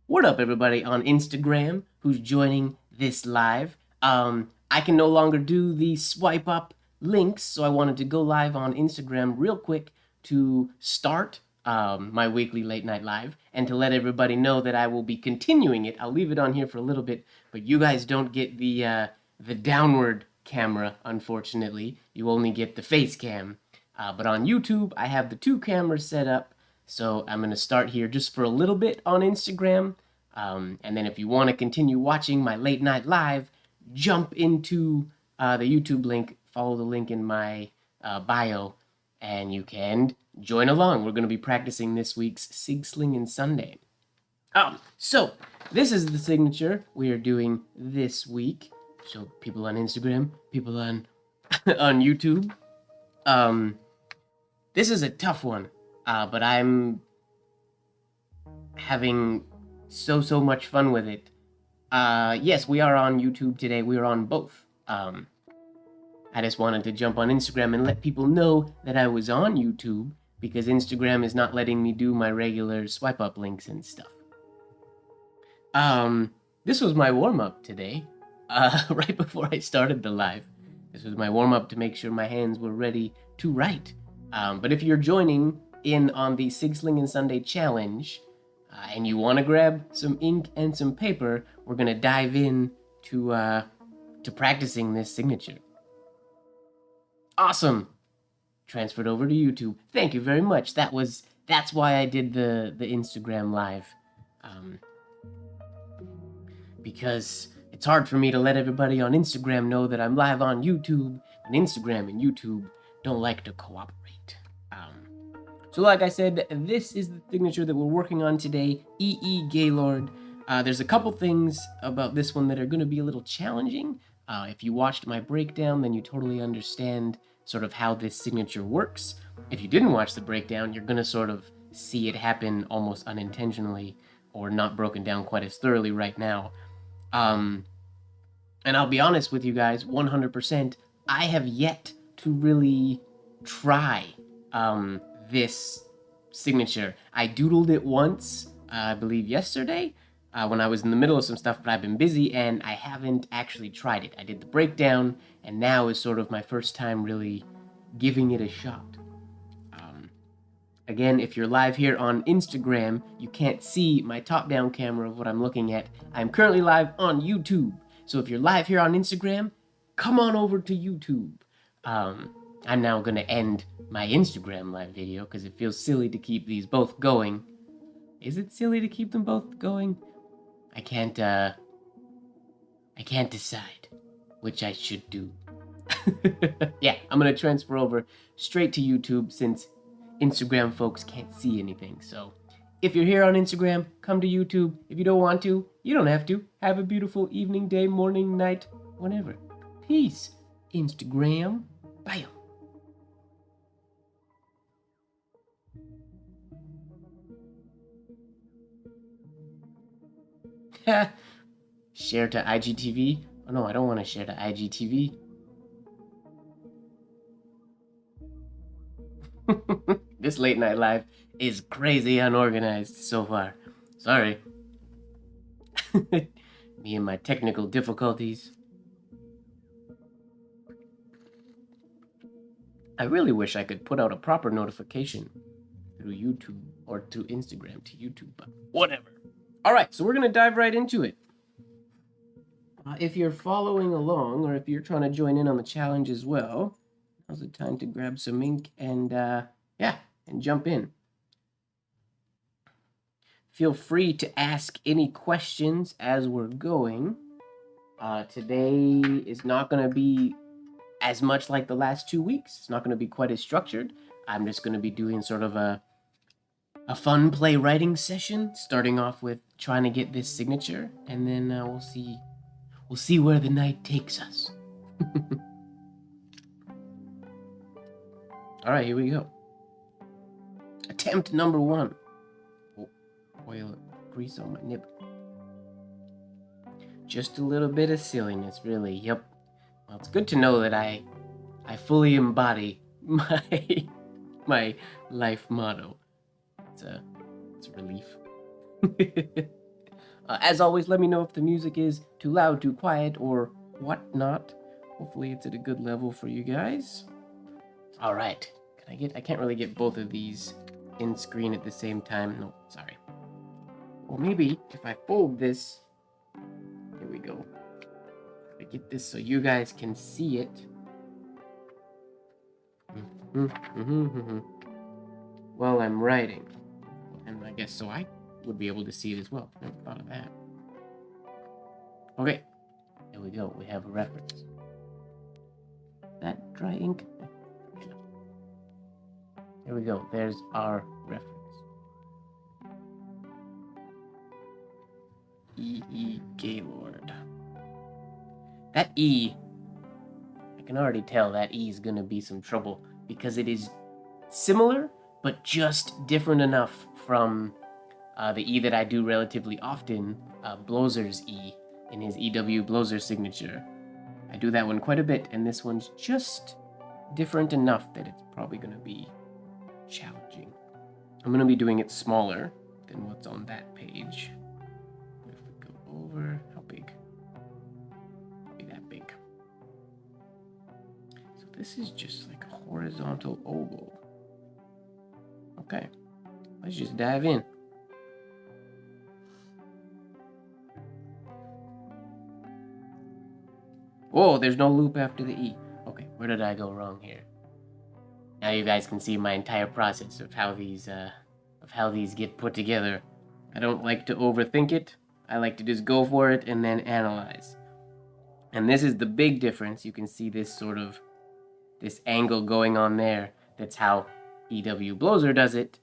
What up, everybody on Instagram who's joining this live? I can no longer do the swipe up links, so I wanted to go live on Instagram real quick to start my weekly late night live and to let everybody know that I will be continuing it. I'll leave it on here for a little bit, but you guys don't get the downward camera, unfortunately. You only get the face cam. But on YouTube, I have the two cameras set up. So I'm going to start here just for a little bit on Instagram. And then if you want to continue watching my late night live, jump into the YouTube link, follow the link in my bio, and you can join along. We're going to be practicing this week's Sig Slingin' Sunday. So this is the signature we are doing this week. So people on Instagram, people on on YouTube. This is a tough one, but I'm having so much fun with it. Yes, we are on YouTube today. We are on both. I just wanted to jump on Instagram and let people know that I was on YouTube because Instagram is not letting me do my regular swipe up links and stuff. This was my warm-up today, right before I started the live. This was my warm-up to make sure my hands were ready to write. But if you're joining in on the Sig Slingin' Sunday challenge, and you want to grab some ink and some paper, we're gonna dive in to practicing this signature. Awesome. Transferred over to YouTube. Thank you very much. That's why I did the Instagram live, because it's hard for me to let everybody on Instagram know that I'm live on YouTube, and Instagram and YouTube don't like to cooperate. So like I said, this is the signature that we're working on today, E.E. Gaylord. There's a couple things about this one that are going to be a little challenging. If you watched my breakdown, then you totally understand sort of how this signature works. If you didn't watch the breakdown, you're going to sort of see it happen almost unintentionally or not broken down quite as thoroughly right now. And I'll be honest with you guys, 100%, I have yet to really try this signature. I doodled it once, I believe yesterday, when I was in the middle of some stuff, but I've been busy and I haven't actually tried it. I did the breakdown, and now is sort of my first time really giving it a shot. Again, if you're live here on Instagram, you can't see my top-down camera of what I'm looking at. I'm currently live on YouTube. So if you're live here on Instagram, come on over to YouTube. I'm now going to end my Instagram live video because it feels silly to keep these both going. Is it silly to keep them both going? I can't decide which I should do. Yeah, I'm going to transfer over straight to YouTube since Instagram folks can't see anything. So if you're here on Instagram, come to YouTube. If you don't want to, you don't have to. Have a beautiful evening, day, morning, night, whenever. Peace. Instagram. Bye. Share to IGTV? Oh no, I don't want to share to IGTV. This late night live is crazy unorganized so far. Sorry. Me and my technical difficulties. I really wish I could put out a proper notification through YouTube or through Instagram to YouTube, but whatever. All right, so we're going to dive right into it. If you're following along or if you're trying to join in on the challenge as well, now's the time to grab some ink and, and jump in. Feel free to ask any questions as we're going. Today is not going to be as much like the last 2 weeks. It's not going to be quite as structured. I'm just going to be doing sort of a fun play writing session, starting off with trying to get this signature, and then we'll see where the night takes us. All right, here we go. Attempt number 1. Oh, oil grease on my nib. Just a little bit of silliness, really. Yep. Well, it's good to know that I fully embody my life motto. It's a It's a relief. As always, let me know if the music is too loud, too quiet, or whatnot. Hopefully it's at a good level for you guys. All right. I can't really get both of these in screen at the same time. No, sorry. Or maybe if I fold this, here we go. I get this so you guys can see it. While I'm writing. And I guess so I would be able to see it as well. Never thought of that. Okay, there we go. We have a reference. That dry ink. Here we go. There's our reference. E. Gaylord. That E, I can already tell that E is going to be some trouble because it is similar, but just different enough from the E that I do relatively often, Blozer's E, in his EW Blozer signature. I do that one quite a bit, and this one's just different enough that it's probably going to be challenging. I'm going to be doing it smaller than what's on that page. If we go over, how big? Be that big. So this is just like a horizontal oval. Okay, let's just dive in. Whoa, there's no loop after the E. Okay, where did I go wrong here? Now you guys can see my entire process of how these get put together. I don't like to overthink it. I like to just go for it and then analyze. And this is the big difference. You can see this this angle going on there. That's how EW Blozer does it.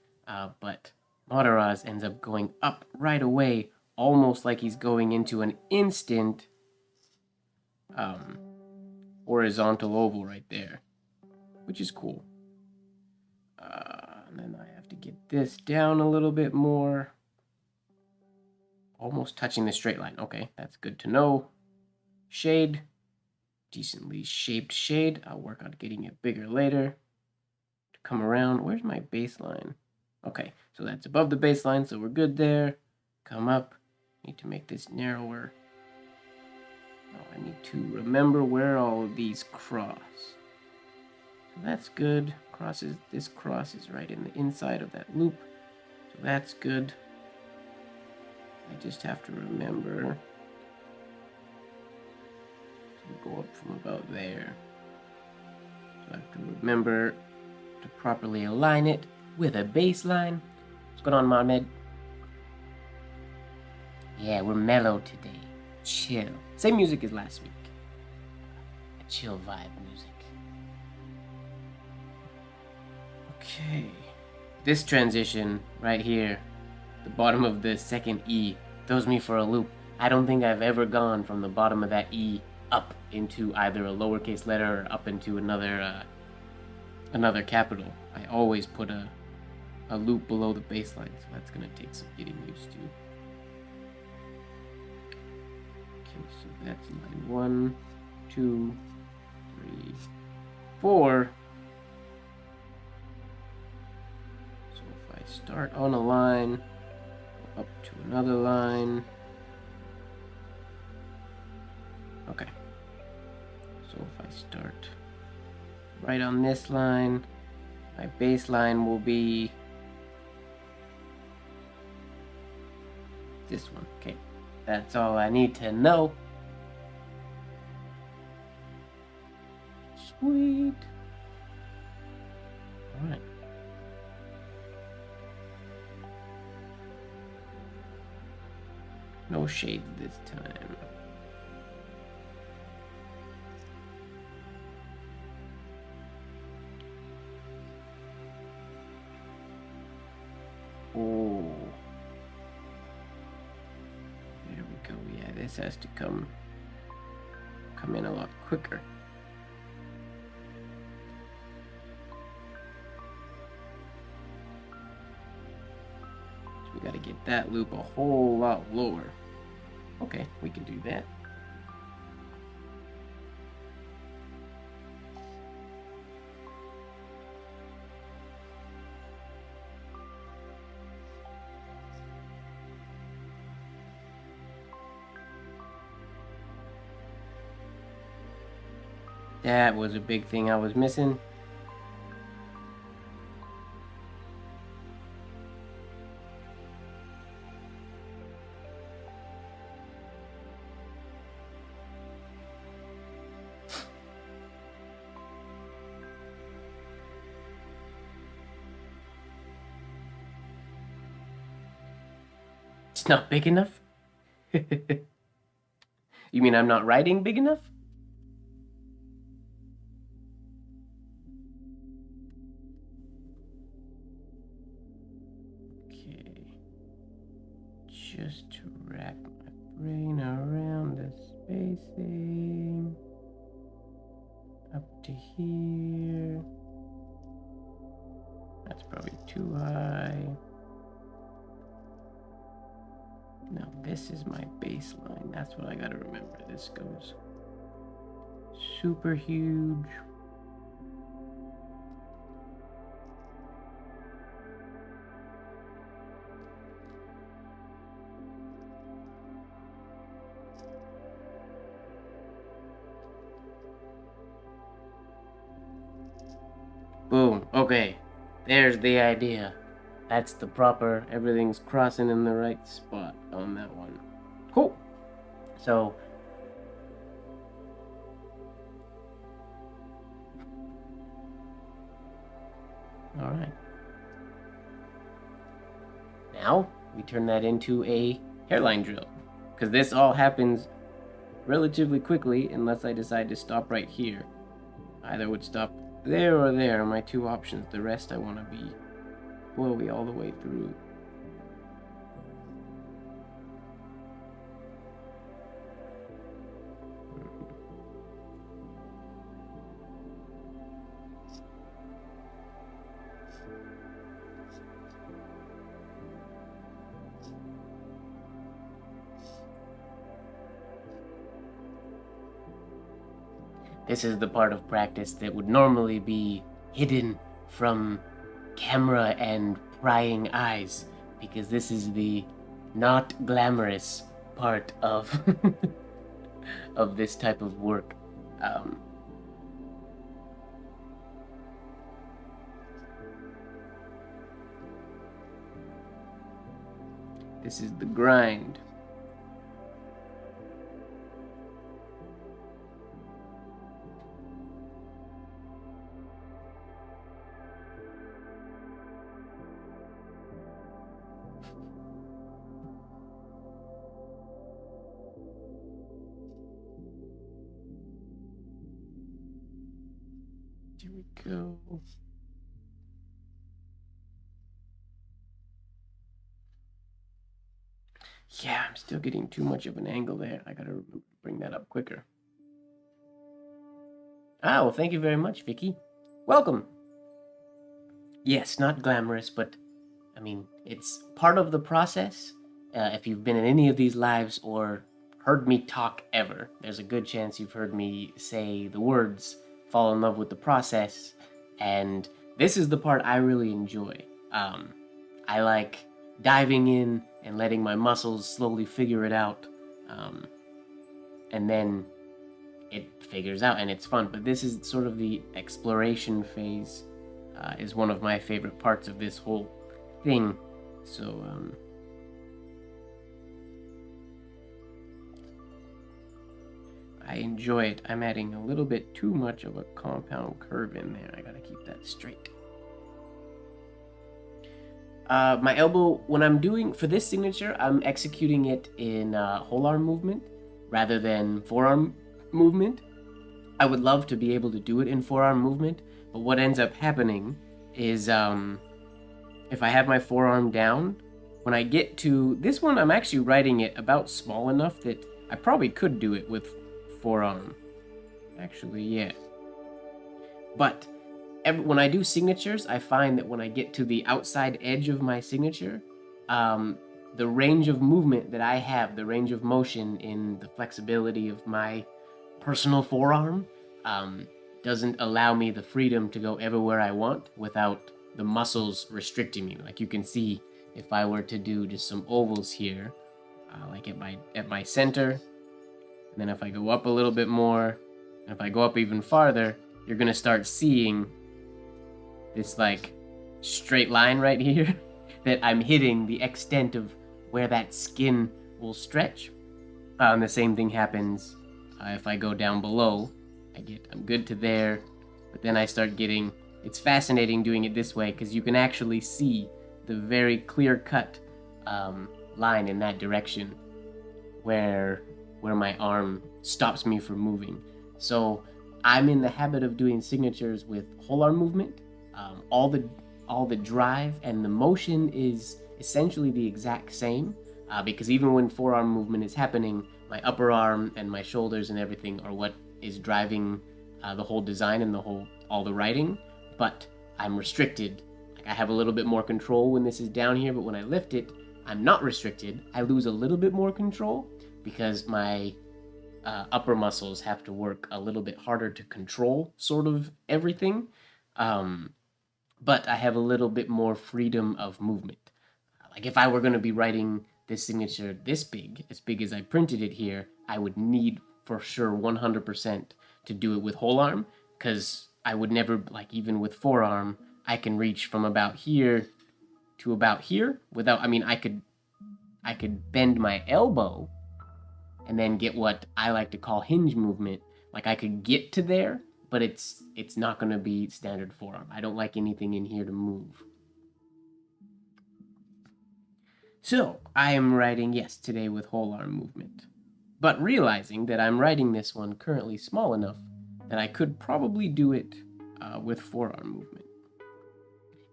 But Mataraz ends up going up right away, almost like he's going into an instant horizontal oval right there, which is cool. And then I have to get this down a little bit more. Almost touching the straight line. Okay, that's good to know. Shade. Decently shaped shade. I'll work on getting it bigger later. To come around. Where's my baseline? Okay, so that's above the baseline, so we're good there. Come up. Need to make this narrower. Oh, I need to remember where all of these cross. So that's good. This cross is right in the inside of that loop. So that's good. I just have to remember to go up from about there. So I have to remember to properly align it with a baseline. What's going on, Mohamed? Yeah, we're mellow today. Chill. Same music as last week. A chill vibe music. Okay. This transition right here, the bottom of the second E, throws me for a loop. I don't think I've ever gone from the bottom of that E up into either a lowercase letter or up into another capital. I always put a loop below the baseline, so that's gonna take some getting used to. Okay, so that's line 1, 2, 3, 4. So if I start on a line, go up to another line. Okay. So if I start right on this line, my baseline will be this one. Okay, that's all I need to know. Sweet. All right. No shades this time. Oh. There we go. Yeah, this has to come in a lot quicker. So we got to get that loop a whole lot lower. Okay, we can do that. That was a big thing I was missing. It's not big enough? You mean I'm not writing big enough? Okay. Just to rack my brain around the spacing. Up to here. That's probably too high. Now this is my baseline. That's what I gotta remember. This goes super huge. Boom. Okay. There's the idea. That's the proper, everything's crossing in the right spot on that one. Cool. So, all right. Now, we turn that into a hairline drill. Because this all happens relatively quickly unless I decide to stop right here. Either would stop there or there are my two options. The rest I want to be flowy all the way through. This is the part of practice that would normally be hidden from camera and prying eyes, because this is the not glamorous part of of this type of work. This is the grind. Here we go. Yeah, I'm still getting too much of an angle there. I gotta bring that up quicker. Ah, well, thank you very much, Vicky. Welcome. Yes, not glamorous, but I mean, it's part of the process. If you've been in any of these lives or heard me talk ever, there's a good chance you've heard me say the words fall in love with the process, and this is the part I really enjoy. I like diving in and letting my muscles slowly figure it out, and then it figures out and it's fun. But this is sort of the exploration phase, is one of my favorite parts of this whole thing. So, I enjoy it. I'm adding a little bit too much of a compound curve in there. I gotta keep that straight. My elbow, when I'm doing, for this signature, I'm executing it in whole arm movement rather than forearm movement. I would love to be able to do it in forearm movement, but what ends up happening is if I have my forearm down, when I get to this one, I'm actually writing it about small enough that I probably could do it with forearm. Actually, yeah. But when I do signatures, I find that when I get to the outside edge of my signature, the range of movement that I have, the range of motion in the flexibility of my personal forearm, doesn't allow me the freedom to go everywhere I want without the muscles restricting me. Like you can see, if I were to do just some ovals here, like at my center, and then if I go up a little bit more, If I go up even farther, you're gonna start seeing this like straight line right here that I'm hitting the extent of where that skin will stretch. And the same thing happens if I go down below. I'm good to there, but then I start getting, it's fascinating doing it this way because you can actually see the very clear-cut line in that direction where my arm stops me from moving. So I'm in the habit of doing signatures with whole arm movement. All the drive and the motion is essentially the exact same, because even when forearm movement is happening, my upper arm and my shoulders and everything are what is driving the whole design and all the writing. But I'm restricted. Like, I have a little bit more control when this is down here, but when I lift it, I'm not restricted. I lose a little bit more control because my upper muscles have to work a little bit harder to control sort of everything. But I have a little bit more freedom of movement. Like if I were going to be writing this signature this big, as big as I printed it here, I would need for sure 100% to do it with whole arm, because I would never, like even with forearm, I can reach from about here to about here without, I could bend my elbow and then get what I like to call hinge movement. Like I could get to there, but it's not going to be standard forearm. I don't like anything in here to move. So I am writing, yes, today with whole arm movement, but realizing that I'm writing this one currently small enough that I could probably do it with forearm movement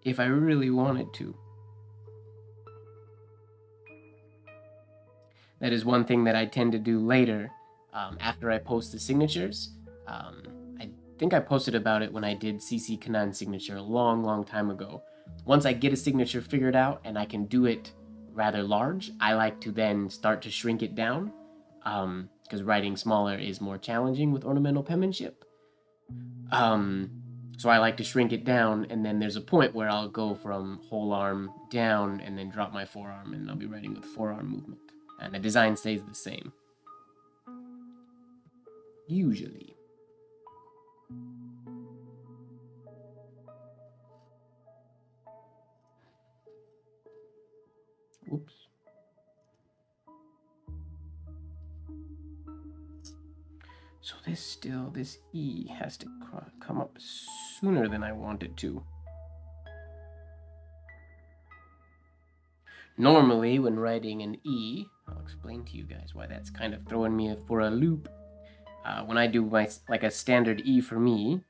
if I really wanted to. That is one thing that I tend to do later after I post the signatures. I think I posted about it when I did CC Kanan signature a long time ago. Once I get a signature figured out and I can do it rather large, I like to then start to shrink it down, because writing smaller is more challenging with ornamental penmanship. So I like to shrink it down, and then there's a point where I'll go from whole arm down and then drop my forearm, and I'll be writing with forearm movement. And the design stays the same. Usually. Whoops. So this E has to come up sooner than I want it to. Normally, when writing an E, I'll explain to you guys why that's kind of throwing me for a loop. When I do like a standard E for me,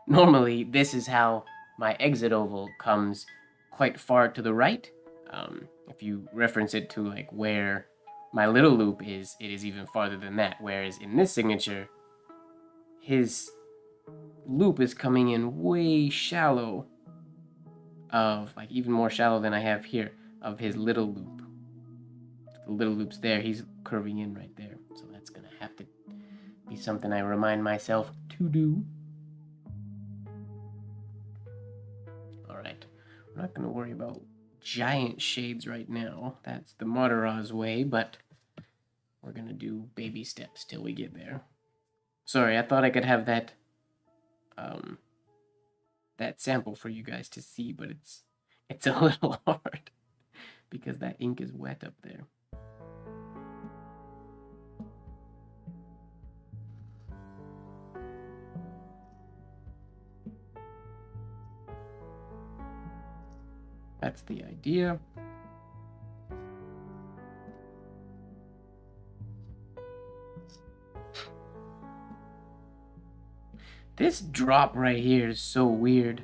normally this is how my exit oval comes quite far to the right. If you reference it to like where my little loop is, it is even farther than that. Whereas in this signature, his loop is coming in way shallow, of like even more shallow than I have here, of his little loop. The little loop's there, he's curving in right there. So that's gonna have to be something I remind myself to do. All right, we're not gonna worry about giant shades right now. That's the Madaraz way, but we're gonna do baby steps till we get there. Sorry, I thought I could have that that sample for you guys to see, but it's a little hard because that ink is wet up there. That's the idea. This drop right here is so weird.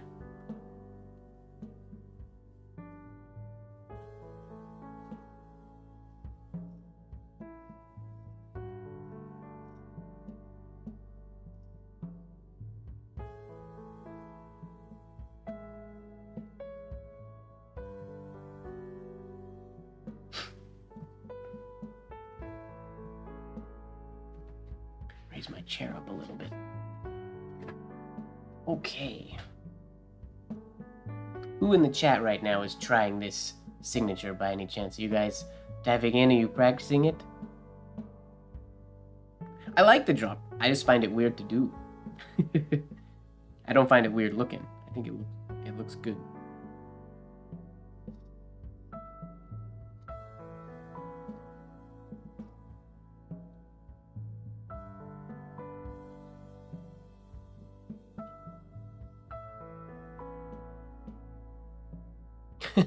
Raise my chair up a little bit. Okay. Who in the chat right now is trying this signature by any chance? Are you guys diving in? Are you practicing it? I like the drop. I just find it weird to do. I don't find it weird looking. I think it looks good.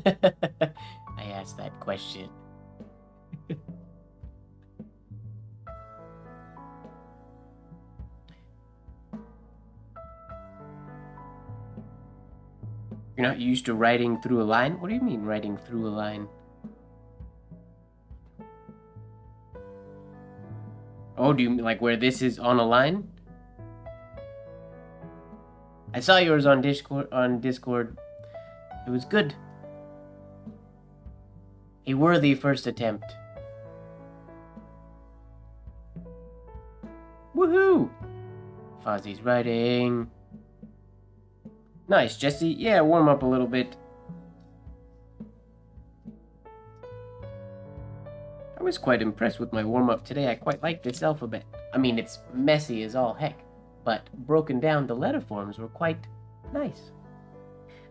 I asked that question. You're not used to writing through a line? What do you mean writing through a line? Oh, do you mean like where this is on a line? I saw yours on Discord. It was good. A worthy first attempt. Woohoo! Fozzie's writing. Nice, Jesse. Yeah, warm up a little bit. I was quite impressed with my warm-up today. I quite like this alphabet. I mean, it's messy as all heck, but broken down, the letter forms were quite nice.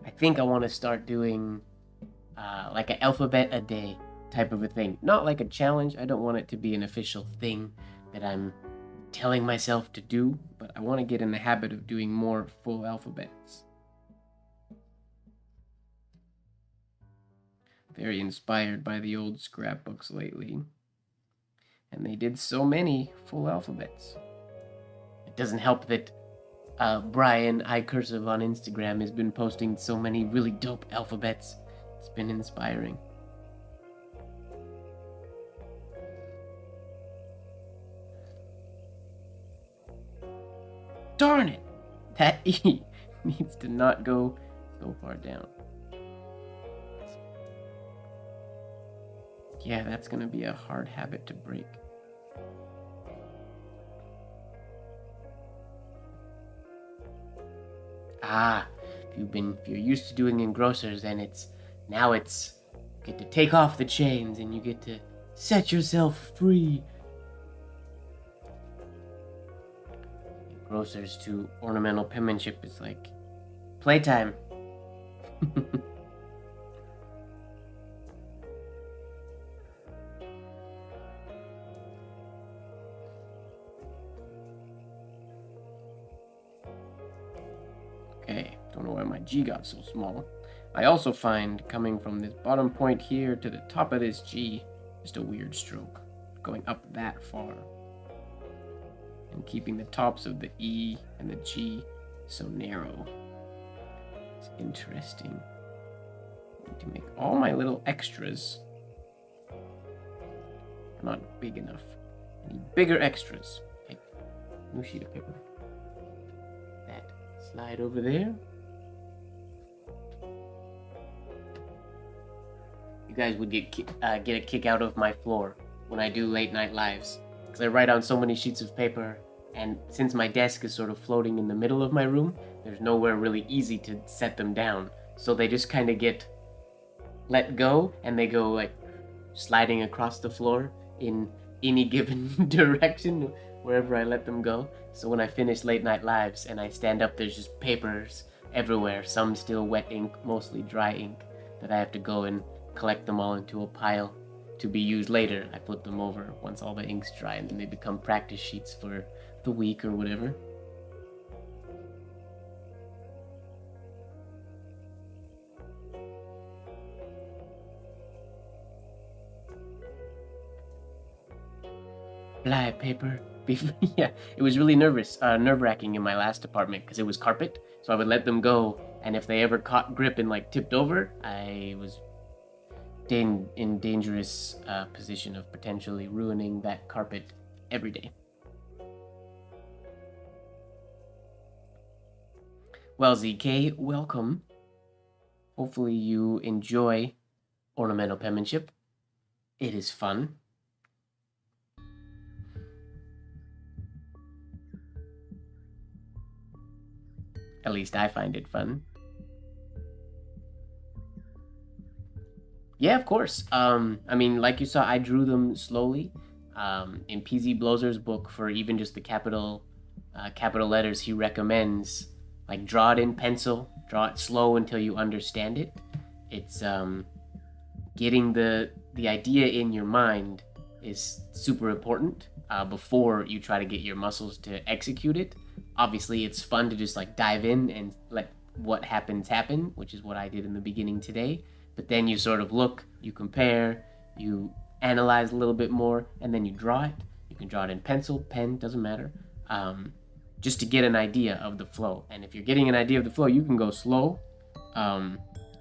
I think I want to start doing like an alphabet a day type of a thing. Not like a challenge. I don't want it to be an official thing that I'm telling myself to do, but I want to get in the habit of doing more full alphabets. Very inspired by the old scrapbooks lately. And they did so many full alphabets. It doesn't help that Brian iCursive on Instagram has been posting so many really dope alphabets. It's been inspiring. Darn it! That E needs to not go so far down. Yeah, that's gonna be a hard habit to break. Ah, if you're used to doing engrossers, then now you get to take off the chains and you get to set yourself free. Engrossers to ornamental penmanship is like playtime. Okay, don't know why my G got so small. I also find coming from this bottom point here to the top of this G, just a weird stroke, going up that far. And keeping the tops of the E and the G so narrow. It's interesting. I need to make all my little extras not big enough. I need bigger extras. Okay, new sheet of paper. That slide over there. You guys would get a kick out of my floor when I do late night lives, because I write on so many sheets of paper, and since my desk is sort of floating in the middle of my room, there's nowhere really easy to set them down, so they just kind of get let go, and they go like sliding across the floor in any given direction wherever I let them go. So when I finish late night lives and I stand up, there's just papers everywhere, some still wet ink, mostly dry ink, that I have to go and collect them all into a pile to be used later. I flip them over once all the ink's dry, and then they become practice sheets for the week or whatever. Fly paper. Yeah, it was really nerve-wracking in my last apartment because it was carpet, so I would let them go, and if they ever caught grip and like tipped over, I was in dangerous position of potentially ruining that carpet every day. Well, ZK, welcome. Hopefully you enjoy ornamental penmanship. It is fun. At least I find it fun. Yeah, of course. I mean, like you saw, I drew them slowly. In PZ Blozer's book, for even just the capital letters, he recommends like draw it in pencil, draw it slow until you understand it. It's getting the idea in your mind is super important before you try to get your muscles to execute it. Obviously, it's fun to just like dive in and let what happens happen, which is what I did in the beginning today. But then you sort of look, you compare, you analyze a little bit more, and then you draw it. You can draw it in pencil, pen, doesn't matter, just to get an idea of the flow. And if you're getting an idea of the flow, you can go slow.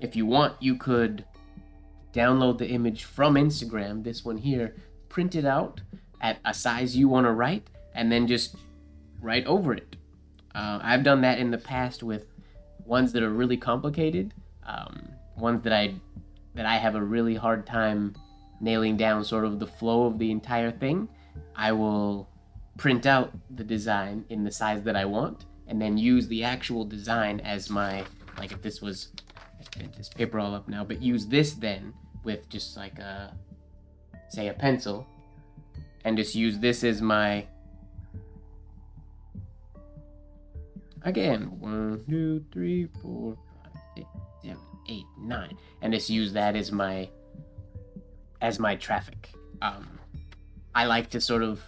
If you want, you could download the image from Instagram, this one here, print it out at a size you want to write, and then just write over it. I've done that in the past with ones that are really complicated, ones that I have a really hard time nailing down sort of the flow of the entire thing. I will print out the design in the size that I want, and then use the actual design as my, like if this was, I spent this paper all up now, but use this then with just like a, say a pencil, and just use this as my, again, 1, 2, 3, 4, 5, 6, 7, 8, 9, and just use that as my traffic. I like to sort of,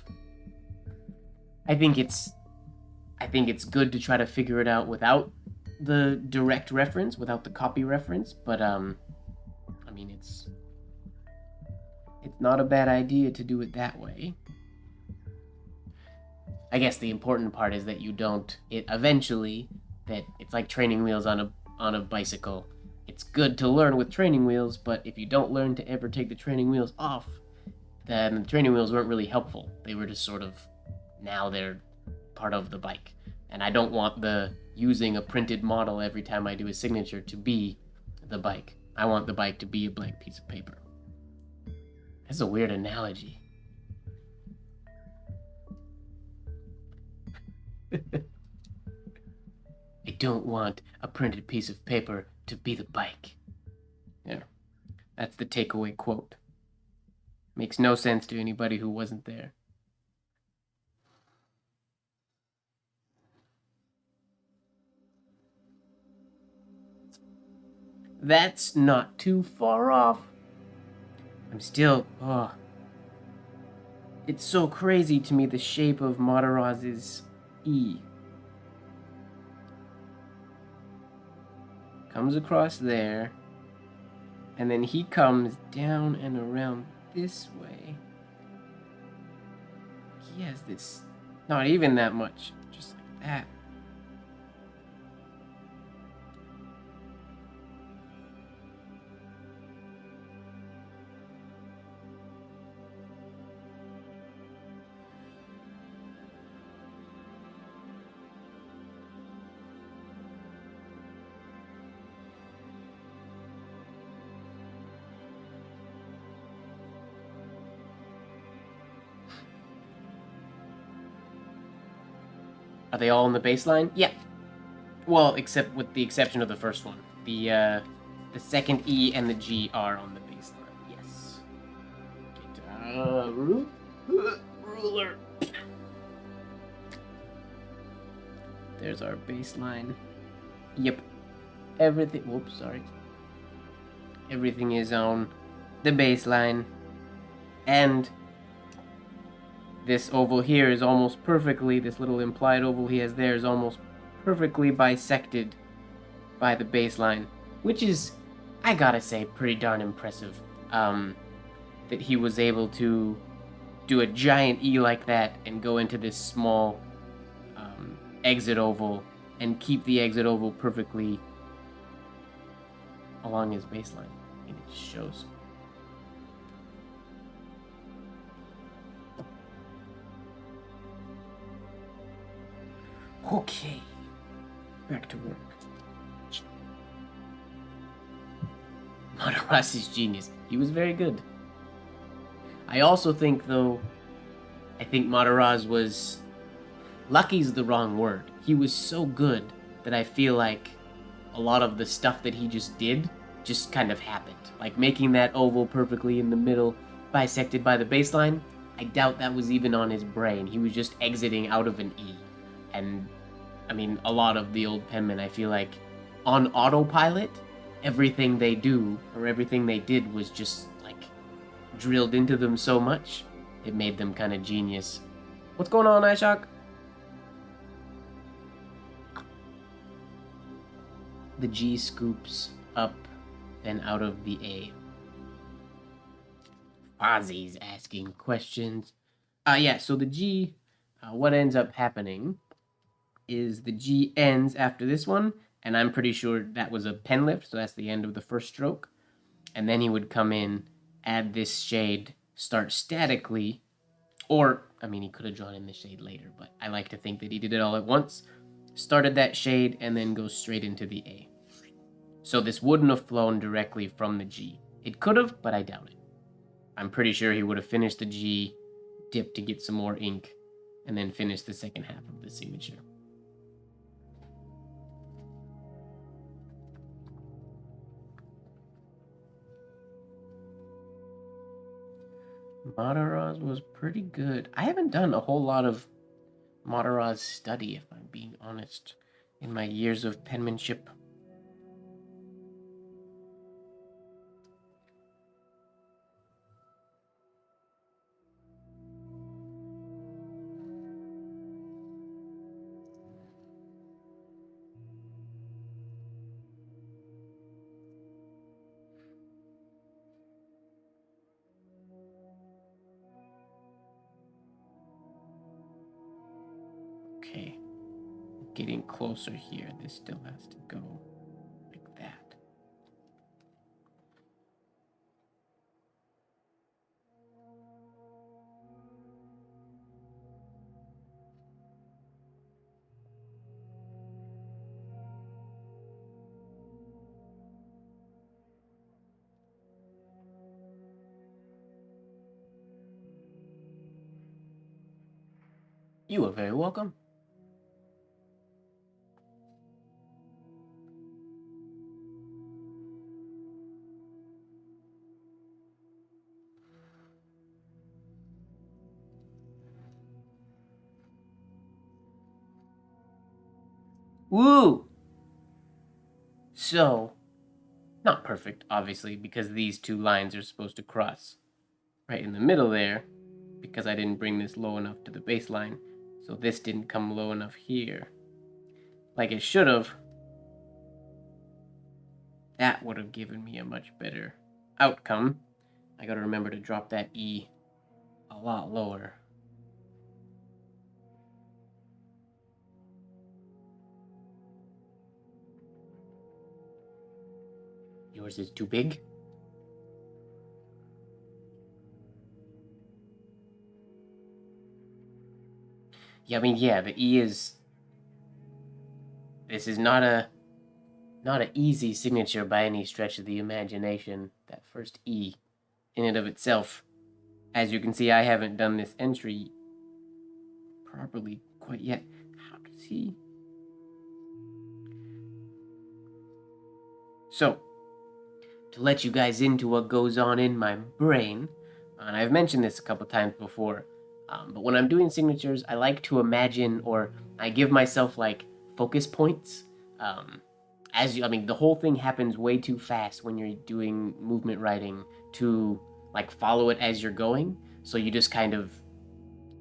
I think it's good to try to figure it out without the direct reference, without the copy reference, but I mean, it's not a bad idea to do it that way. I guess the important part is that you don't, eventually, that it's like training wheels on a bicycle. It's good to learn with training wheels, but if you don't learn to ever take the training wheels off, then the training wheels weren't really helpful. They were just sort of, now they're part of the bike. And I don't want the using a printed model every time I do a signature to be the bike. I want the bike to be a blank piece of paper. That's a weird analogy. I don't want a printed piece of paper to be the bike. Yeah, that's the takeaway quote. Makes no sense to anybody who wasn't there. That's not too far off. I'm still, it's so crazy to me, the shape of Mataraz's E. Comes across there, and then he comes down and around this way. He has this, not even that much, just like that. Are they all in the baseline? Yeah. Well, except with the exception of the first one. The second E and the G are on the baseline. Yes. Get ruler. There's our baseline. Yep. Everything. Whoops, sorry. Everything is on the baseline, and this oval here is almost perfectly, this little implied oval he has there is almost perfectly bisected by the baseline, which is, I gotta say, pretty darn impressive. That he was able to do a giant E like that and go into this small exit oval and keep the exit oval perfectly along his baseline. And it just shows. Okay, back to work. Mataraz is genius. He was very good. I also think, though, I think Mataraz was... lucky's the wrong word. He was so good that I feel like a lot of the stuff that he just did just kind of happened. Like making that oval perfectly in the middle, bisected by the baseline. I doubt that was even on his brain. He was just exiting out of an E. And, I mean, a lot of the old penmen, I feel like, on autopilot, everything they do, or everything they did was just, like, drilled into them so much, it made them kind of genius. What's going on, iShock? The G scoops up and out of the A. Fozzie's asking questions. Yeah, so the G, what ends up happening is the G ends after this one, and I'm pretty sure that was a pen lift, so that's the end of the first stroke. And then he would come in, add this shade, start statically, or, I mean, he could have drawn in the shade later, but I like to think that he did it all at once. Started that shade, and then goes straight into the A. So this wouldn't have flown directly from the G. It could have, but I doubt it. I'm pretty sure he would have finished the G, dipped to get some more ink, and then finished the second half of the signature. Madaraz was pretty good. I haven't done a whole lot of Madaraz study, if I'm being honest, in my years of penmanship. Okay, getting closer here. This still has to go like that. You are very welcome. Woo! So, not perfect, obviously, because these two lines are supposed to cross right in the middle there, because I didn't bring this low enough to the baseline, so this didn't come low enough here. Like it should have. That would have given me a much better outcome. I gotta remember to drop that E a lot lower. Yours is too big? Yeah, I mean, yeah, the E is... This is not an easy signature by any stretch of the imagination. That first E, in and of itself. As you can see, I haven't done this entry properly quite yet. How does he... So, to let you guys into what goes on in my brain, and I've mentioned this a couple times before, but when I'm doing signatures, I like to imagine, or I give myself like focus points. I mean, the whole thing happens way too fast when you're doing movement writing to like follow it as you're going. So you just kind of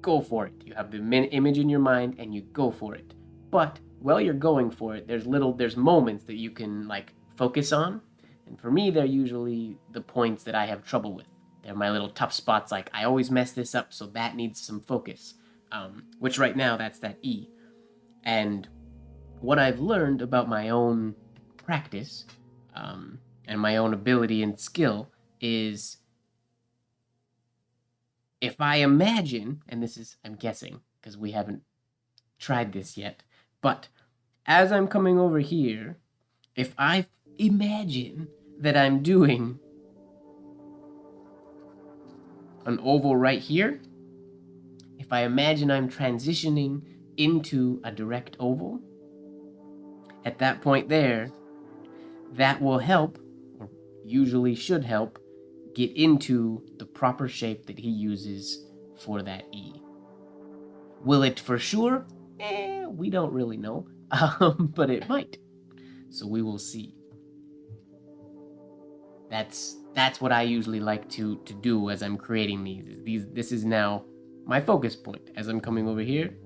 go for it. You have the image in your mind and you go for it. But while you're going for it, there's moments that you can like focus on. And for me, they're usually the points that I have trouble with. They're my little tough spots, like I always mess this up, so that needs some focus. Which right now, that's that E. And what I've learned about my own practice and my own ability and skill is if I imagine, and this is, I'm guessing, because we haven't tried this yet, but as I'm coming over here, if I imagine that I'm doing an oval right here, if I imagine I'm transitioning into a direct oval, at that point there, that will help, or usually should help, get into the proper shape that he uses for that E. Will it for sure? We don't really know, but it might. So we will see. That's what I usually like to do as I'm creating these. This is now my focus point. As I'm coming over here,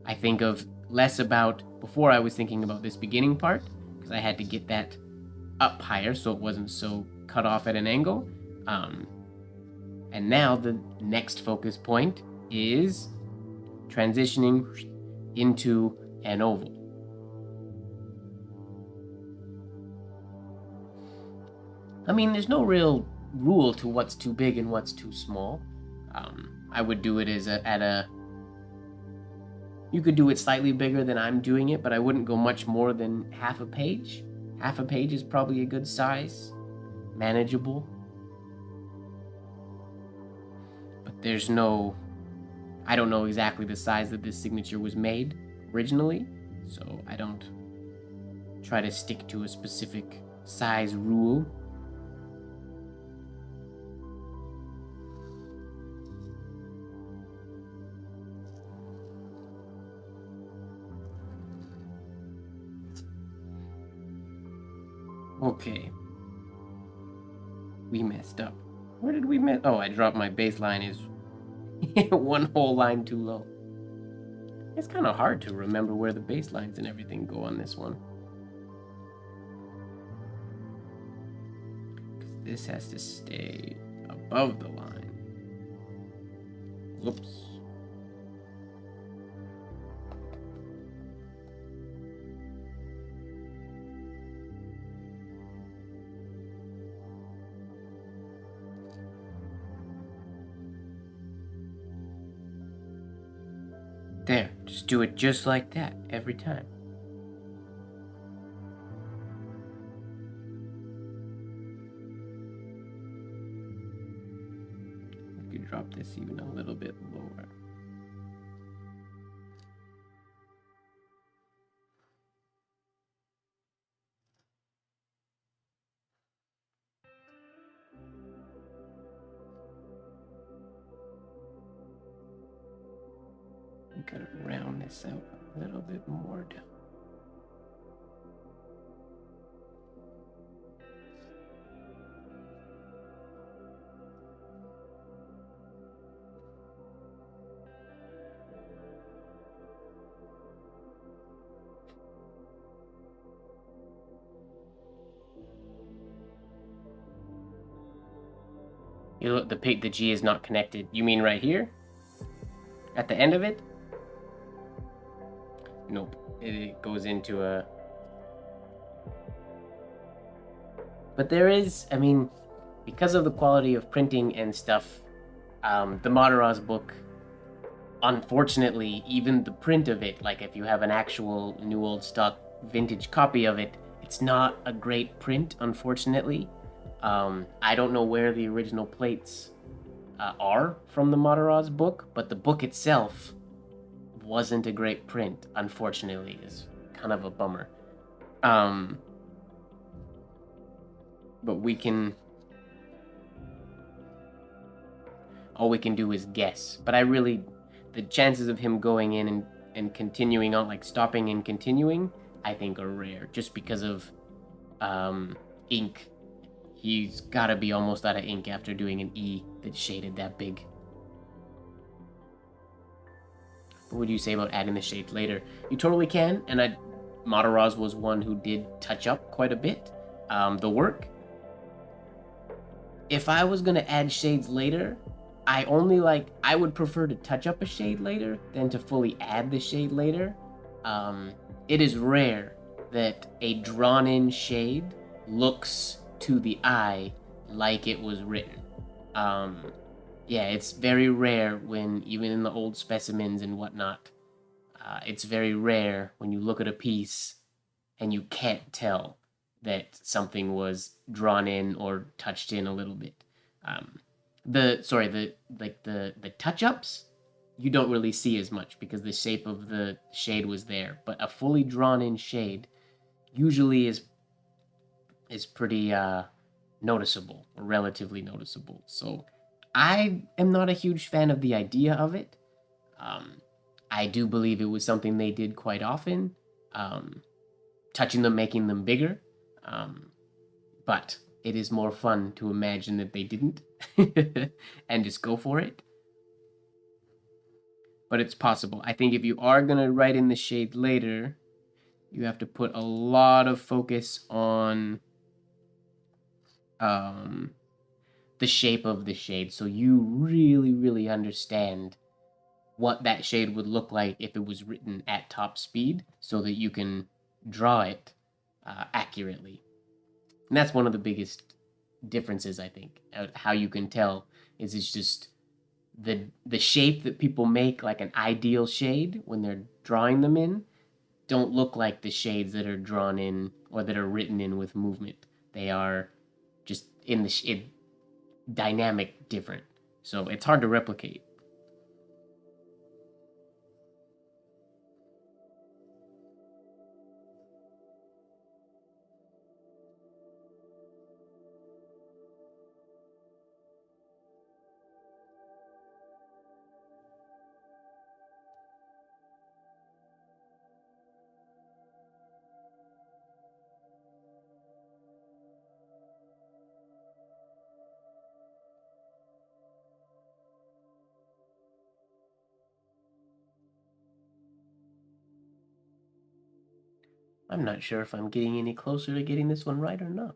I think of less about, before I was thinking about this beginning part, because I had to get that up higher so it wasn't so cut off at an angle. And now the next focus point is transitioning into an oval. I mean, there's no real rule to what's too big and what's too small. I would do it as you could do it slightly bigger than I'm doing it, but I wouldn't go much more than half a page. Half a page is probably a good size, manageable. But there's no, I don't know exactly the size that this signature was made originally, so I don't try to stick to a specific size rule. Okay. We messed up. Where did we mess? Oh, I dropped my baseline is one whole line too low. It's kind of hard to remember where the baselines and everything go on this one. Because this has to stay above the line. Whoops. There, just do it just like that every time. We could drop this even a little bit lower. We gotta round this out a little bit more down. You look, the G is not connected. You mean right here? At the end of it? Nope. It goes into a... But there is, I mean, because of the quality of printing and stuff, the Madaraz book, unfortunately, even the print of it, like if you have an actual new old stock vintage copy of it, it's not a great print, unfortunately. I don't know where the original plates are from the Madaraz book, but the book itself wasn't a great print, unfortunately. It's kind of a bummer. But we can... all we can do is guess. But I really... the chances of him going in and continuing on, like stopping and continuing, I think are rare. Just because of ink. He's gotta be almost out of ink after doing an E that's shaded that big. What would you say about adding the shades later? You totally can, and Madaraz was one who did touch up quite a bit the work. If I was gonna add shades later, I would prefer to touch up a shade later than to fully add the shade later. It is rare that a drawn-in shade looks to the eye like it was written. Yeah, it's very rare when, even in the old specimens and whatnot, it's very rare when you look at a piece and you can't tell that something was drawn in or touched in a little bit. The touch-ups, you don't really see as much because the shape of the shade was there, but a fully drawn-in shade usually is pretty noticeable, or relatively noticeable. So I am not a huge fan of the idea of it. Um, I do believe it was something they did quite often, um, touching them, making them bigger. Um, but it is more fun to imagine that they didn't and just go for it. But it's possible. I think if you are going to write in the shade later, you have to put a lot of focus on um, the shape of the shade so you really, really understand what that shade would look like if it was written at top speed so that you can draw it accurately. And that's one of the biggest differences, I think. How you can tell is it's just the shape that people make like an ideal shade when they're drawing them in don't look like the shades that are drawn in or that are written in with movement. They are just in the dynamic different. So it's hard to replicate. I'm not sure if I'm getting any closer to getting this one right or not.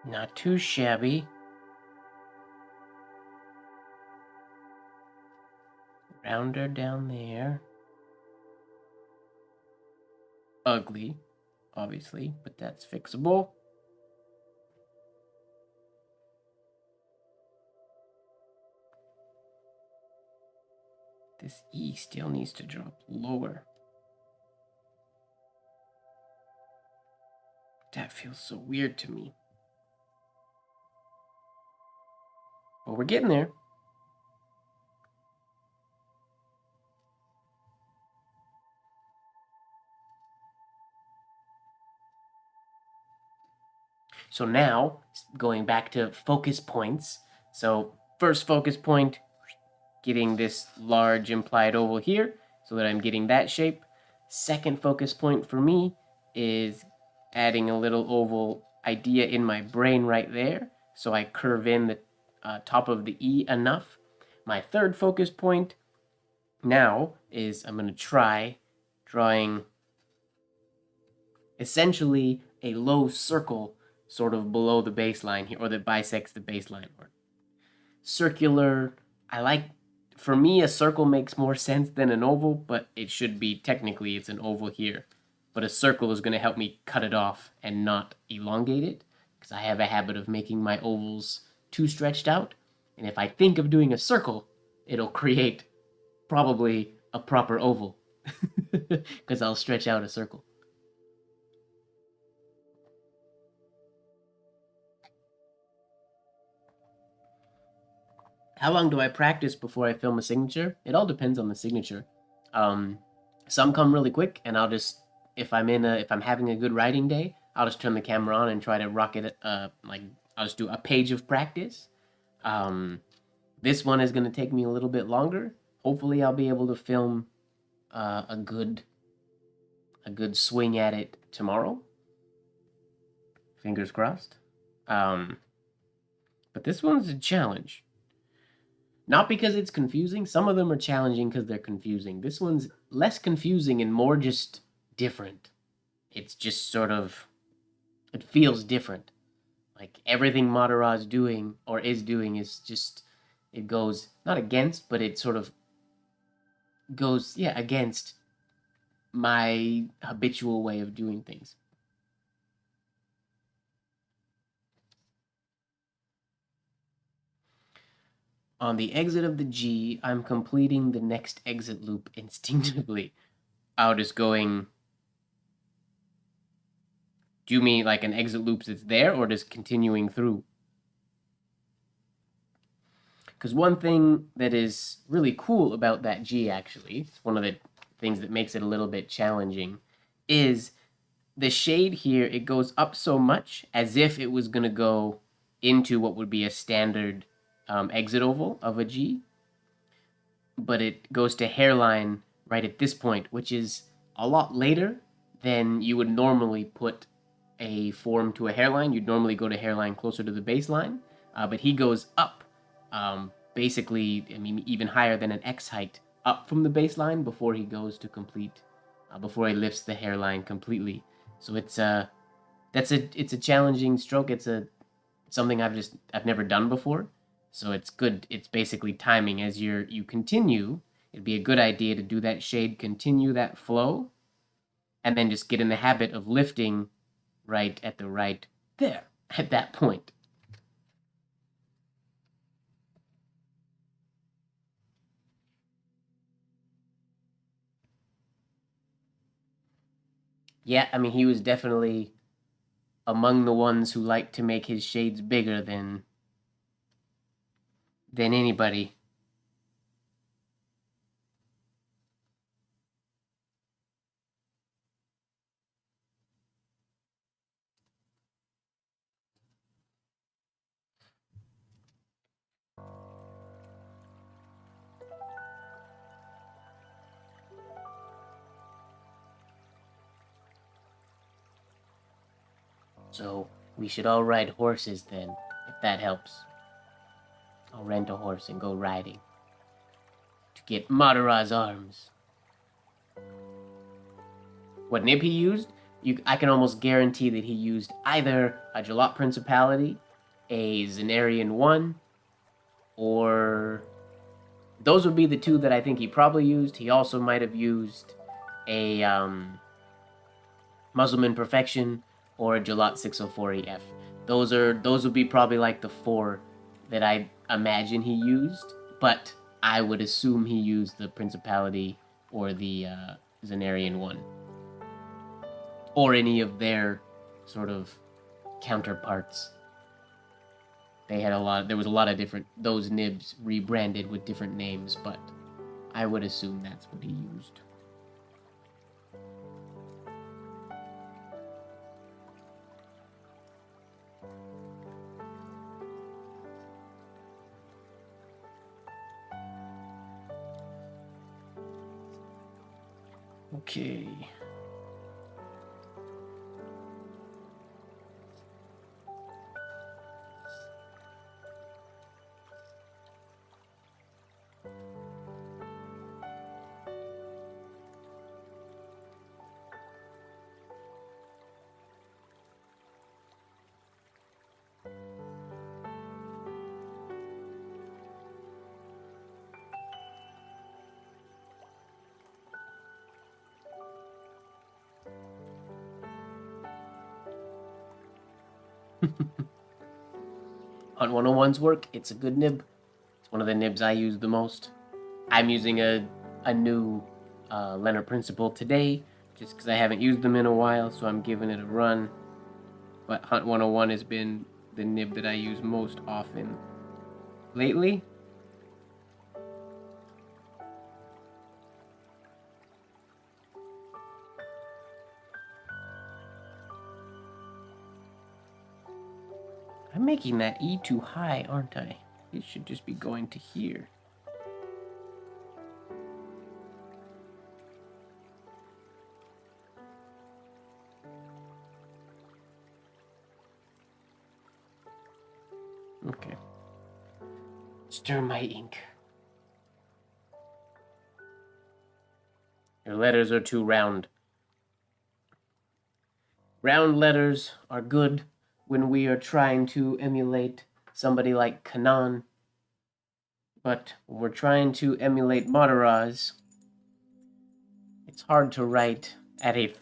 Not too shabby. Rounder down there. Ugly, obviously, but that's fixable. This E still needs to drop lower. That feels so weird to me. But we're getting there. So now, going back to focus points. So first focus point, getting this large implied oval here so that I'm getting that shape. Second focus point for me is adding a little oval idea in my brain right there. So I curve in the top of the E enough. My third focus point now is I'm going to try drawing essentially a low circle sort of below the baseline here, or that bisects the baseline. Or circular, I like, for me, a circle makes more sense than an oval, but it should be, technically, it's an oval here. But a circle is going to help me cut it off and not elongate it, because I have a habit of making my ovals too stretched out. And if I think of doing a circle, it'll create probably a proper oval, because I'll stretch out a circle. How long do I practice before I film a signature? It all depends on the signature. Um, some come really quick, and I'll just if I'm having a good writing day, I'll just turn the camera on and try to rock it. Like I'll just do a page of practice. Um, this one is gonna take me a little bit longer. Hopefully, I'll be able to film a good swing at it tomorrow. Fingers crossed. But this one's a challenge. Not because it's confusing. Some of them are challenging because they're confusing. This one's less confusing and more just different. It's just sort of, it feels different. Like everything Madara's doing or is doing is just, it goes, not against, but it sort of goes, yeah, against my habitual way of doing things. On the exit of the G, I'm completing the next exit loop instinctively. I'll just going. Do you mean like an exit loop that's there, or just continuing through? Because one thing that is really cool about that G, actually, it's one of the things that makes it a little bit challenging, is the shade here, it goes up so much as if it was going to go into what would be a standard exit oval of a G, but it goes to hairline right at this point, which is a lot later than you would normally put a form to a hairline. You'd normally go to hairline closer to the baseline, but he goes up, basically, I mean, even higher than an X height up from the baseline before he goes to complete, before he lifts the hairline completely. So it's a challenging stroke. It's something I've never done before. So it's good. It's basically timing as you continue. It'd be a good idea to do that shade, continue that flow, and then just get in the habit of lifting right there at that point. Yeah, I mean, he was definitely among the ones who liked to make his shades bigger than anybody. So we should all ride horses then, if that helps. I'll rent a horse and go riding to get Madara's arms. What nib he used, I can almost guarantee that he used either a Jalop Principality, a Zenarian 1, or those would be the two that I think he probably used. He also might have used a Muslim Perfection or a Jalot 604EF. Those would be probably like the four that I imagine he used, but I would assume he used the Principality or the Zenarian 1. Or any of their sort of counterparts. There was a lot of different, those nibs rebranded with different names, but I would assume that's what he used. Okay. On 101's work, it's a good nib. It's one of the nibs I use the most. I'm using a new Leonard Principle today, just because I haven't used them in a while, so I'm giving it a run. But Hunt 101 has been the nib that I use most often lately. I'm making that E too high, aren't I? It should just be going to here. Okay. Stir my ink. Your letters are too round. Round letters are good when we are trying to emulate somebody like Kanan. But when we're trying to emulate Madaraz, it's hard to write at a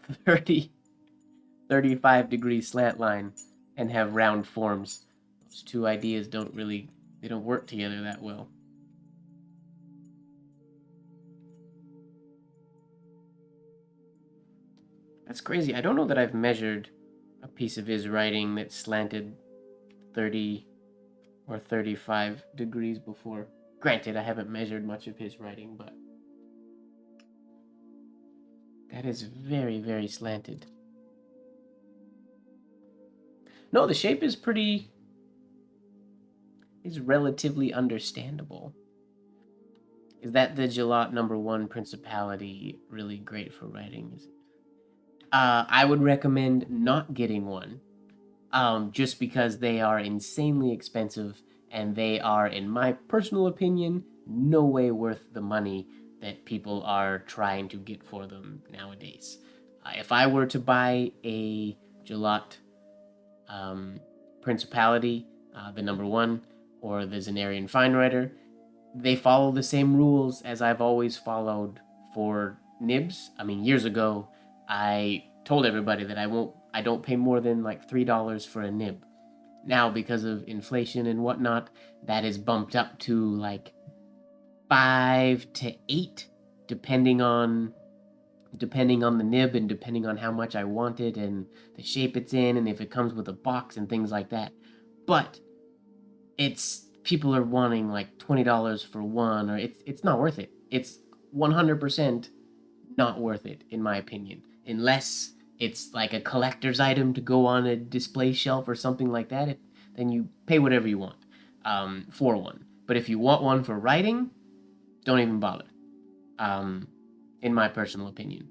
35-degree slant line and have round forms. Those two ideas don't work together that well. That's crazy. I don't know that I've measured a piece of his writing that slanted 30 or 35 degrees before. Granted, I haven't measured much of his writing, but that is very, very slanted. No, the shape is relatively understandable. Is that the Gillot #1 Principality really great for writing? Is it? I would recommend not getting one, just because they are insanely expensive and they are, in my personal opinion, no way worth the money that people are trying to get for them nowadays. If I were to buy a Gillot Principality, the #1, or the Zenarian Fine Writer, they follow the same rules as I've always followed for nibs. I mean, years ago, I told everybody that I don't pay more than like $3 for a nib. Now, because of inflation and whatnot, that is bumped up to like 5 to 8, depending on the nib and depending on how much I want it and the shape it's in and if it comes with a box and things like that. But people are wanting like $20 for one, or it's not worth it. It's 100% not worth it, in my opinion, unless it's like a collector's item to go on a display shelf or something like that. Then you pay whatever you want for one. But if you want one for writing, don't even bother. In my personal opinion,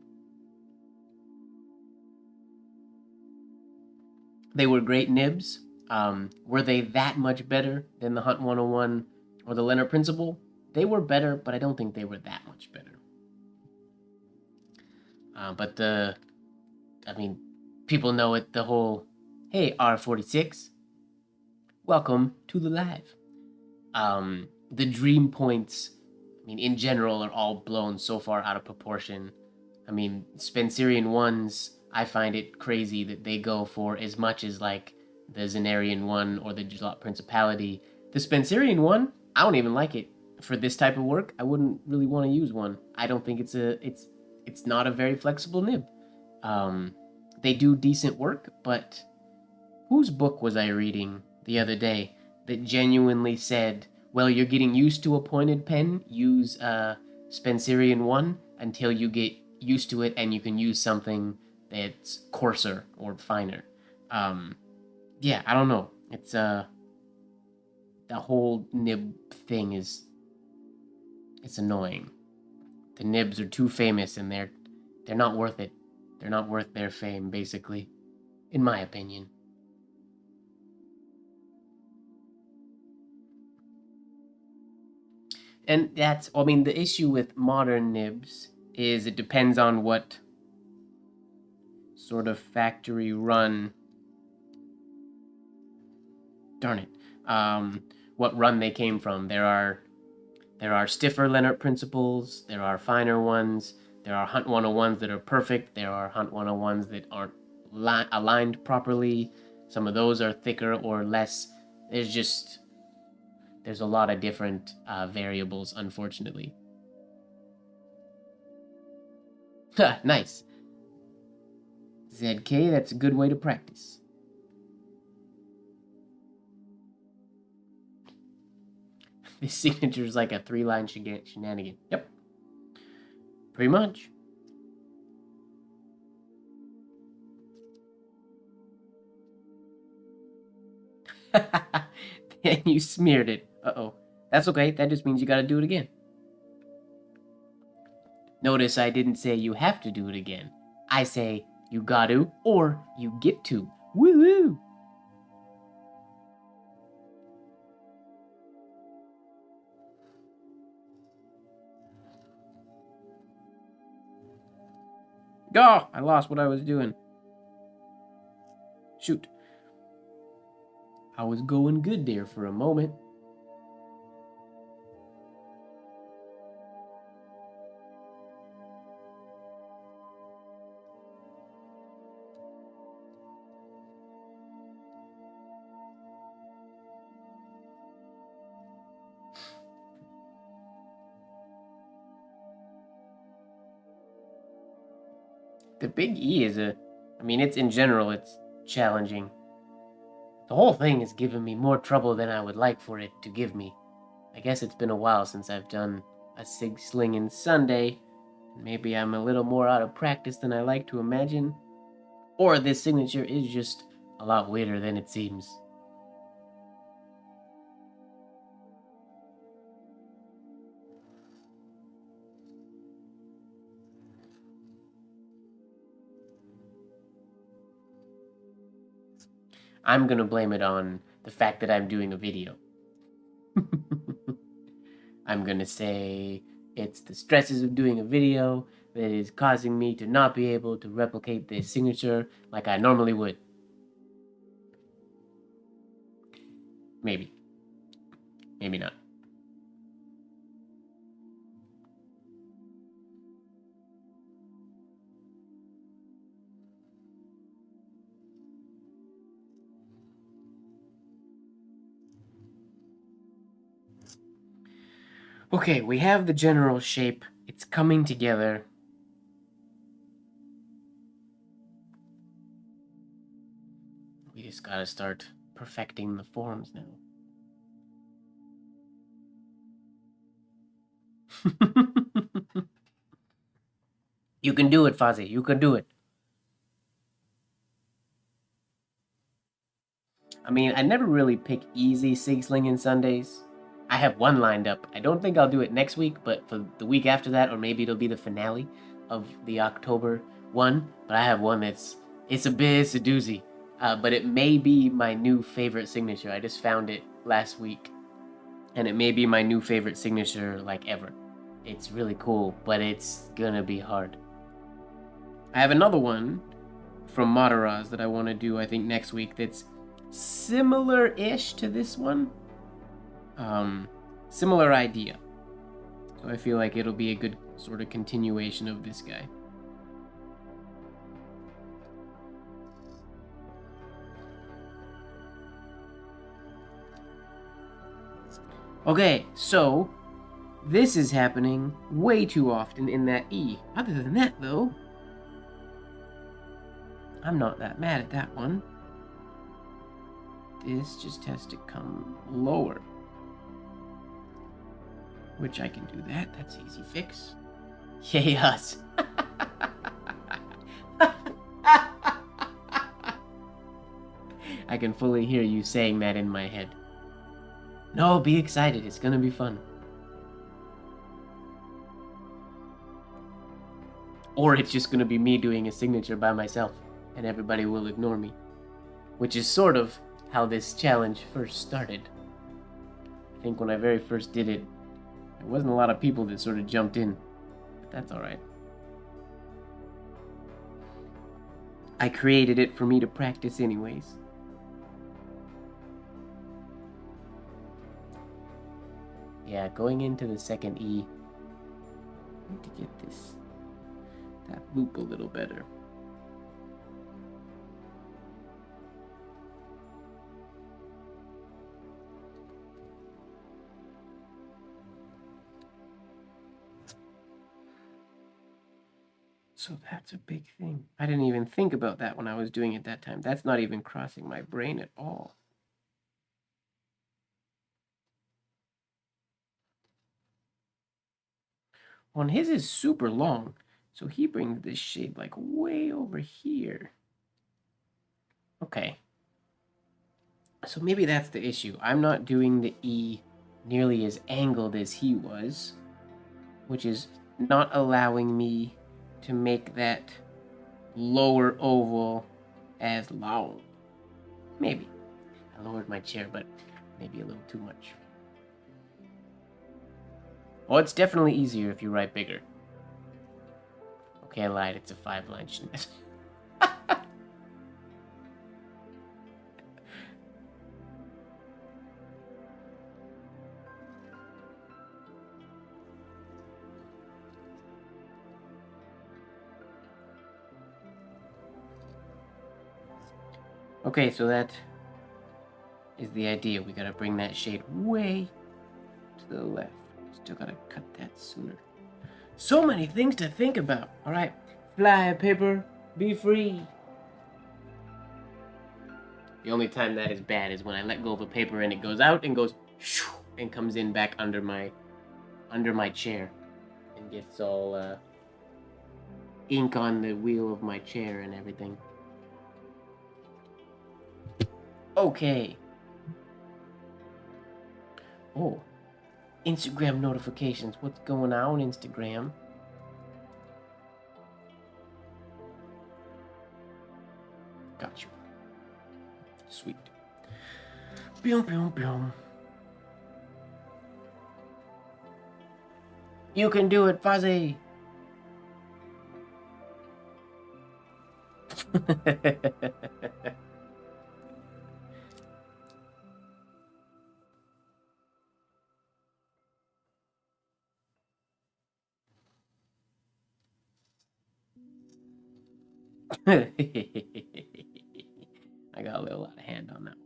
they were great nibs. Were they that much better than the Hunt 101 or the Leonard Principle? They were better, but I don't think they were that much better. But people know it, the whole, hey, R46, welcome to the live. The dream points, in general, are all blown so far out of proportion. Spencerian ones, I find it crazy that they go for as much as like the Zenarian one or the Gillot Principality. The Spencerian one, I don't even like it. For this type of work, I wouldn't really want to use one. I don't think it's not a very flexible nib. They do decent work, but whose book was I reading the other day that genuinely said, well, you're getting used to a pointed pen, use a Spencerian one until you get used to it and you can use something that's coarser or finer. Yeah, I don't know. It's the whole nib thing it's annoying. The nibs are too famous and they're not worth it. They're not worth their fame, basically, in my opinion. And the issue with modern nibs is it depends on what sort of factory run, darn it, what run they came from. There are stiffer Leonard Principles, there are finer ones, there are Hunt 101s that are perfect, there are Hunt 101s that aren't aligned properly. Some of those are thicker or less. There's a lot of different variables, unfortunately. Nice. ZK, that's a good way to practice. This signature is like a 3-line shenanigan. Yep. Pretty much. And you smeared it. Uh-oh. That's okay. That just means you gotta do it again. Notice I didn't say you have to do it again. I say you got to or you get to. Woo-hoo! Oh, I lost what I was doing. Shoot. I was going good there for a moment. The big E is it's in general, it's challenging. The whole thing is giving me more trouble than I would like for it to give me. I guess it's been a while since I've done a sig slinging Sunday. Maybe I'm a little more out of practice than I like to imagine. Or this signature is just a lot weirder than it seems. I'm gonna blame it on the fact that I'm doing a video. I'm gonna say it's the stresses of doing a video that is causing me to not be able to replicate this signature like I normally would. Maybe. Maybe not. Okay, we have the general shape. It's coming together. We just gotta start perfecting the forms now. You can do it, Fozzie. You can do it. I mean, I never really pick easy sig slinging Sundays. I have one lined up. I don't think I'll do it next week, but for the week after that, or maybe it'll be the finale of the October one. But I have one it's a doozy. But it may be my new favorite signature. I just found it last week, and it may be my new favorite signature like ever. It's really cool, but it's gonna be hard. I have another one from Mataraz that I want to do, I think, next week that's similar-ish to this one. Similar idea. So I feel like it'll be a good sort of continuation of this guy. Okay, so this is happening way too often in that E. Other than that, though, I'm not that mad at that one. This just has to come lower. Which I can do that. That's easy fix. Yay us. I can fully hear you saying that in my head. No, be excited. It's gonna be fun. Or it's just gonna be me doing a signature by myself, and everybody will ignore me. Which is sort of how this challenge first started. I think when I very first did it, there wasn't a lot of people that sort of jumped in. But that's alright. I created it for me to practice anyways. Yeah, going into the second E, I need to get that loop a little better. So that's a big thing. I didn't even think about that when I was doing it that time. That's not even crossing my brain at all. Well, his is super long, so he brings this shape like way over here. Okay. So maybe that's the issue. I'm not doing the E nearly as angled as he was, which is not allowing me to make that lower oval as long. Maybe. I lowered my chair, but maybe a little too much. Oh, it's definitely easier if you write bigger. Okay, I lied. It's a 5-line Schnitt. Okay, so that is the idea. We gotta bring that shade way to the left. Still gotta cut that sooner. So many things to think about. All right, fly, paper, be free. The only time that is bad is when I let go of a paper and it goes out and goes shoo, and comes in back under my chair and gets all ink on the wheel of my chair and everything. Okay. Oh, Instagram notifications. What's going on, Instagram? Got you. Sweet. Boom, boom, boom. You can do it, Fuzzy. I got a little out of hand on that one.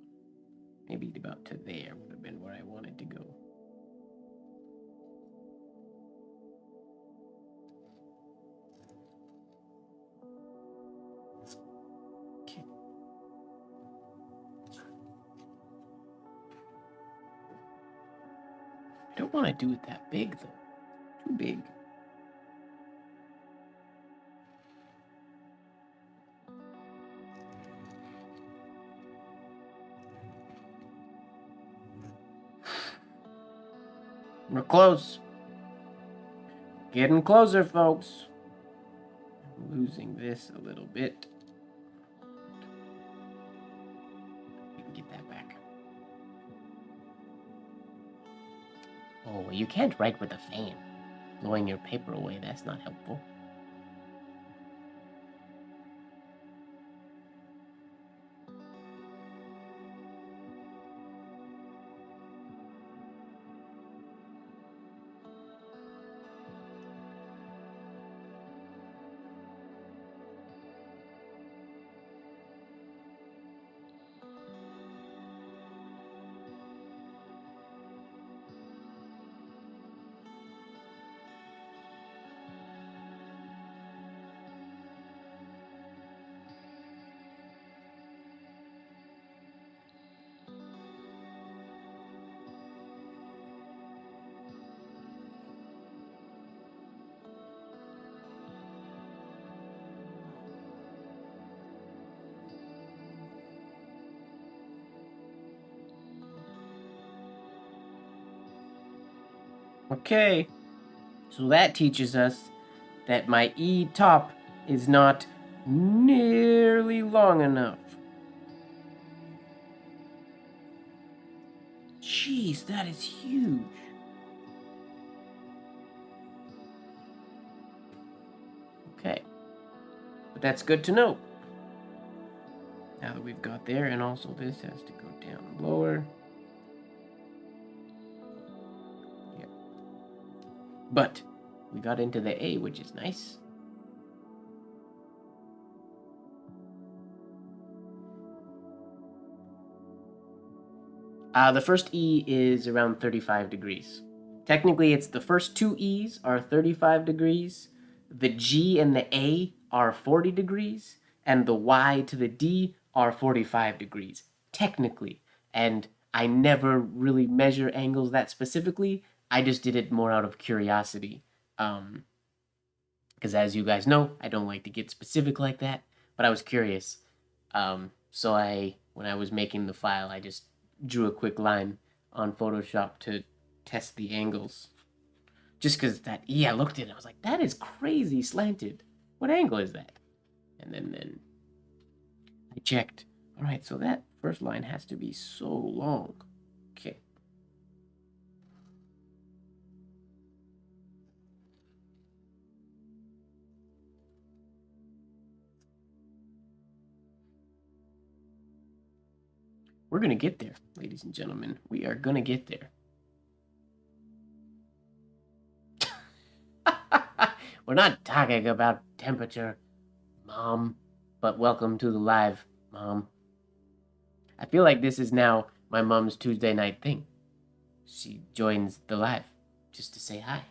Maybe about to there would have been where I wanted to go. Okay. I don't want to do it that big though. Too big. We're close. Getting closer, folks. I'm losing this a little bit. We can get that back. Oh, you can't write with a fan. Blowing your paper away, that's not helpful. Okay, so that teaches us that my E top is not nearly long enough. Jeez, that is huge. Okay, but that's good to know. Now that we've got there, and also this has to go down lower. Yeah. But we got into the A, which is nice. The first E is around 35 degrees. Technically, it's the first two E's are 35 degrees, the G and the A are 40 degrees, and the Y to the D are 45 degrees, technically. And I never really measure angles that specifically. I just did it more out of curiosity. Because as you guys know, I don't like to get specific like that, but I was curious. So when I was making the file, I just drew a quick line on Photoshop to test the angles. Just because I looked at it, I was like, that is crazy slanted. What angle is that? And then I checked. All right, so that first line has to be so long. Okay. We're going to get there, ladies and gentlemen. We are going to get there. We're not talking about temperature, Mom, but welcome to the live, Mom. I feel like this is now my mom's Tuesday night thing. She joins the live just to say hi.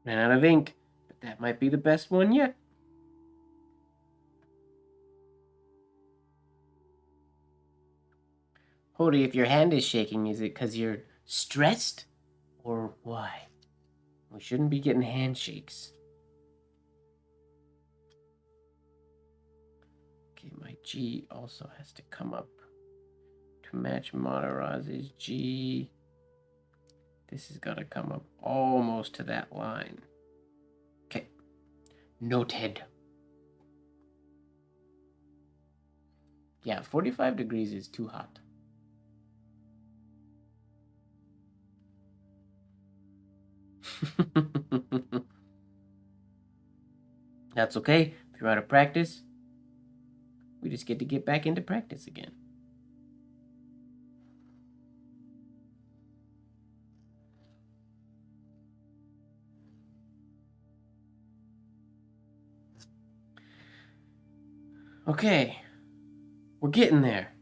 Ran out of ink, but that might be the best one yet. Hody, if your hand is shaking, is it because you're stressed? Or why? We shouldn't be getting handshakes. Okay, my G also has to come up to match Mataraz's G. This has got to come up almost to that line. Okay. Noted. Yeah, 45 degrees is too hot. That's okay. If you're out of practice, we just get to get back into practice again. Okay. We're getting there.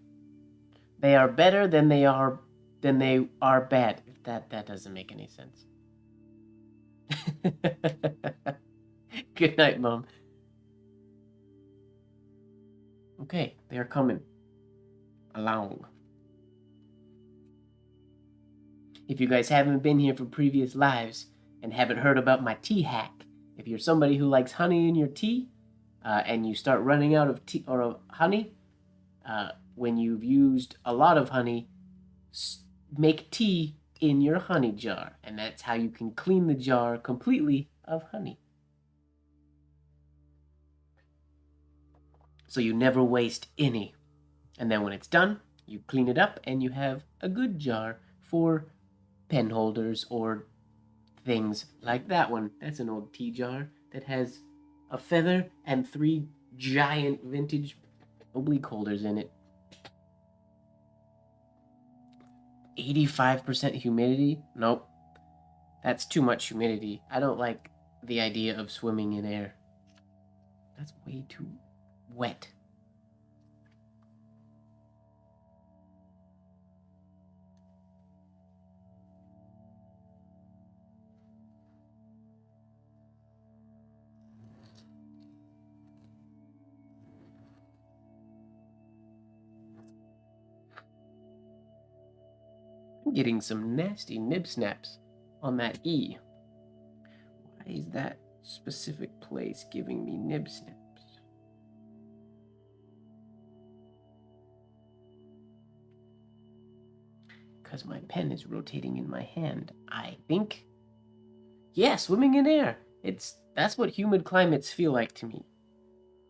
They are better than they are bad. If that doesn't make any sense. Good night, Mom. Okay, they are coming along. If you guys haven't been here for previous lives and haven't heard about my tea hack, if you're somebody who likes honey in your tea, and you start running out of tea or honey, when you've used a lot of honey, make tea in your honey jar, and that's how you can clean the jar completely of honey. So you never waste any. And then when it's done, you clean it up and you have a good jar for pen holders or things like that one. That's an old tea jar that has a feather and 3 giant vintage oblique holders in it. 85% humidity? Nope. That's too much humidity. I don't like the idea of swimming in air. That's way too wet. I'm getting some nasty nib snaps on that E. Why is that specific place giving me nib snaps? Because my pen is rotating in my hand, I think. Yeah, swimming in air. That's what humid climates feel like to me.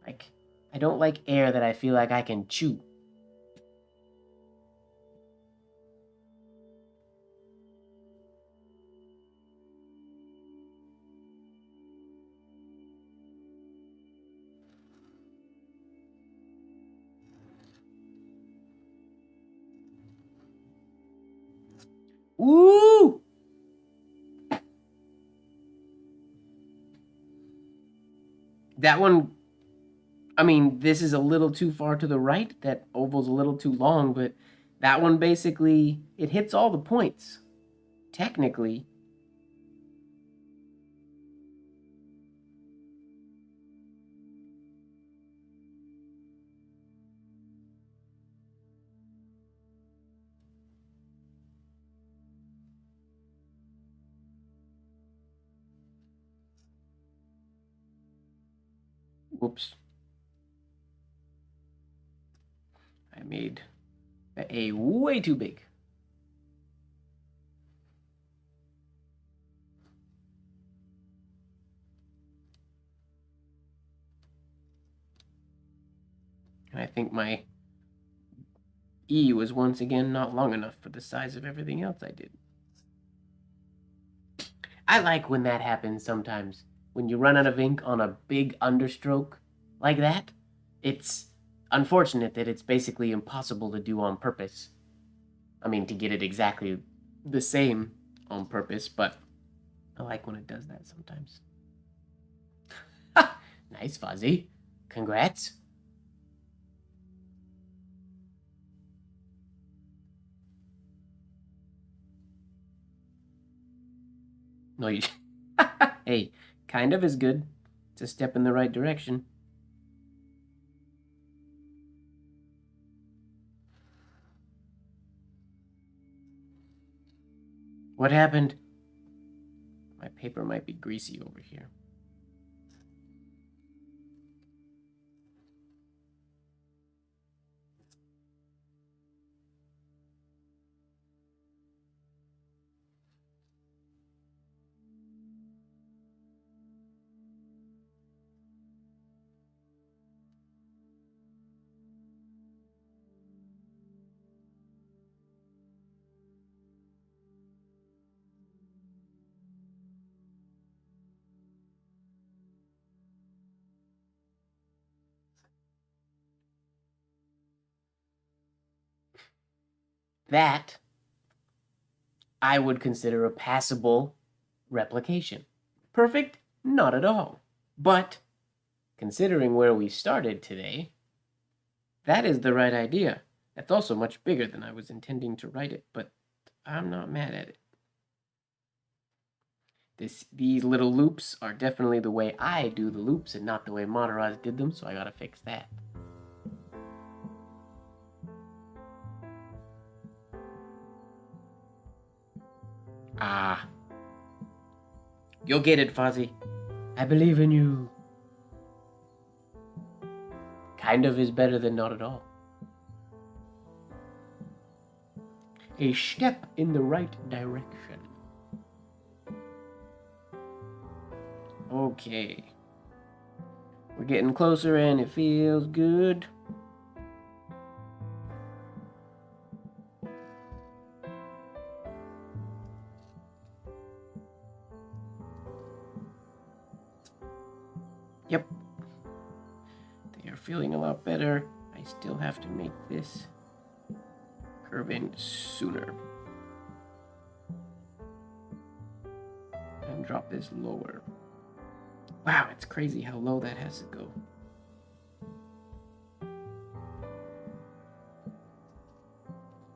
Like, I don't like air that I feel like I can chew. Ooh! That one, I mean, this is a little too far to the right. That oval's a little too long, but that one basically, it hits all the points. Technically. Whoops. I made the A way too big. And I think my E was once again not long enough for the size of everything else I did. I like when that happens sometimes. When you run out of ink on a big understroke like that, it's unfortunate that it's basically impossible to do on purpose. I mean, to get it exactly the same on purpose, but I like when it does that sometimes. Nice, Fuzzy. Congrats. No, you. Hey, kind of is good. It's a step in the right direction. What happened? My paper might be greasy over here. That I would consider a passable replication. Perfect? Not at all. But considering where we started today, that is the right idea. That's also much bigger than I was intending to write it, but I'm not mad at it. These little loops are definitely the way I do the loops and not the way Monteraz did them, so I gotta fix that. Ah. You'll get it, Fozzie. I believe in you. Kind of is better than not at all. A step in the right direction. Okay. We're getting closer and it feels good. Yep. They are feeling a lot better. I still have to make this curve in sooner. And drop this lower. Wow, it's crazy how low that has to go.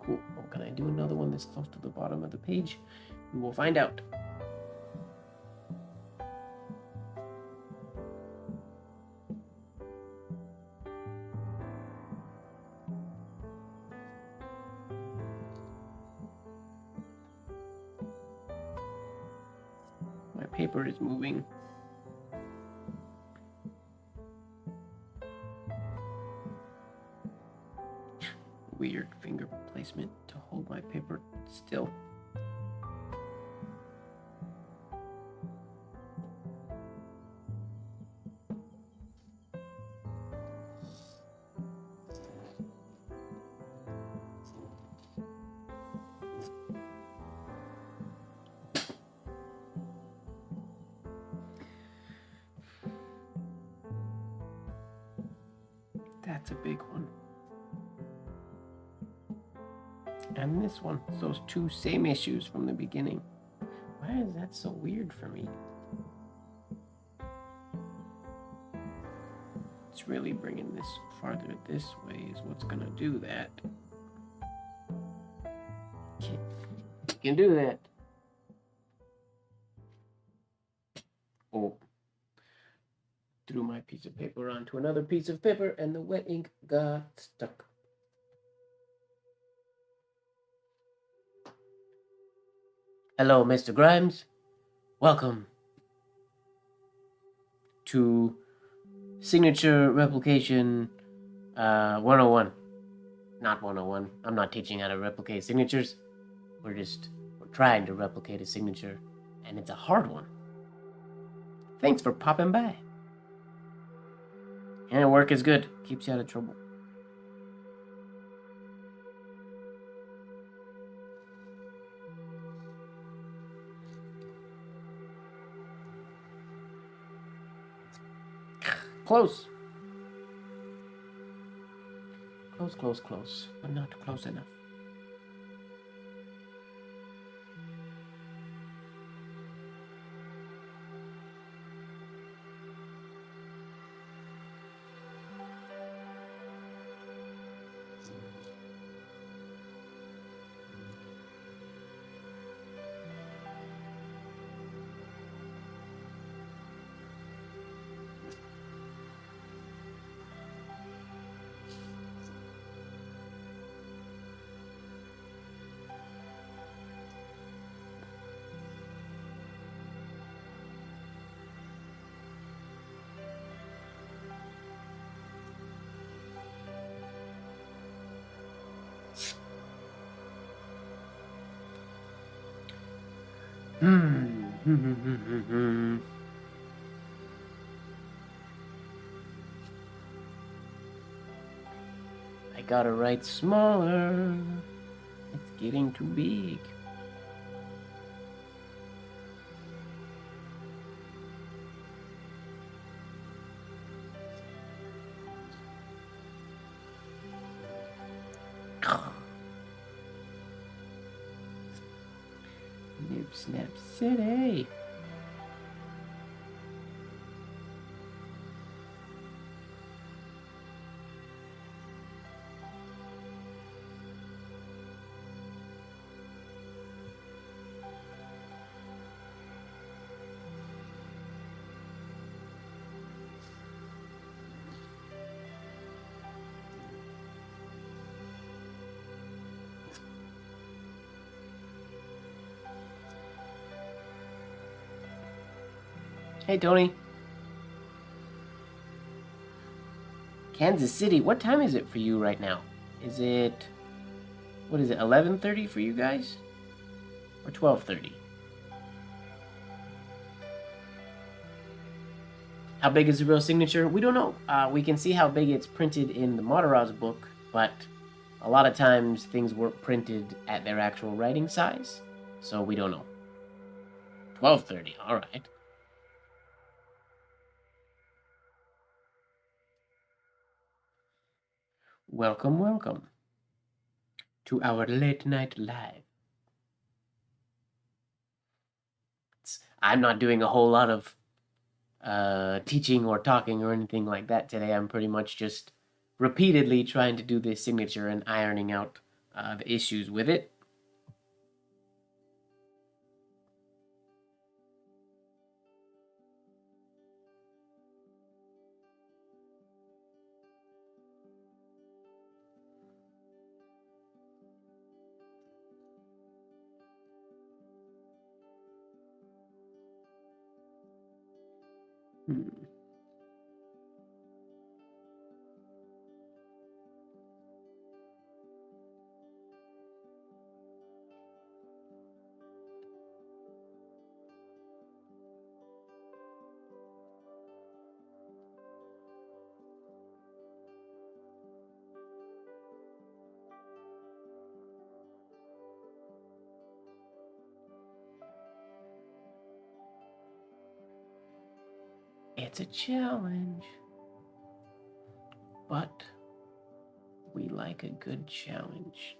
Cool. Oh, can I do another one this close to the bottom of the page? We will find out. My paper is moving. Weird finger placement to hold my paper still. That's a big one. And this one, those two same issues from the beginning. Why is that so weird for me? It's really bringing this farther this way is what's gonna do that. Okay. You can do that. Oh. Threw my piece of paper onto another piece of paper and the wet ink got stuck. Hello, Mr. Grimes. Welcome to Signature Replication 101. Not 101. I'm not teaching how to replicate signatures. We're trying to replicate a signature, and it's a hard one. Thanks for popping by. And work is good. Keeps you out of trouble. Close. Close, close, close. But not close enough. I gotta write smaller. It's getting too big. Nib Snap City. Hey, Tony. Kansas City, what time is it for you right now? Is it, what is it, 11:30 for you guys? Or 12:30? How big is the real signature? We don't know. We can see how big it's printed in the Mataraz book, but a lot of times things weren't printed at their actual writing size, so we don't know. 12:30, all right. Welcome, welcome to our late night live. I'm not doing a whole lot of teaching or talking or anything like that today. I'm pretty much just repeatedly trying to do this signature and ironing out the issues with it. It's a challenge, but we like a good challenge.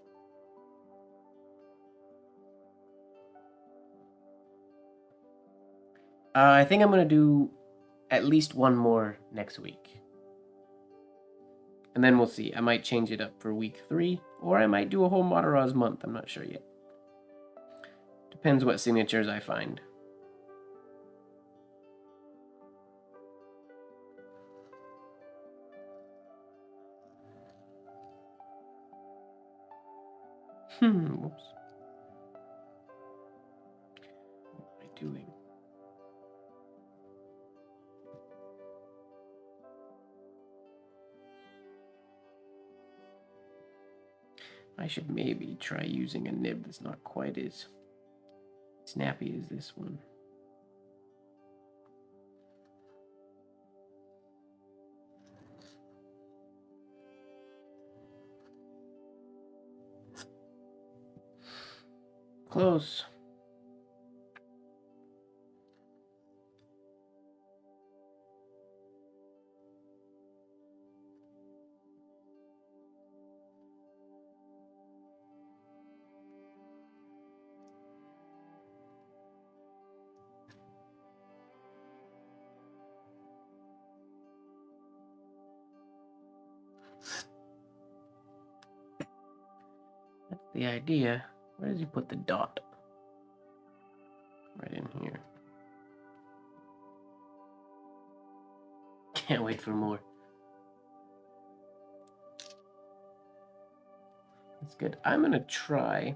I think I'm going to do at least one more next week. And then we'll see. I might change it up for week 3, or I might do a whole Mataraz month. I'm not sure yet. Depends what signatures I find. Whoops. What am I doing? I should maybe try using a nib that's not quite as snappy as this one. Close. That's the idea. Where does he put the dot? Right in here. Can't wait for more. That's good. I'm gonna try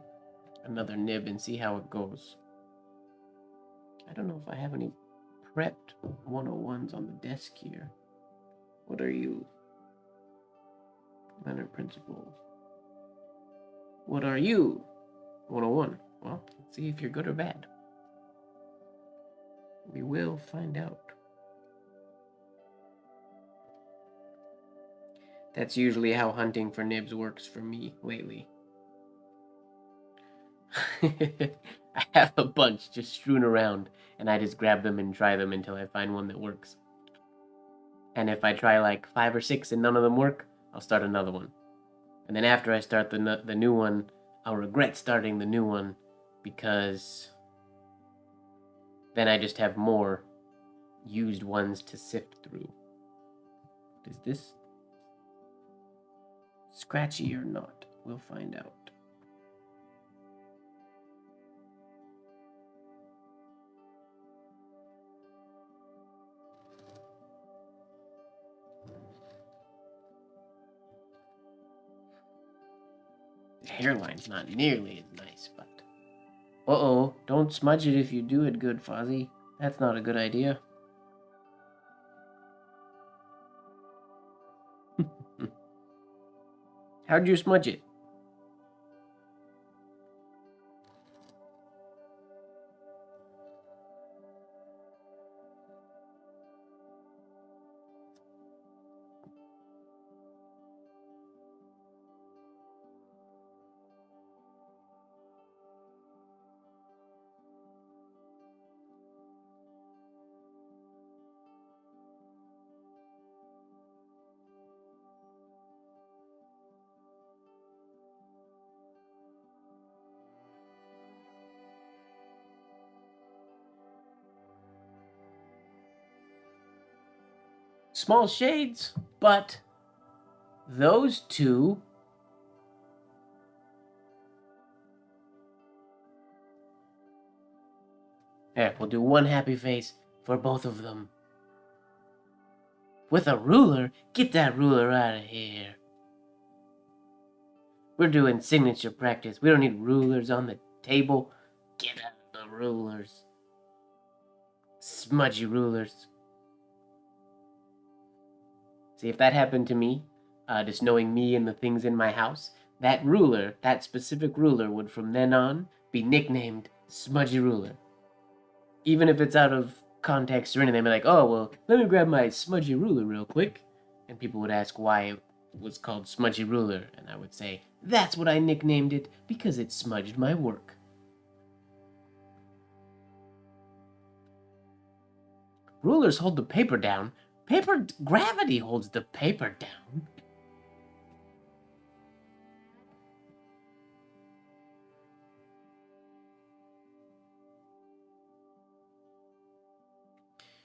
another nib and see how it goes. I don't know if I have any prepped 101s on the desk here. What are you? Leonard Principle. What are you? 101. Well, let's see if you're good or bad. We will find out. That's usually how hunting for nibs works for me lately. I have a bunch just strewn around, and I just grab them and try them until I find one that works. And if I try like 5 or 6 and none of them work, I'll start another one. And then after I start the new one, I'll regret starting the new one because then I just have more used ones to sift through. Is this scratchy or not? We'll find out. The hairline's not nearly as nice, but... Uh-oh, don't smudge it if you do it good, Fozzie. That's not a good idea. How'd you smudge it? Small shades, but those two... Here, we'll do one happy face for both of them. With a ruler? Get that ruler out of here. We're doing signature practice. We don't need rulers on the table. Get out of the rulers. Smudgy rulers. See, if that happened to me, just knowing me and the things in my house, that ruler, that specific ruler, would from then on be nicknamed Smudgy Ruler. Even if it's out of context or anything, they'd be like, oh, well, let me grab my smudgy ruler real quick. And people would ask why it was called Smudgy Ruler. And I would say, that's what I nicknamed it, because it smudged my work. Rulers hold the paper down. Gravity holds the paper down.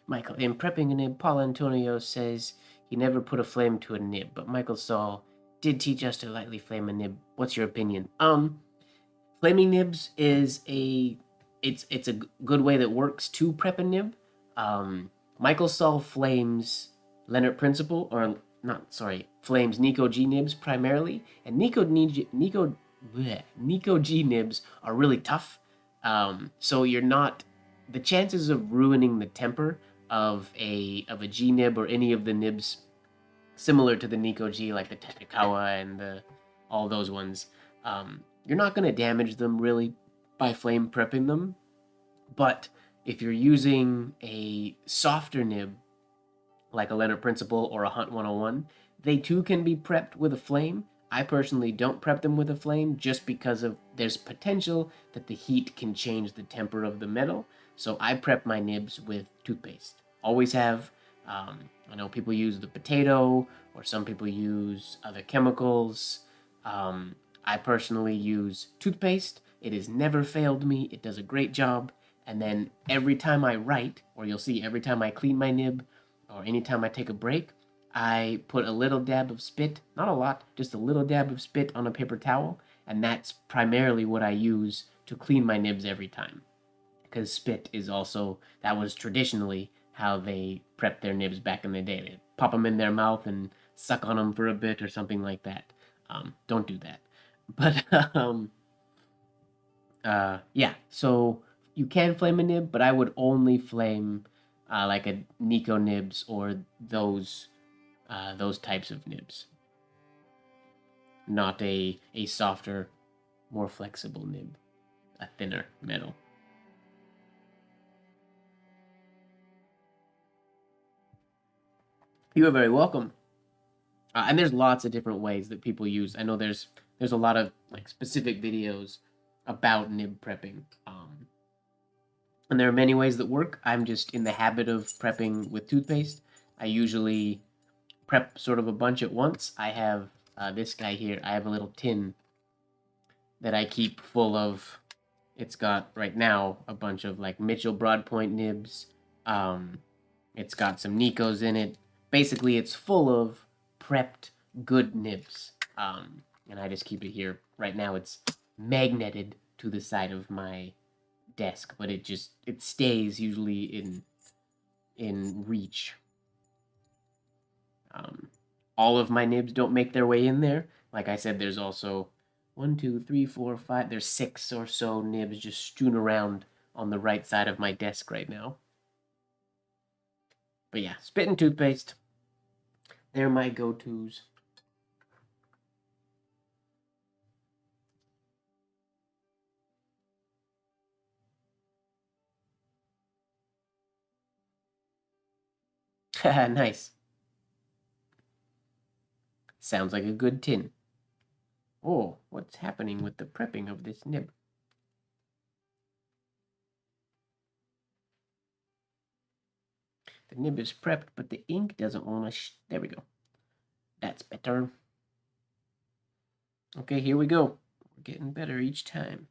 Michael, in prepping a nib, Paul Antonio says he never put a flame to a nib, but Michael Saul did teach us to lightly flame a nib. What's your opinion? Flaming nibs is it's a good way that works to prep a nib. Michael Saul flames Leonard Principle, or not, sorry, flames Nico G nibs primarily, and Nico G nibs are really tough. So you're not, the chances of ruining the temper of a G nib or any of the nibs similar to the Nico G, like the Technicawa and all those ones, you're not going to damage them really by flame prepping them. But if you're using a softer nib, like a Leonard Principle or a Hunt 101, they too can be prepped with a flame. I personally don't prep them with a flame just because of there's potential that the heat can change the temper of the metal. So I prep my nibs with toothpaste. Always have. I know people use the potato, or some people use other chemicals. I personally use toothpaste. It has never failed me. It does a great job. And then every time I write, or you'll see every time I clean my nib, or anytime I take a break, I put a little dab of spit, not a lot, just a little dab of spit on a paper towel, and that's primarily what I use to clean my nibs every time. Because spit is also, that was traditionally how they prepped their nibs back in the day. They'd pop them in their mouth and suck on them for a bit or something like that. Don't do that. But, yeah, so you can flame a nib, but I would only flame like a Nico nibs or those types of nibs. Not a softer, more flexible nib, a thinner metal. You are very welcome. And there's lots of different ways that people use. I know there's a lot of like specific videos about nib prepping. And there are many ways that work. I'm just in the habit of prepping with toothpaste. I usually prep sort of a bunch at once. I have this guy here. I have a little tin that I keep full of. It's got right now a bunch of like Mitchell Broadpoint nibs. It's got some Nikos in it. Basically, it's full of prepped good nibs. And I just keep it here. Right now, it's magneted to the side of my desk, but it stays usually in reach. All of my nibs don't make their way in there. Like I said, there's also 1, 2, 3, 4, 5. There's 6 or so nibs just strewn around on the right side of my desk right now. But yeah, spit and toothpaste. They're my go-tos. Nice. Sounds like a good tin. Oh, what's happening with the prepping of this nib? The nib is prepped, but the ink doesn't want to... There we go. That's better. Okay, here we go. We're getting better each time.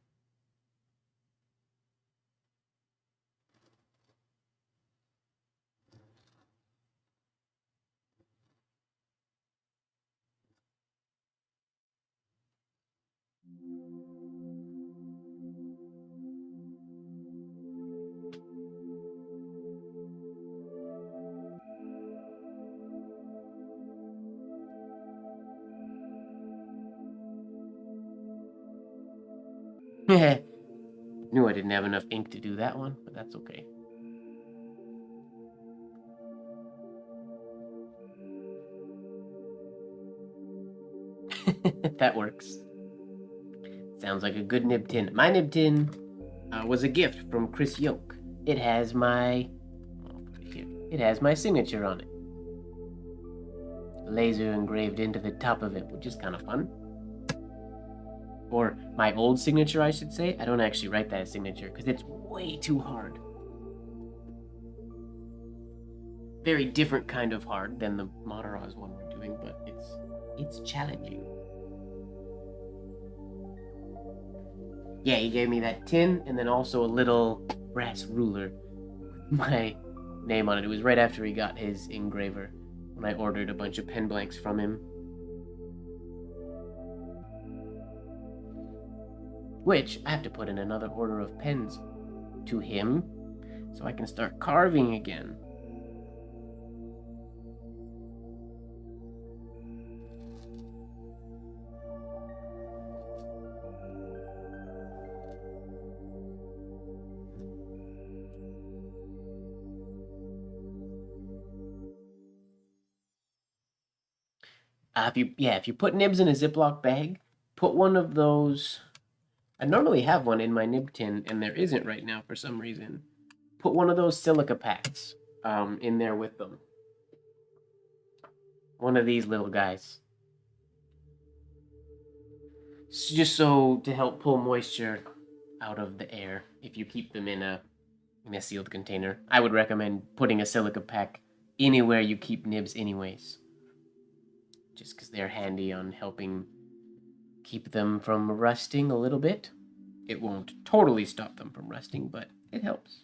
Knew I didn't have enough ink to do that one, but that's okay. That works. Sounds like a good nib tin. My nib tin was a gift from Chris Yoke. It has my... I'll put it here. It has my signature on it. Laser engraved into the top of it, which is kind of fun. Or my old signature, I should say. I don't actually write that as signature because it's way too hard. Very different kind of hard than the Mataraz one we're doing, but it's challenging. Yeah, he gave me that tin and then also a little brass ruler with my name on it. It was right after he got his engraver when I ordered a bunch of pen blanks from him. Which I have to put in another order of pens to him so I can start carving again. If you put nibs in a Ziploc bag, put one of those. I normally have one in my nib tin, and there isn't right now for some reason. Put one of those silica packs in there with them. One of these little guys. Just so to help pull moisture out of the air if you keep them in a sealed container. I would recommend putting a silica pack anywhere you keep nibs anyways. Just because they're handy on helping keep them from rusting a little bit. It won't totally stop them from rusting, but it helps.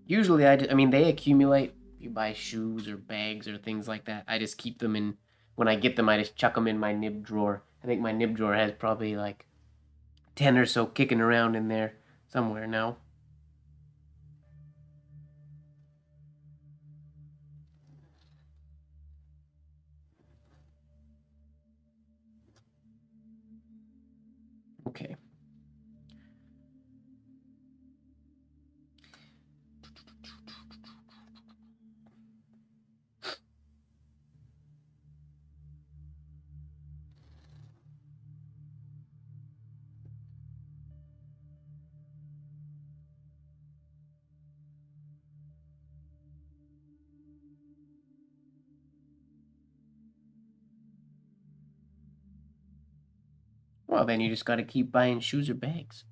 Usually, I mean, they accumulate. If you buy shoes or bags or things like that, I just keep them in. When I get them, I just chuck them in my nib drawer. I think my nib drawer has probably like 10 or so kicking around in there somewhere now. Okay. Well, then you just gotta keep buying shoes or bags.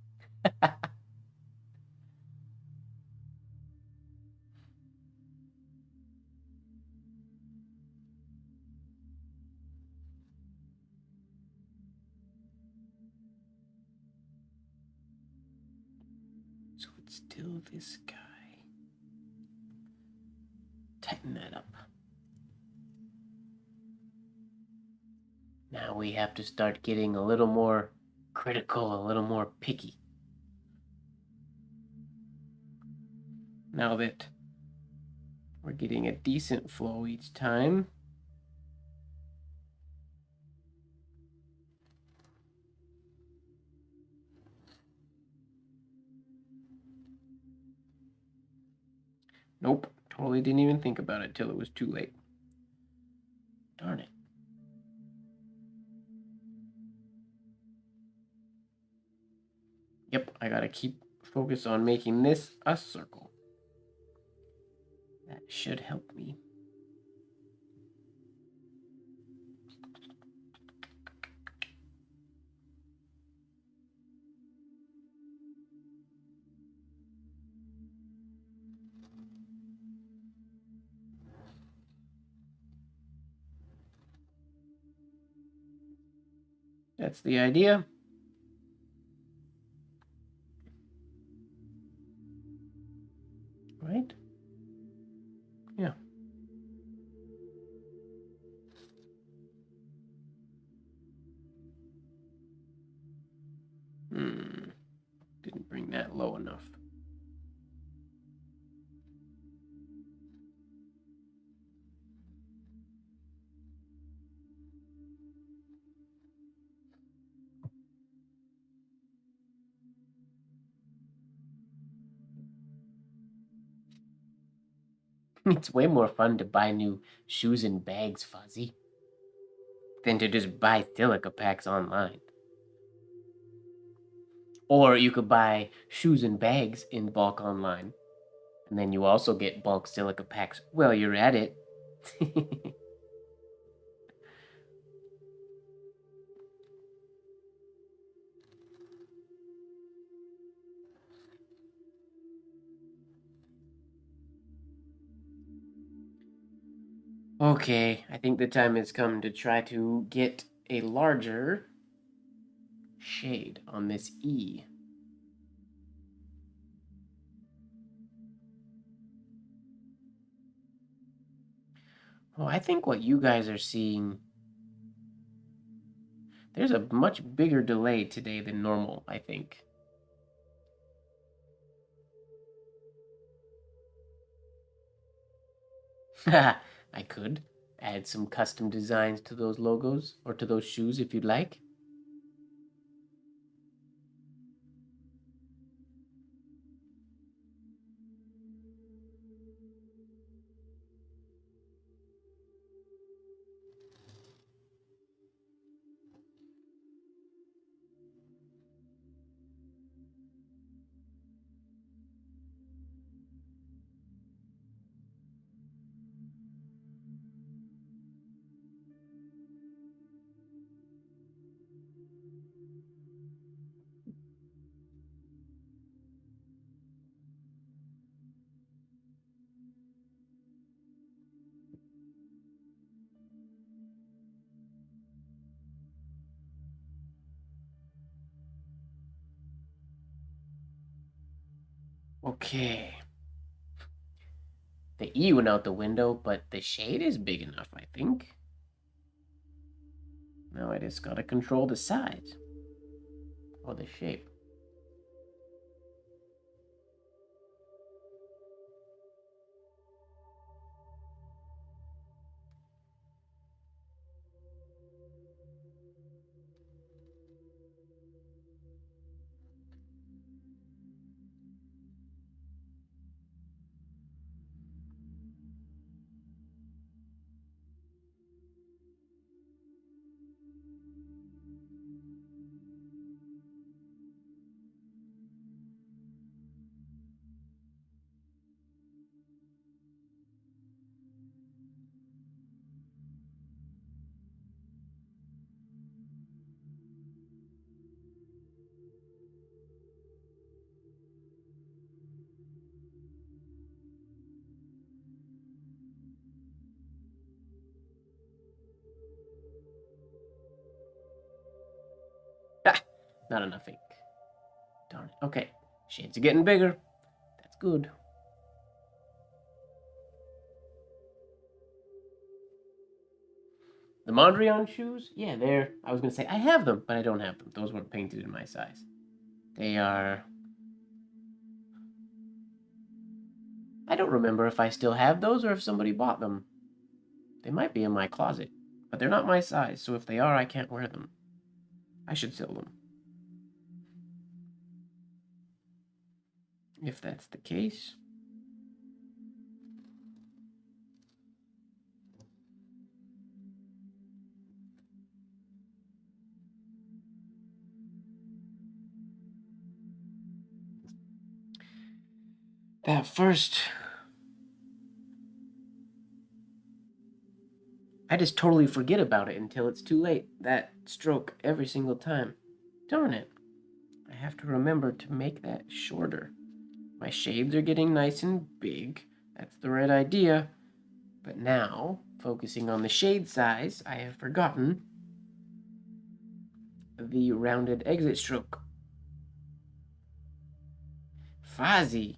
So it's still this guy. Tighten that up. Now we have to start getting a little more critical, a little more picky. Now that we're getting a decent flow each time. Nope, totally didn't even think about it till it was too late. Darn it. Yep, I gotta keep focus on making this a circle. That should help me. That's the idea. Right? Yeah. Didn't bring that low enough. It's way more fun to buy new shoes and bags, Fuzzy, than to just buy silica packs online. Or you could buy shoes and bags in bulk online, and then you also get bulk silica packs while you're at it. Okay, I think the time has come to try to get a larger shade on this E. Oh, I think what you guys are seeing, there's a much bigger delay today than normal, I think. I could add some custom designs to those logos or to those shoes if you'd like. Okay. The E went out the window, but the shade is big enough, I think. Now I just gotta control the size or the shape. Not enough ink. Darn it. Okay. Shades are getting bigger. That's good. The Mondrian shoes? Yeah, they're... I was going to say, I have them, but I don't have them. Those weren't painted in my size. They are... I don't remember if I still have those or if somebody bought them. They might be in my closet, but they're not my size, so if they are, I can't wear them. I should sell them. If that's the case... That first... I just totally forget about it until it's too late. That stroke every single time. Darn it. I have to remember to make that shorter. My shades are getting nice and big. That's the right idea. But now, focusing on the shade size, I have forgotten the rounded exit stroke. Fozzie.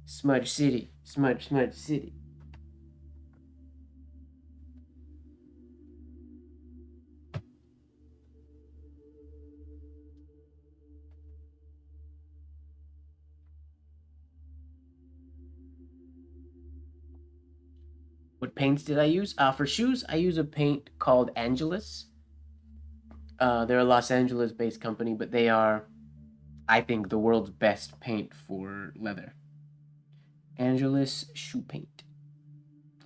Smudge City. Smudge City. What paints did I use? For shoes, I use a paint called Angelus. They're a Los Angeles-based company, but they are, I think, the world's best paint for leather. Angelus shoe paint.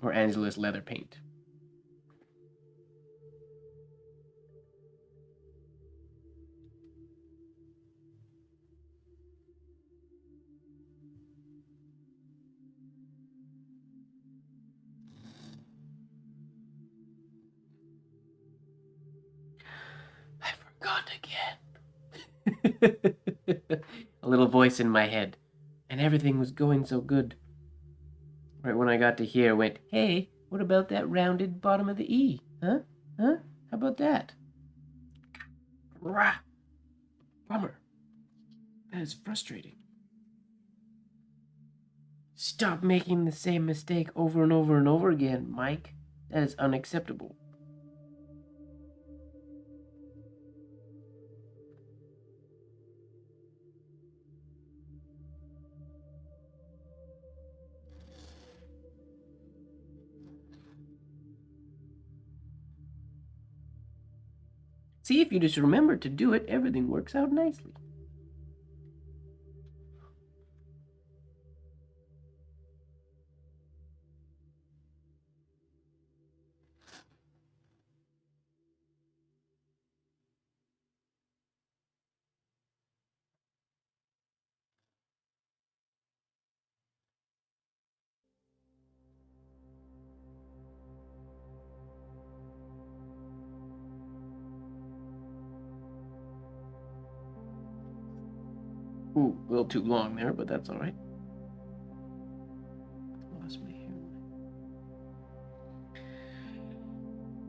Or Angelus leather paint. I forgot again. A little voice in my head. And everything was going so good. Right when I got to here, went, hey, what about that rounded bottom of the E? Huh? Huh? How about that? Rah! Bummer. That is frustrating. Stop making the same mistake over and over and over again, Mike. That is unacceptable. See, if you just remember to do it, everything works out nicely. Ooh, a little too long there, but that's all right. Lost my hair.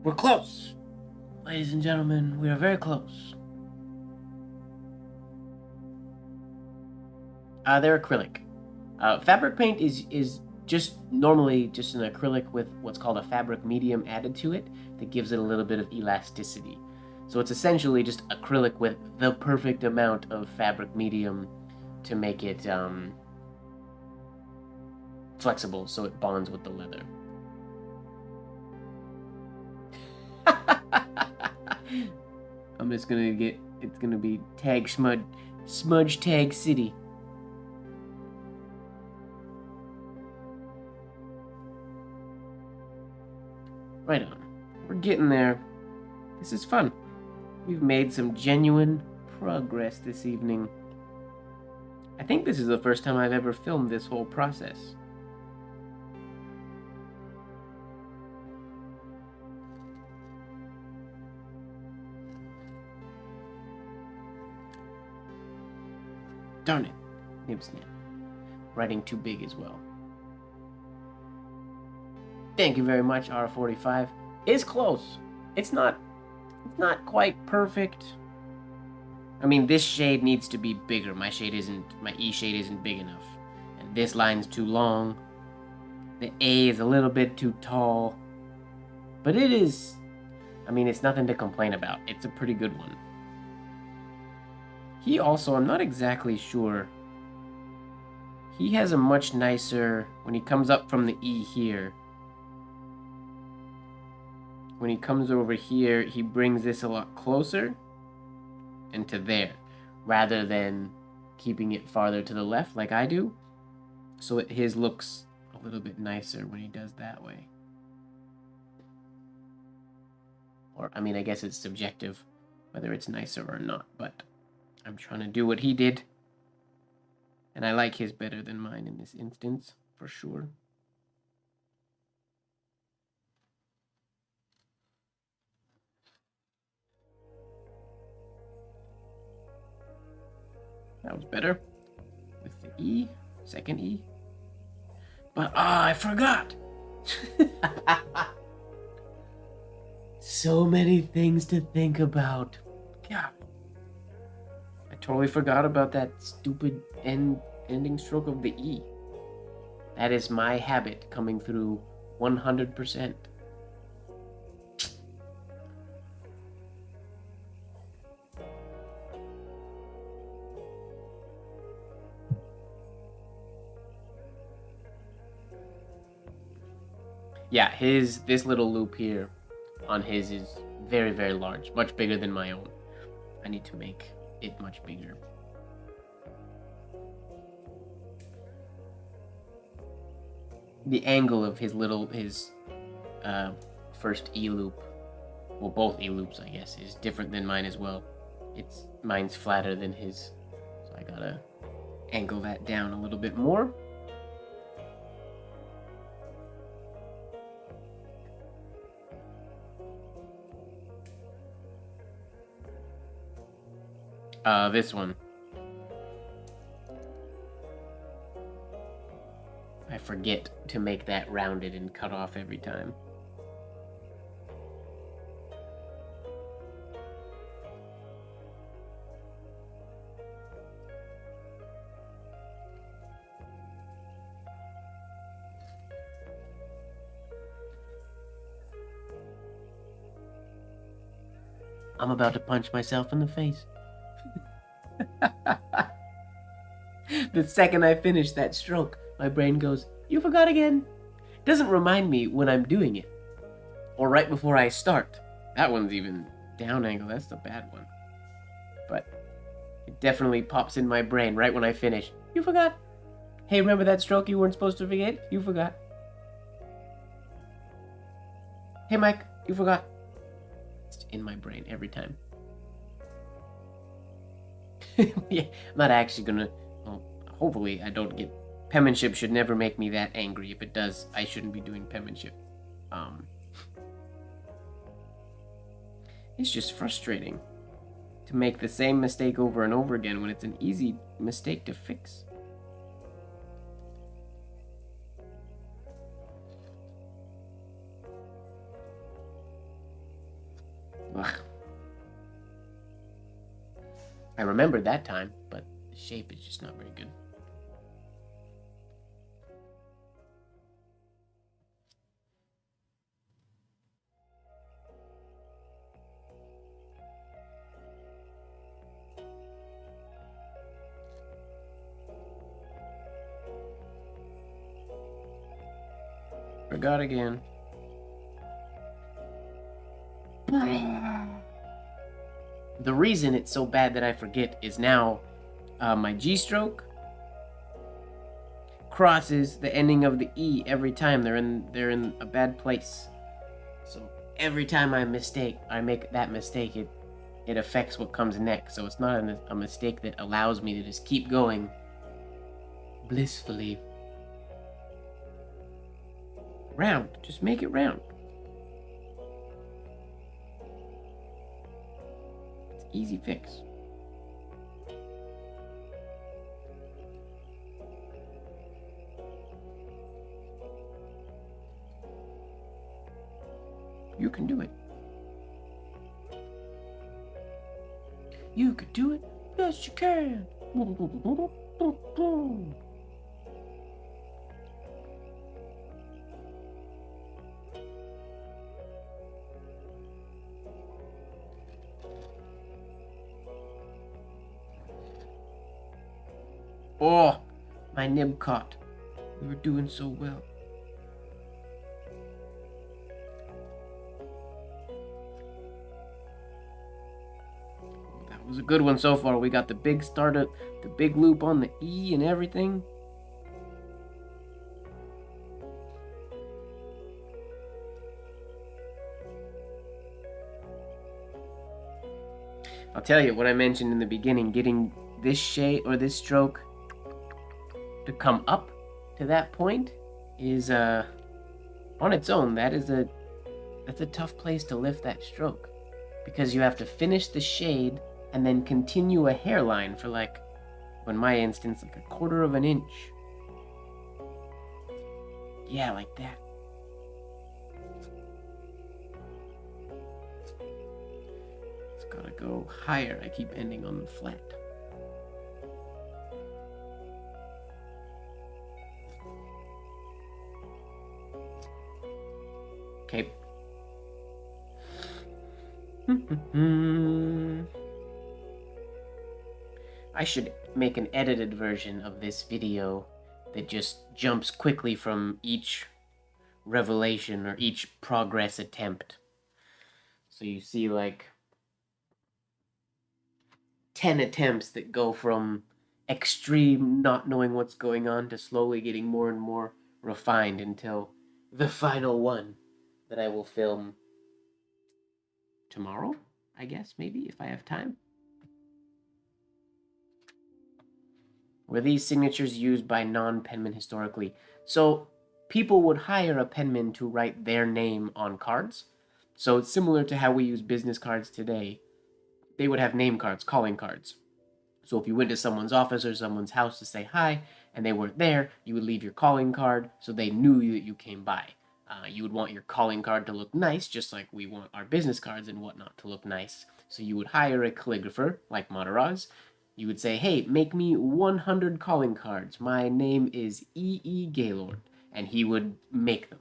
We're close. Ladies and gentlemen, we are very close. They're acrylic. Fabric paint is just normally just an acrylic with what's called a fabric medium added to it that gives it a little bit of elasticity. So it's essentially just acrylic with the perfect amount of fabric medium to make it flexible so it bonds with the leather. I'm just gonna get, it's gonna be tag smudge tag city. Right on. We're getting there. This is fun. We've made some genuine progress this evening. I think this is the first time I've ever filmed this whole process. Darn it. Nib snap. Writing too big as well. Thank you very much, R45. It's close. It's not quite perfect. I mean, this shade needs to be bigger. My E shade isn't big enough. And this line's too long. The A is a little bit too tall. But it is, I mean, it's nothing to complain about. It's a pretty good one. He also, I'm not exactly sure. He has a much nicer, when he comes up from the E here, when he comes over here, he brings this a lot closer and to there, rather than keeping it farther to the left like I do. So his looks a little bit nicer when he does that way. Or, I mean, I guess it's subjective whether it's nicer or not, but I'm trying to do what he did. And I like his better than mine in this instance, for sure. That was better. With the E, second E. But, I forgot! So many things to think about. God. I totally forgot about that stupid ending stroke of the E. That is my habit coming through 100%. Yeah, this little loop here on his is very, very large, much bigger than my own. I need to make it much bigger. The angle of his first E loop, well, both E loops, I guess, is different than mine as well. Mine's flatter than his, so I gotta angle that down a little bit more. This one. I forget to make that rounded and cut off every time. I'm about to punch myself in the face. The second I finish that stroke, my brain goes, "You forgot again." Doesn't remind me when I'm doing it. Or right before I start. That one's even down angle. That's the bad one. But it definitely pops in my brain right when I finish. "You forgot. Hey, remember that stroke you weren't supposed to forget? You forgot. Hey, Mike, you forgot." It's in my brain every time. Yeah, I'm not actually gonna, well, hopefully I don't get, penmanship should never make me that angry. If it does, I shouldn't be doing penmanship. It's just frustrating to make the same mistake over and over again when it's an easy mistake to fix. Ugh. I remembered that time, but the shape is just not very good. Forgot again. The reason it's so bad that I forget is now my G stroke crosses the ending of the E every time. They're in a bad place. So every time I make that mistake, it affects what comes next. So it's not a mistake that allows me to just keep going blissfully. Round, just make it round. It's easy fix. You can do it. You could do it. Yes, you can. Oh, my nib caught. We were doing so well. That was a good one so far. We got the big start of the big loop on the E and everything. I'll tell you what I mentioned in the beginning, getting this shade or this stroke to come up to that point is on its own, that's a tough place to lift that stroke, because you have to finish the shade and then continue a hairline for, like, in my instance, like 1/4 of an inch. Yeah, like that. It's gotta go higher. I keep ending on the flat. Okay. I should make an edited version of this video that just jumps quickly from each revelation or each progress attempt. So you see like 10 attempts that go from extreme not knowing what's going on to slowly getting more and more refined until the final one that I will film tomorrow, I guess, maybe, if I have time. Were these signatures used by non-penmen historically? So people would hire a penman to write their name on cards. So it's similar to how we use business cards today. They would have name cards, calling cards. So if you went to someone's office or someone's house to say hi and they weren't there, you would leave your calling card so they knew that you came by. You would want your calling card to look nice, just like we want our business cards and whatnot to look nice. So you would hire a calligrapher, like Mataraz. You would say, hey, make me 100 calling cards. My name is E.E. Gaylord. And he would make them.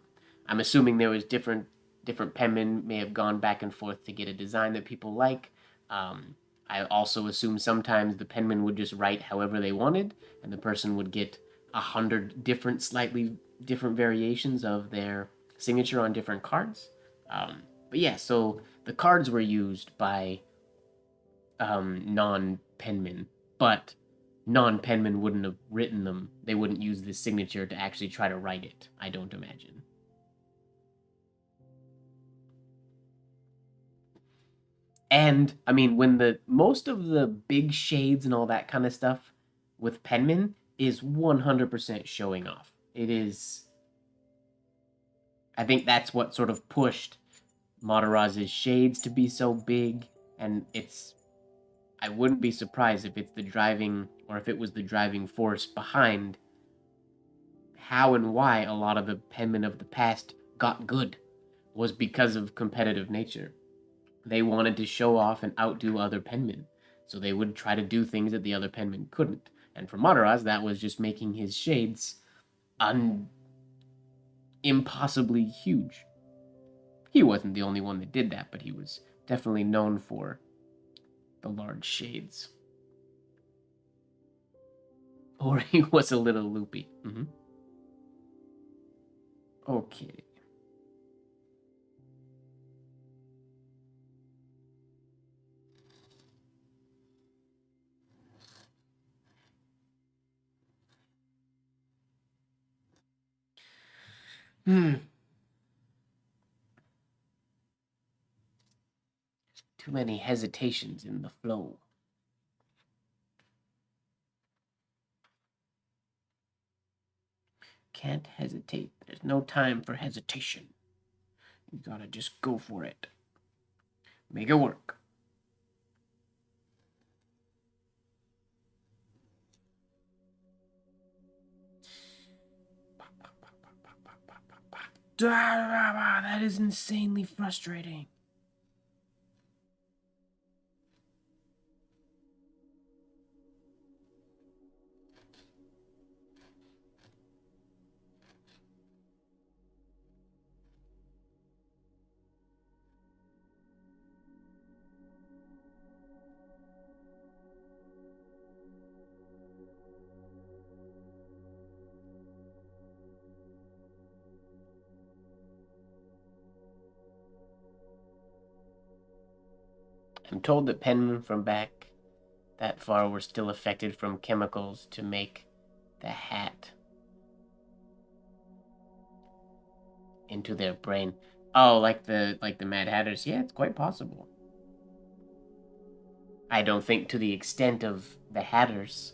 I'm assuming there was different penmen may have gone back and forth to get a design that people like. I also assume sometimes the penman would just write however they wanted, and the person would get 100 different, slightly different variations of their signature on different cards. But yeah, so the cards were used by non-penmen, but non-penmen wouldn't have written them. They wouldn't use this signature to actually try to write it, I don't imagine. And I mean, when most of the big shades and all that kind of stuff with penmen is 100% showing off. It is. I think that's what sort of pushed Mataraz's shades to be so big, and I wouldn't be surprised if it's the driving, or if it was the driving force behind how and why a lot of the penmen of the past got good, was because of competitive nature. They wanted to show off and outdo other penmen, so they would try to do things that the other penmen couldn't. And for Mataraz, that was just making his shades impossibly huge. He wasn't the only one that did that, but he was definitely known for the large shades. Or he was a little loopy. Okay. Too many hesitations in the flow. Can't hesitate. There's no time for hesitation. You gotta just go for it. Make it work. That is insanely frustrating. I'm told that penmen from back that far were still affected from chemicals to make the hat into their brain. Oh, like the Mad Hatters. Yeah, it's quite possible. I don't think to the extent of the Hatters.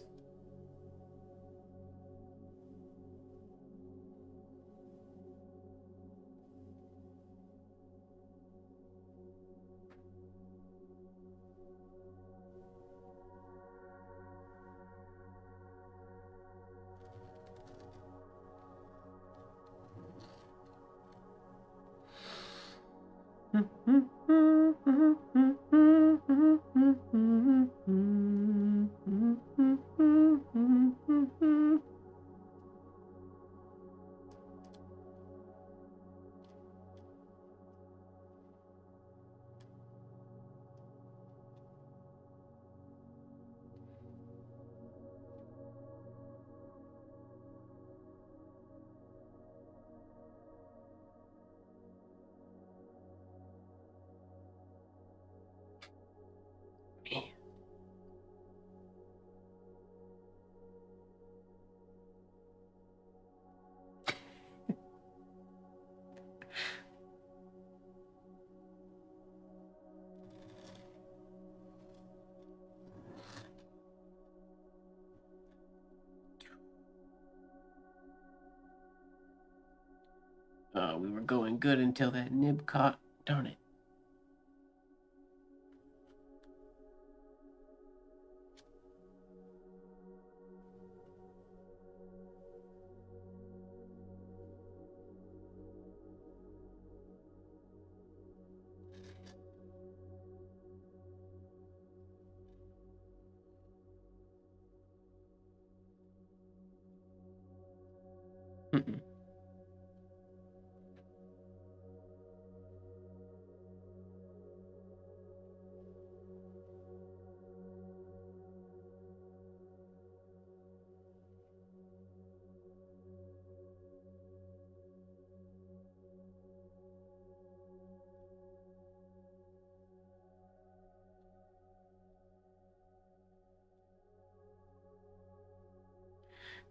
We were going good until that nib caught. Darn it.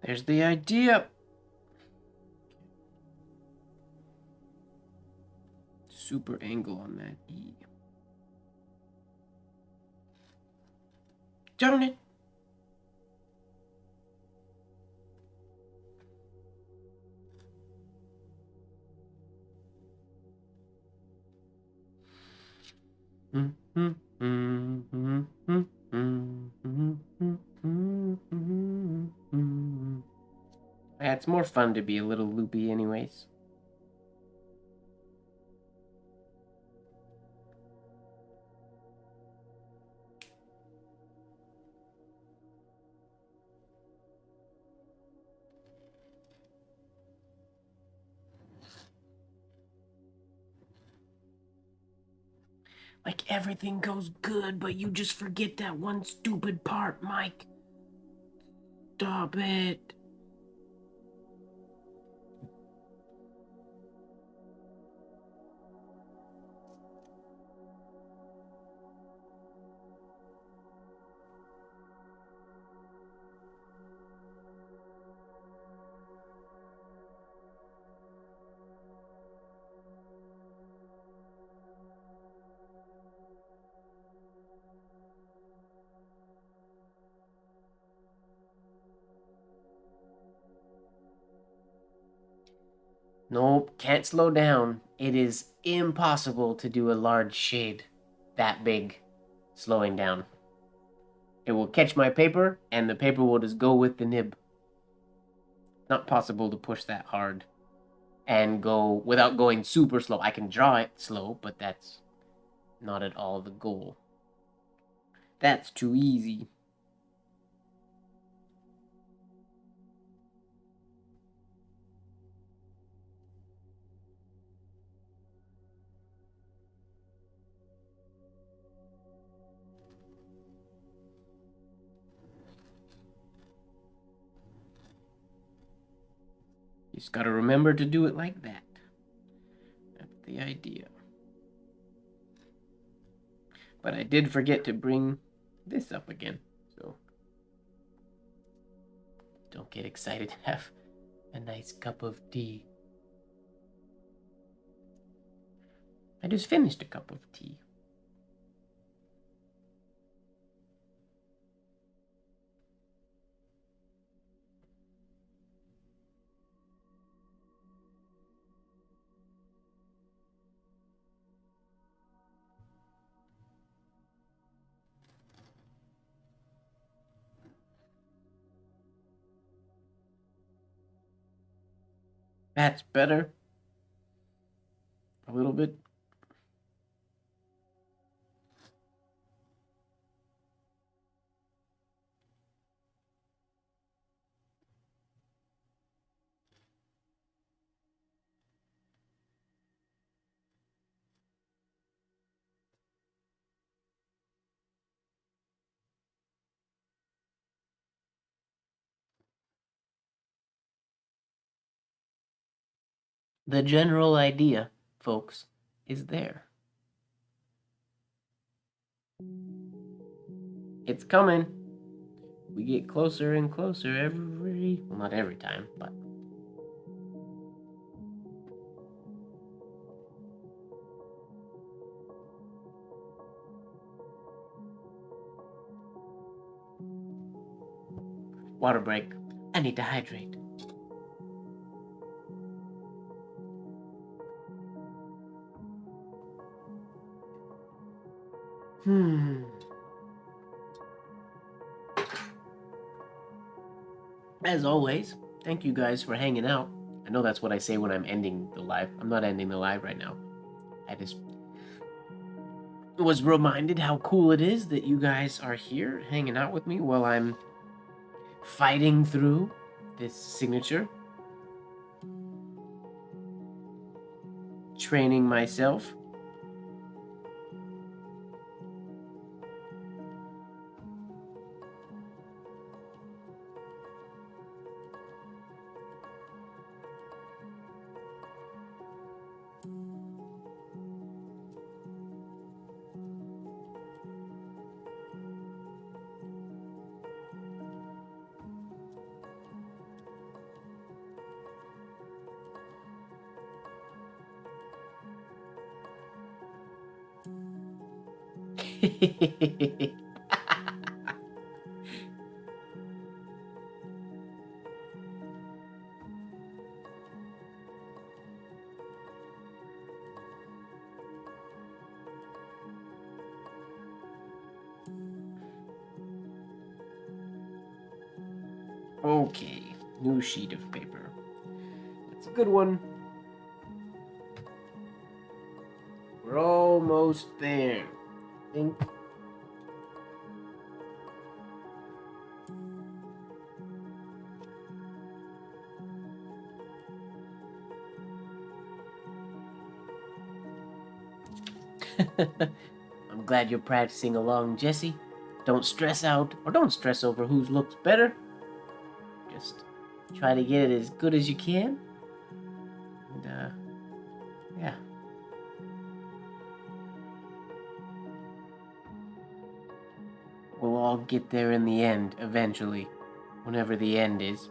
There's the idea. Super angle on that E. Darn it. Yeah, it's more fun to be a little loopy anyways. Like everything goes good, but you just forget that one stupid part, Mike. Stop it. Nope, can't slow down. It is impossible to do a large shade that big slowing down. It will catch my paper, and the paper will just go with the nib. Not possible to push that hard and go without going super slow. I can draw it slow, but that's not at all the goal. That's too easy. You just gotta remember to do it like that. That's the idea. But I did forget to bring this up again. So don't get excited. Have a nice cup of tea. I just finished a cup of tea. That's better. A little bit. The general idea, folks, is there. It's coming. We get closer and closer every, well, not every time, but water break. I need to hydrate. As always, thank you guys for hanging out. I know that's what I say when I'm ending the live. I'm not ending the live right now. I just was reminded how cool it is that you guys are here hanging out with me while I'm fighting through this signature. Training myself. Okay, new sheet of paper. That's a good one. We're almost there. I think. I'm glad you're practicing along, Jesse. Don't stress out, or don't stress over whose looks better. Just try to get it as good as you can. And, yeah. We'll all get there in the end, eventually. Whenever the end is.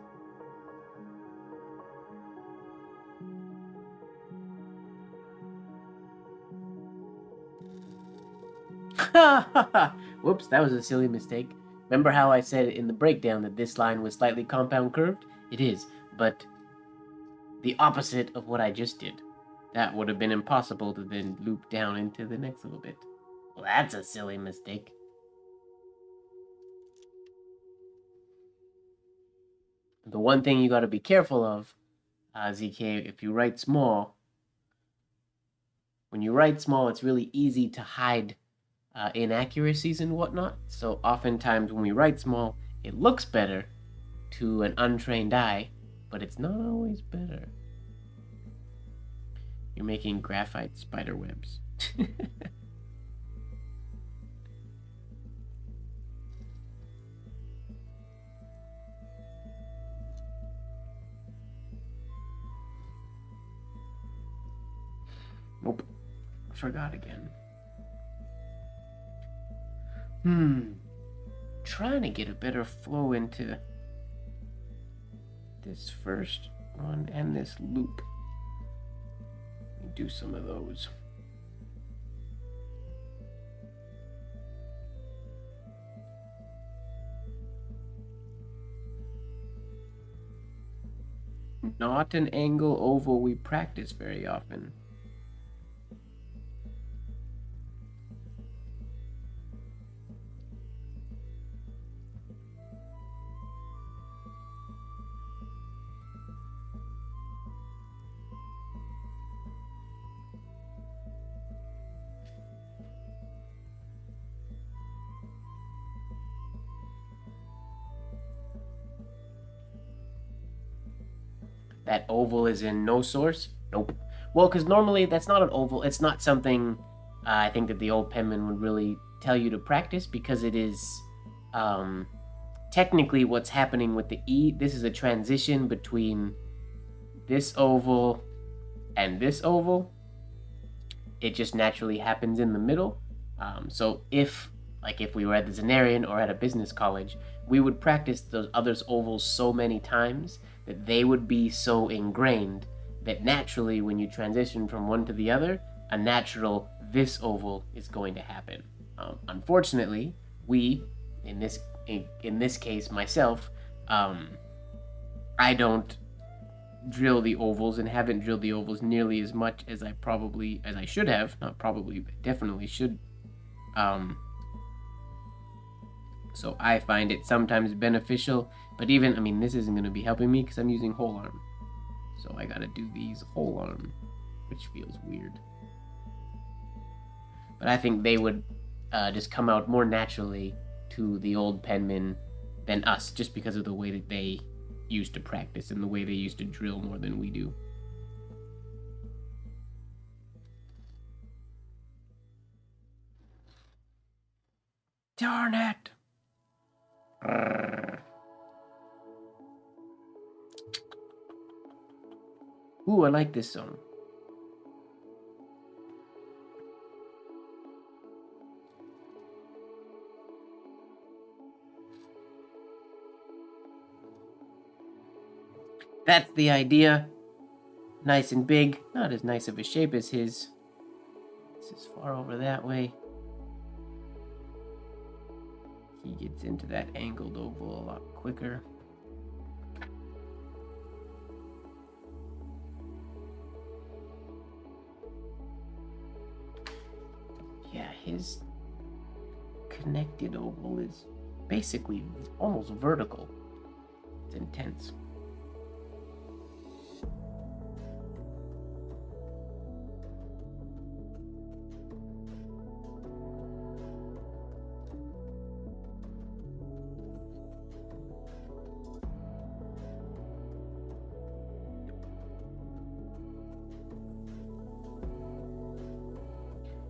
Whoops, that was a silly mistake. Remember how I said in the breakdown that this line was slightly compound curved? It is, but the opposite of what I just did. That would have been impossible to then loop down into the next little bit. Well, that's a silly mistake. The one thing you got to be careful of, ZK, if you write small, when you write small, it's really easy to hide inaccuracies and whatnot. So oftentimes when we write small, it looks better to an untrained eye, but it's not always better. You're making graphite spider webs. Nope. Forgot again. Trying to get a better flow into this first one and this loop. Let me do some of those. Not an angle oval we practice very often. That oval is in no source? Nope. Well, because normally that's not an oval. It's not something I think that the old penman would really tell you to practice, because it is technically what's happening with the E. This is a transition between this oval and this oval. It just naturally happens in the middle. So if we were at the Zenarian or at a business college, we would practice those other ovals so many times that they would be so ingrained that naturally when you transition from one to the other, a natural this oval is going to happen. Unfortunately, in this case myself, I don't drill the ovals and haven't drilled the ovals nearly as much as I should have. Not probably, but definitely should. So I find it sometimes beneficial, but even, this isn't going to be helping me because I'm using whole arm. So I gotta do these whole arm, which feels weird. But I think they would just come out more naturally to the old penmen than us, just because of the way that they used to practice and the way they used to drill more than we do. Darn it! Ooh, I like this song. That's the idea. Nice and big. Not as nice of a shape as his. This is far over that way. He gets into that angled oval a lot quicker. Yeah, his connected oval is basically almost vertical. It's intense.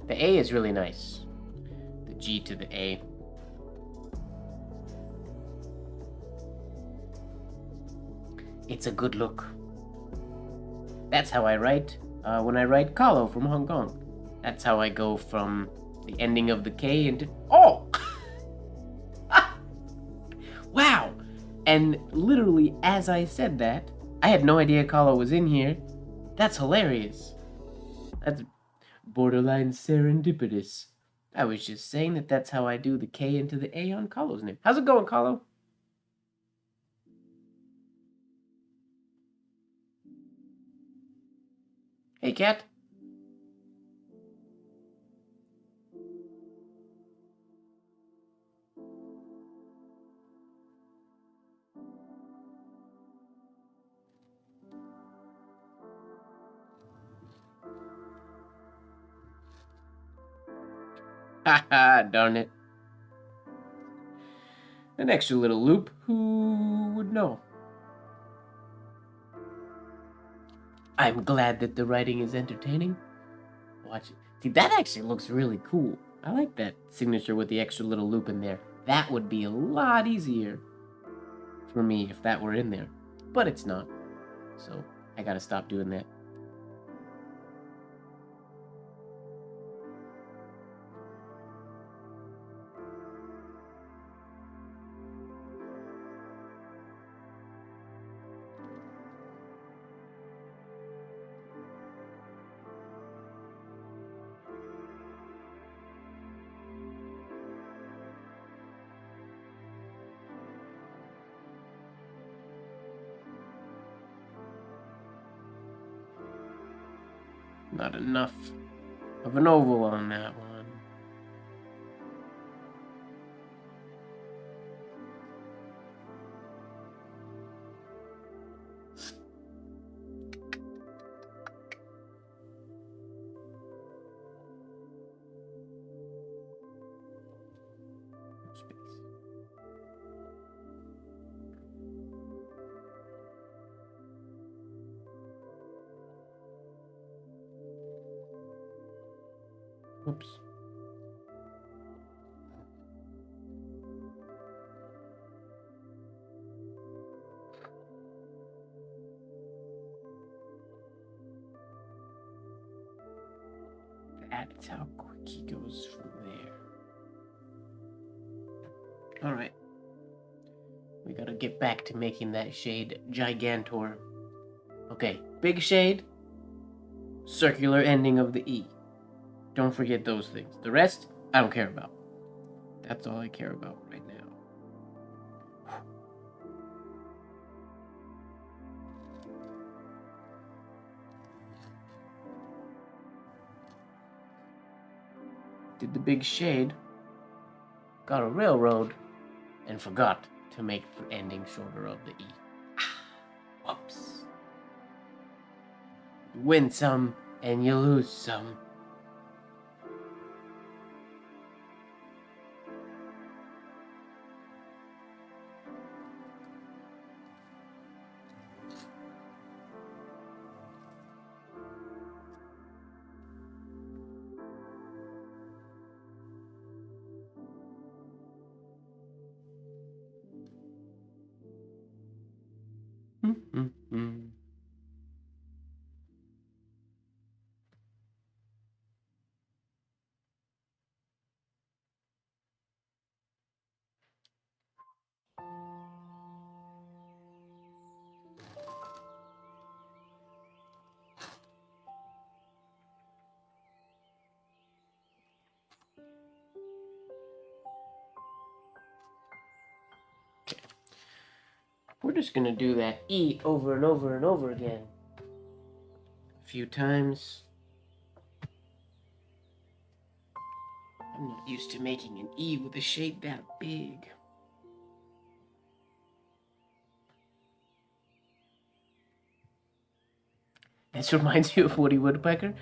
The A is really nice. The G to the A. It's a good look. That's how I write when I write Kahlo from Hong Kong. That's how I go from the ending of the K into... Oh! Wow! And literally, as I said that, I had no idea Kahlo was in here. That's hilarious. That's borderline serendipitous. I was just saying that that's how I do the K into the A on Kahlo's name. How's it going, Kahlo? Hey, cat. Haha, darn it. An extra little loop, who would know? I'm glad that the writing is entertaining. Watch it. See, that actually looks really cool. I like that signature with the extra little loop in there. That would be a lot easier for me if that were in there. But it's not. So I gotta stop doing that. Not enough of an oval on that one. Oops. That's how quick he goes from there. Alright. We gotta get back to making that shade Gigantor. Okay, big shade, circular ending of the E. Don't forget those things. The rest, I don't care about. That's all I care about right now. Did the big shade, got a railroad, and forgot to make the ending shorter of the E. Whoops. You win some, and you lose some. We're just gonna do that E over and over and over again. A few times. I'm not used to making an E with a shade that big. This reminds you of Woody Woodpecker?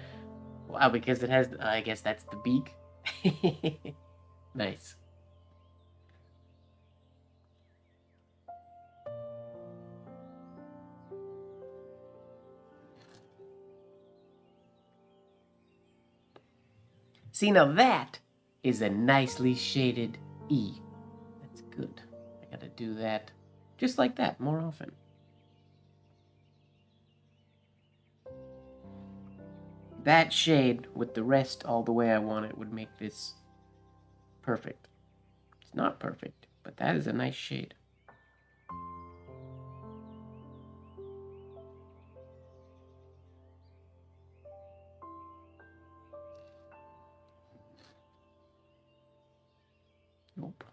Wow, because it has, I guess that's the beak. Nice. See, now that is a nicely shaded E. That's good. I gotta do that just like that more often. That shade with the rest all the way I want it would make this perfect. It's not perfect, but that is a nice shade. Nope.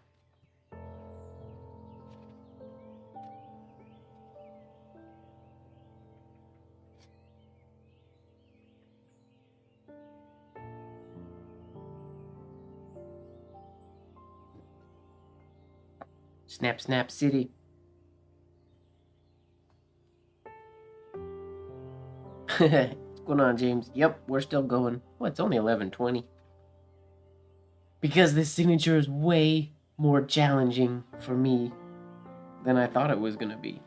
Snap, snap, city. What's going on, James? Yep, we're still going. Well, it's only 11:20. Because this signature is way more challenging for me than I thought it was gonna be.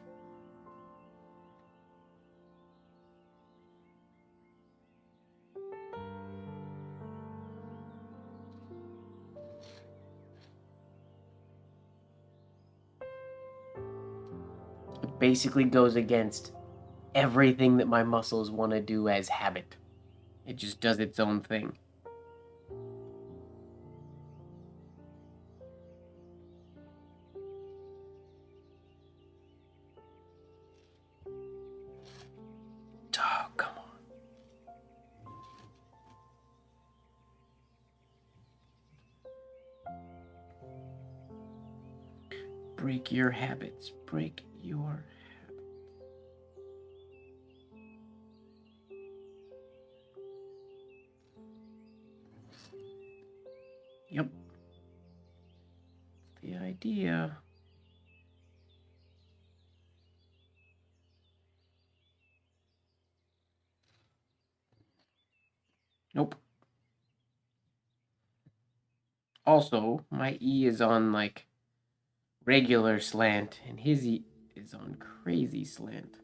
It basically goes against everything that my muscles want to do as habit. It just does its own thing. Oh, come on. Break your habits. Break your habits. Yep. The idea. Nope. Also, my E is on like regular slant, and his E is on crazy slant.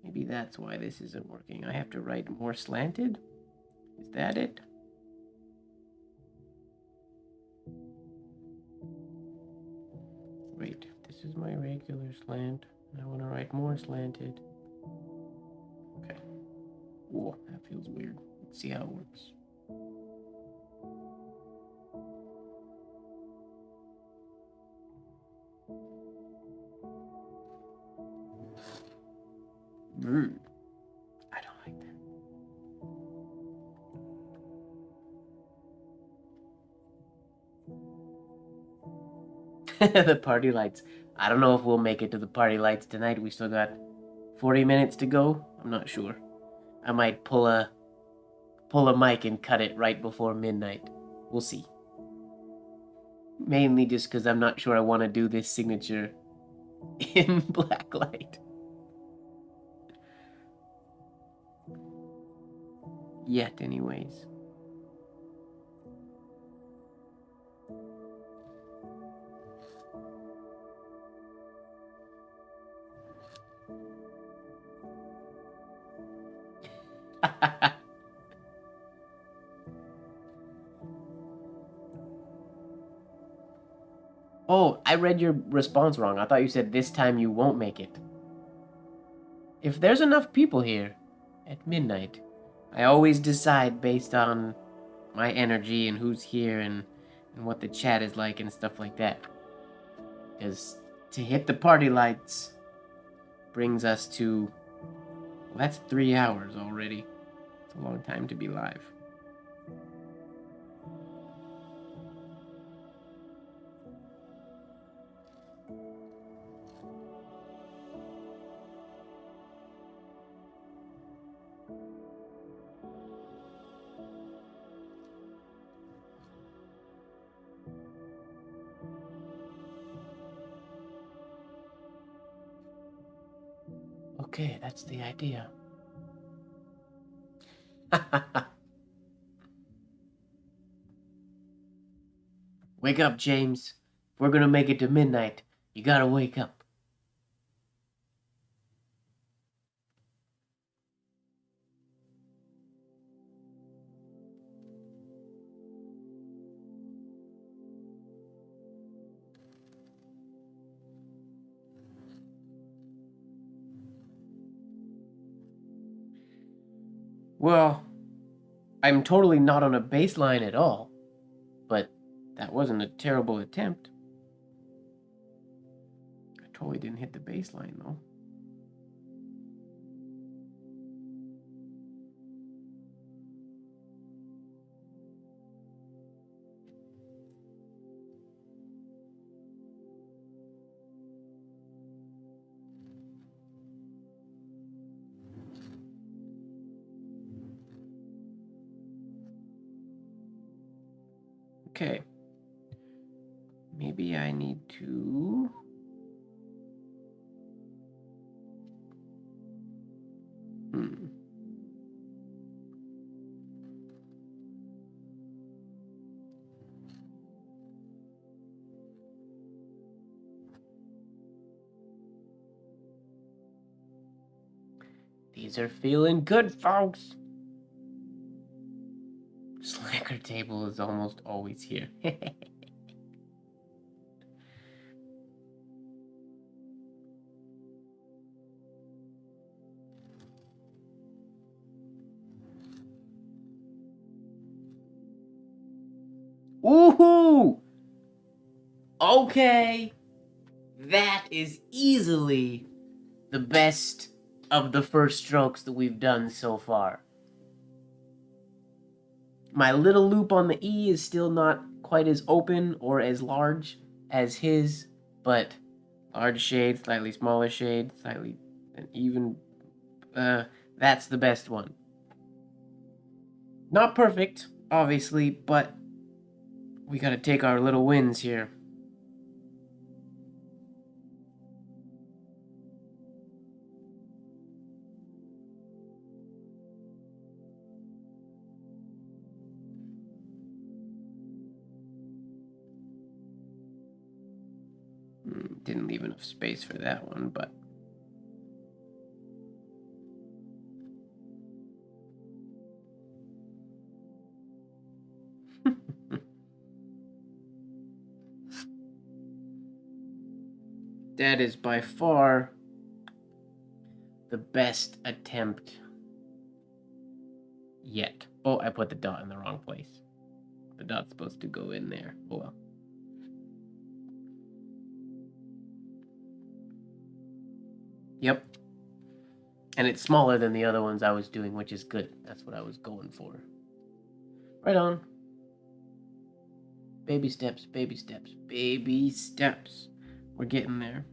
Maybe that's why this isn't working. I have to write more slanted? Is that it? Wait, this is my regular slant. I want to write more slanted. Okay. Whoa, that feels weird. Let's see how it works. I don't like that. The party lights. I don't know if we'll make it to the party lights tonight. We still got 40 minutes to go. I'm not sure. I might pull a mic and cut it right before midnight. We'll see. Mainly just because I'm not sure I want to do this signature in Blacklight. Yet, anyways. Oh, I read your response wrong. I thought you said this time you won't make it. If there's enough people here at midnight, I always decide based on my energy and who's here and what the chat is like and stuff like that. Because to hit the party lights brings us to... Well, that's 3 hours already. It's a long time to be live. Okay, that's the idea. Wake up, James. If we're gonna make it to midnight, you gotta wake up. Well, I'm totally not on a baseline at all, but that wasn't a terrible attempt. I totally didn't hit the baseline, though. Okay. Maybe I need to... These are feeling good, folks. Slacker table is almost always here. Woohoo! Okay. That is easily the best of the first strokes that we've done so far. My little loop on the E is still not quite as open or as large as his, but large shade, slightly smaller shade, slightly an even... that's the best one. Not perfect, obviously, but We gotta take our little wins here. Didn't leave enough space for that one, but... That is by far the best attempt yet. Oh, I put the dot in the wrong place. The dot's supposed to go in there. Oh well. Yep. And it's smaller than the other ones I was doing, which is good. That's what I was going for. Right on. Baby steps, baby steps, baby steps. We're getting there.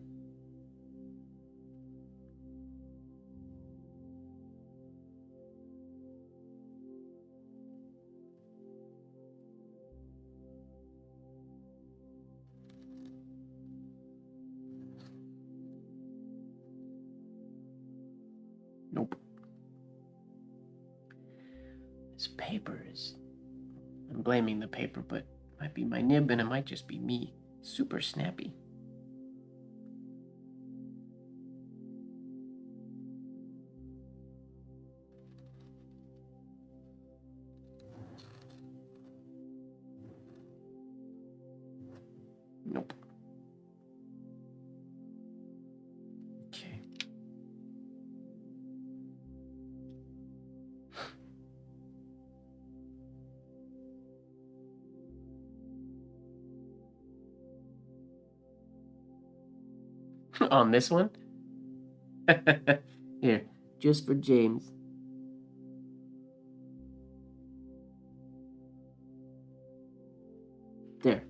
Nope. This paper is... I'm blaming the paper, but it might be my nib and it might just be me. Super snappy. Nope. Okay. On this one? Here, just for James. There.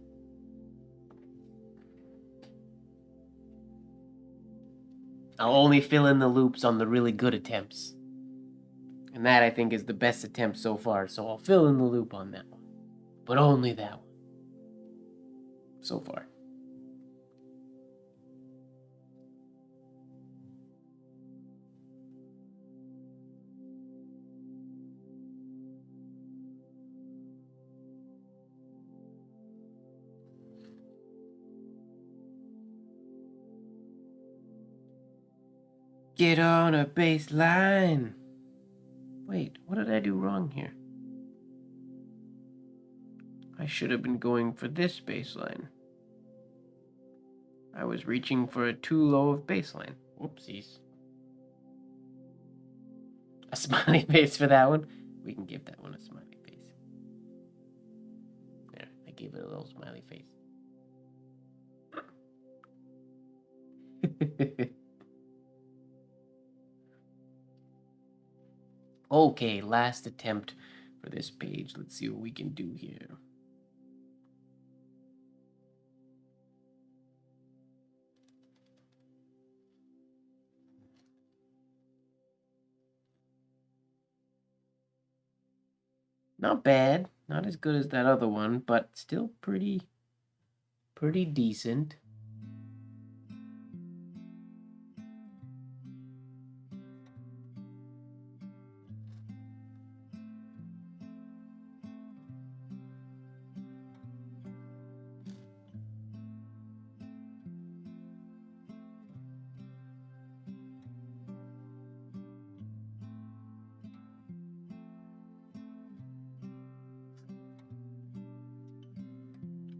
I'll only fill in the loops on the really good attempts. And that, I think, is the best attempt so far, so I'll fill in the loop on that one. But only that one. So far. Get on a baseline. Wait, what did I do wrong here? I should have been going for this baseline. I was reaching for a too low of baseline. Whoopsies. A smiley face for that one? We can give that one a smiley face. There, I gave it a little smiley face. Okay, last attempt for this page. Let's see what we can do here. Not bad. Not as good as that other one, but still pretty decent.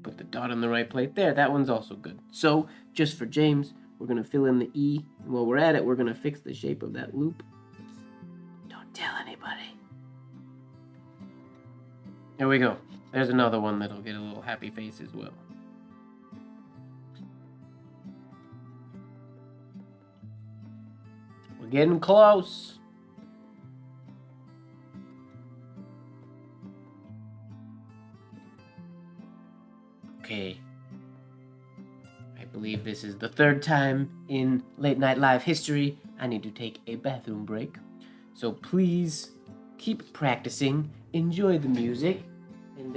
Put the dot on the right place. There, that one's also good. So, just for James, we're going to fill in the E. And while we're at it, we're going to fix the shape of that loop. Don't tell anybody. There we go. There's another one that'll get a little happy face as well. We're getting close. Okay. I believe this is the third time in Late Night Live history I need to take a bathroom break. So please keep practicing, enjoy the music, and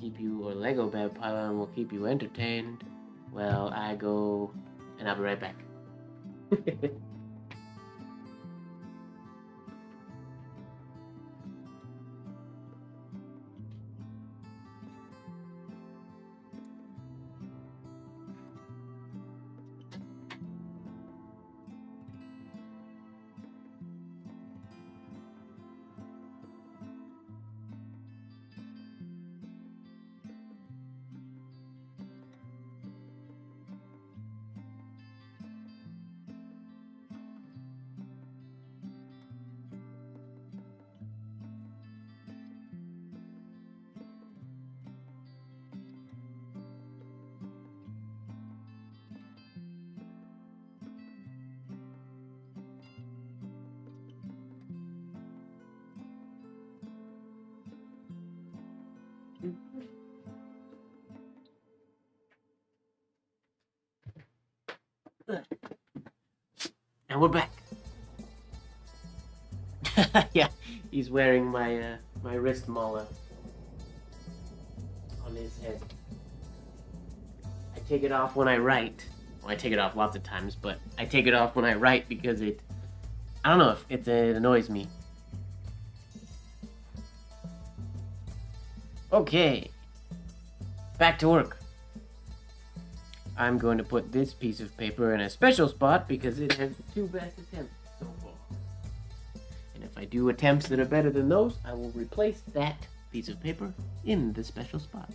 keep you, or Lego bed pylon will keep you entertained. Well, I go, and I'll be right back. And we're back. Yeah, he's wearing my my wrist mala on his head. I take it off when I write. Well, I take it off lots of times, but I take it off when I write because I don't know, if it annoys me. Okay, back to work. I'm going to put this piece of paper in a special spot because it has the 2 best attempts so far. And if I do attempts that are better than those, I will replace that piece of paper in the special spot.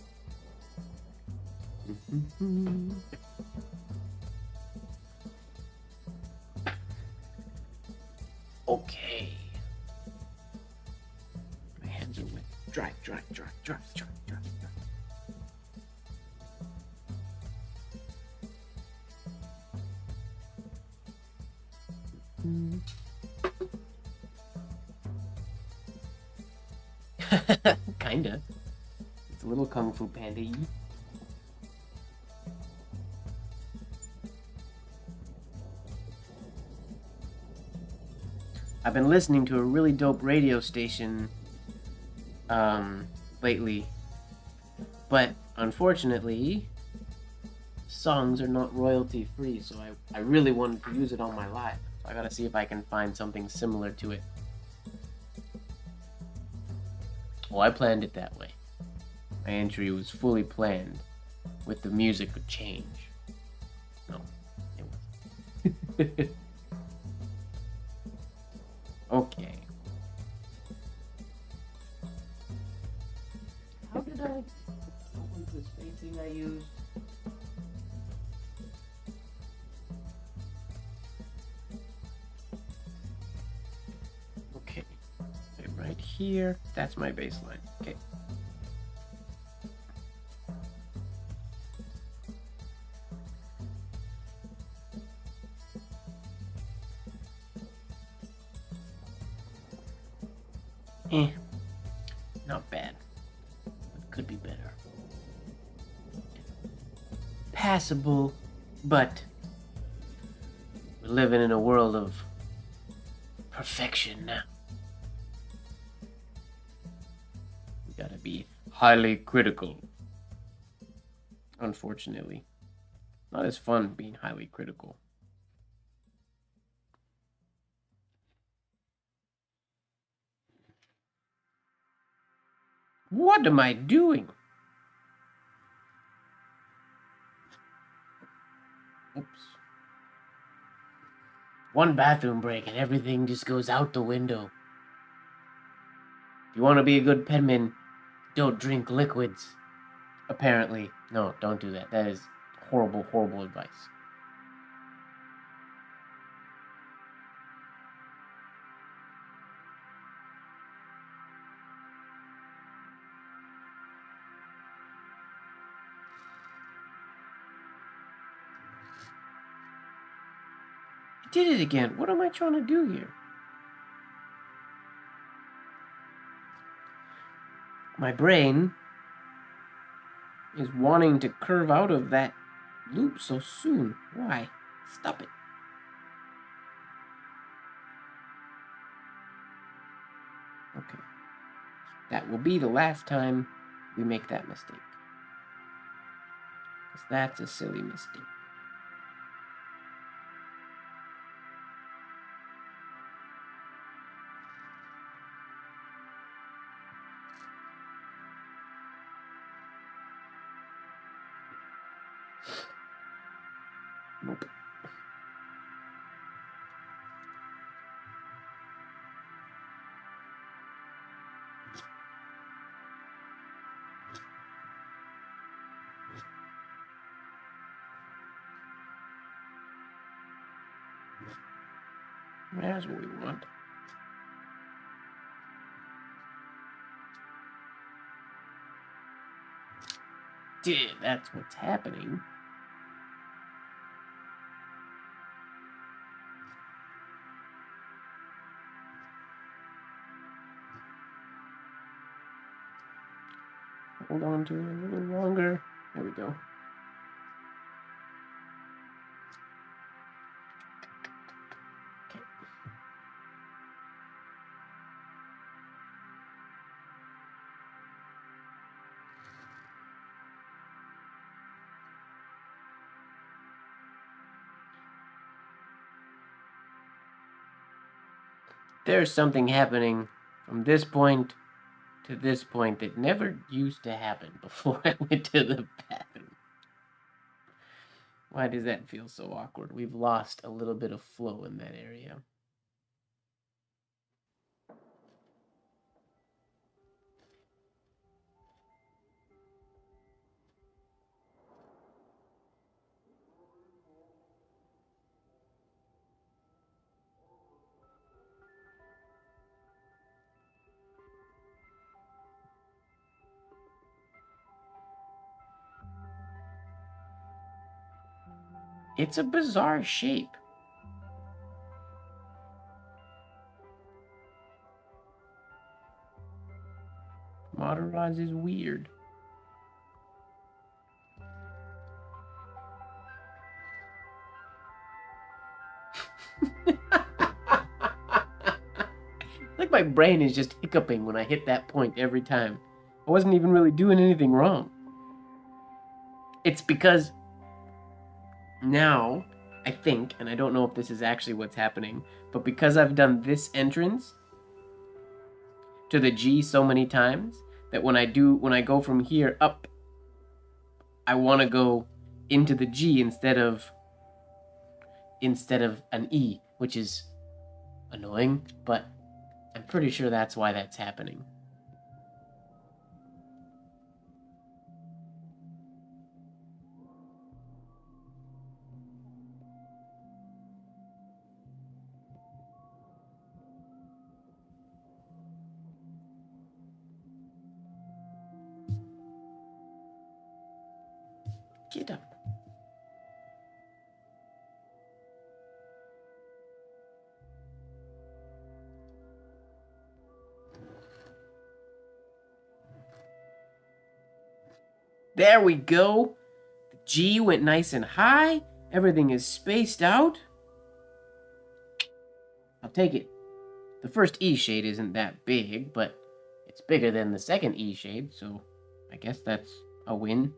Okay. My hands are wet. Dry. Kinda. It's a little Kung Fu Panda-y. I've been listening to a really dope radio station lately, but unfortunately songs are not royalty free, so I really wanted to use it on my live. So I gotta see if I can find something similar to it. Well, I planned it that way. My entry was fully planned, with the music would change. No, it wasn't. Okay. How did I open the spacing I used? Okay. Right here. That's my baseline. Okay. Not bad. It could be better. Passable, but we're living in a world of perfection now. We gotta be highly critical. Unfortunately. Not as fun being highly critical. What am I doing? Oops. One bathroom break and everything just goes out the window. If you want to be a good penman, don't drink liquids. Apparently. No, don't do that. That is horrible, horrible advice. I did it again. What am I trying to do here? My brain is wanting to curve out of that loop so soon. Why? Stop it. Okay. That will be the last time we make that mistake. Because that's a silly mistake. Nope. There's what we want. Dude, that's what's happening. Hold on to it a little longer. There we go. Okay. There's something happening from this point to this point that never used to happen before I went to the bathroom. Why does that feel so awkward? We've lost a little bit of flow in that area. It's a bizarre shape. Moderaz is weird. Like my brain is just hiccuping when I hit that point every time. I wasn't even really doing anything wrong. It's because now, I think, and I don't know if this is actually what's happening, but because I've done this entrance to the G so many times, that when I go from here up, I want to go into the G instead of an E, which is annoying, but I'm pretty sure that's why that's happening. Get up. There we go. The G went nice and high. Everything is spaced out. I'll take it. The first E shade isn't that big, but it's bigger than the second E shade, so I guess that's a win.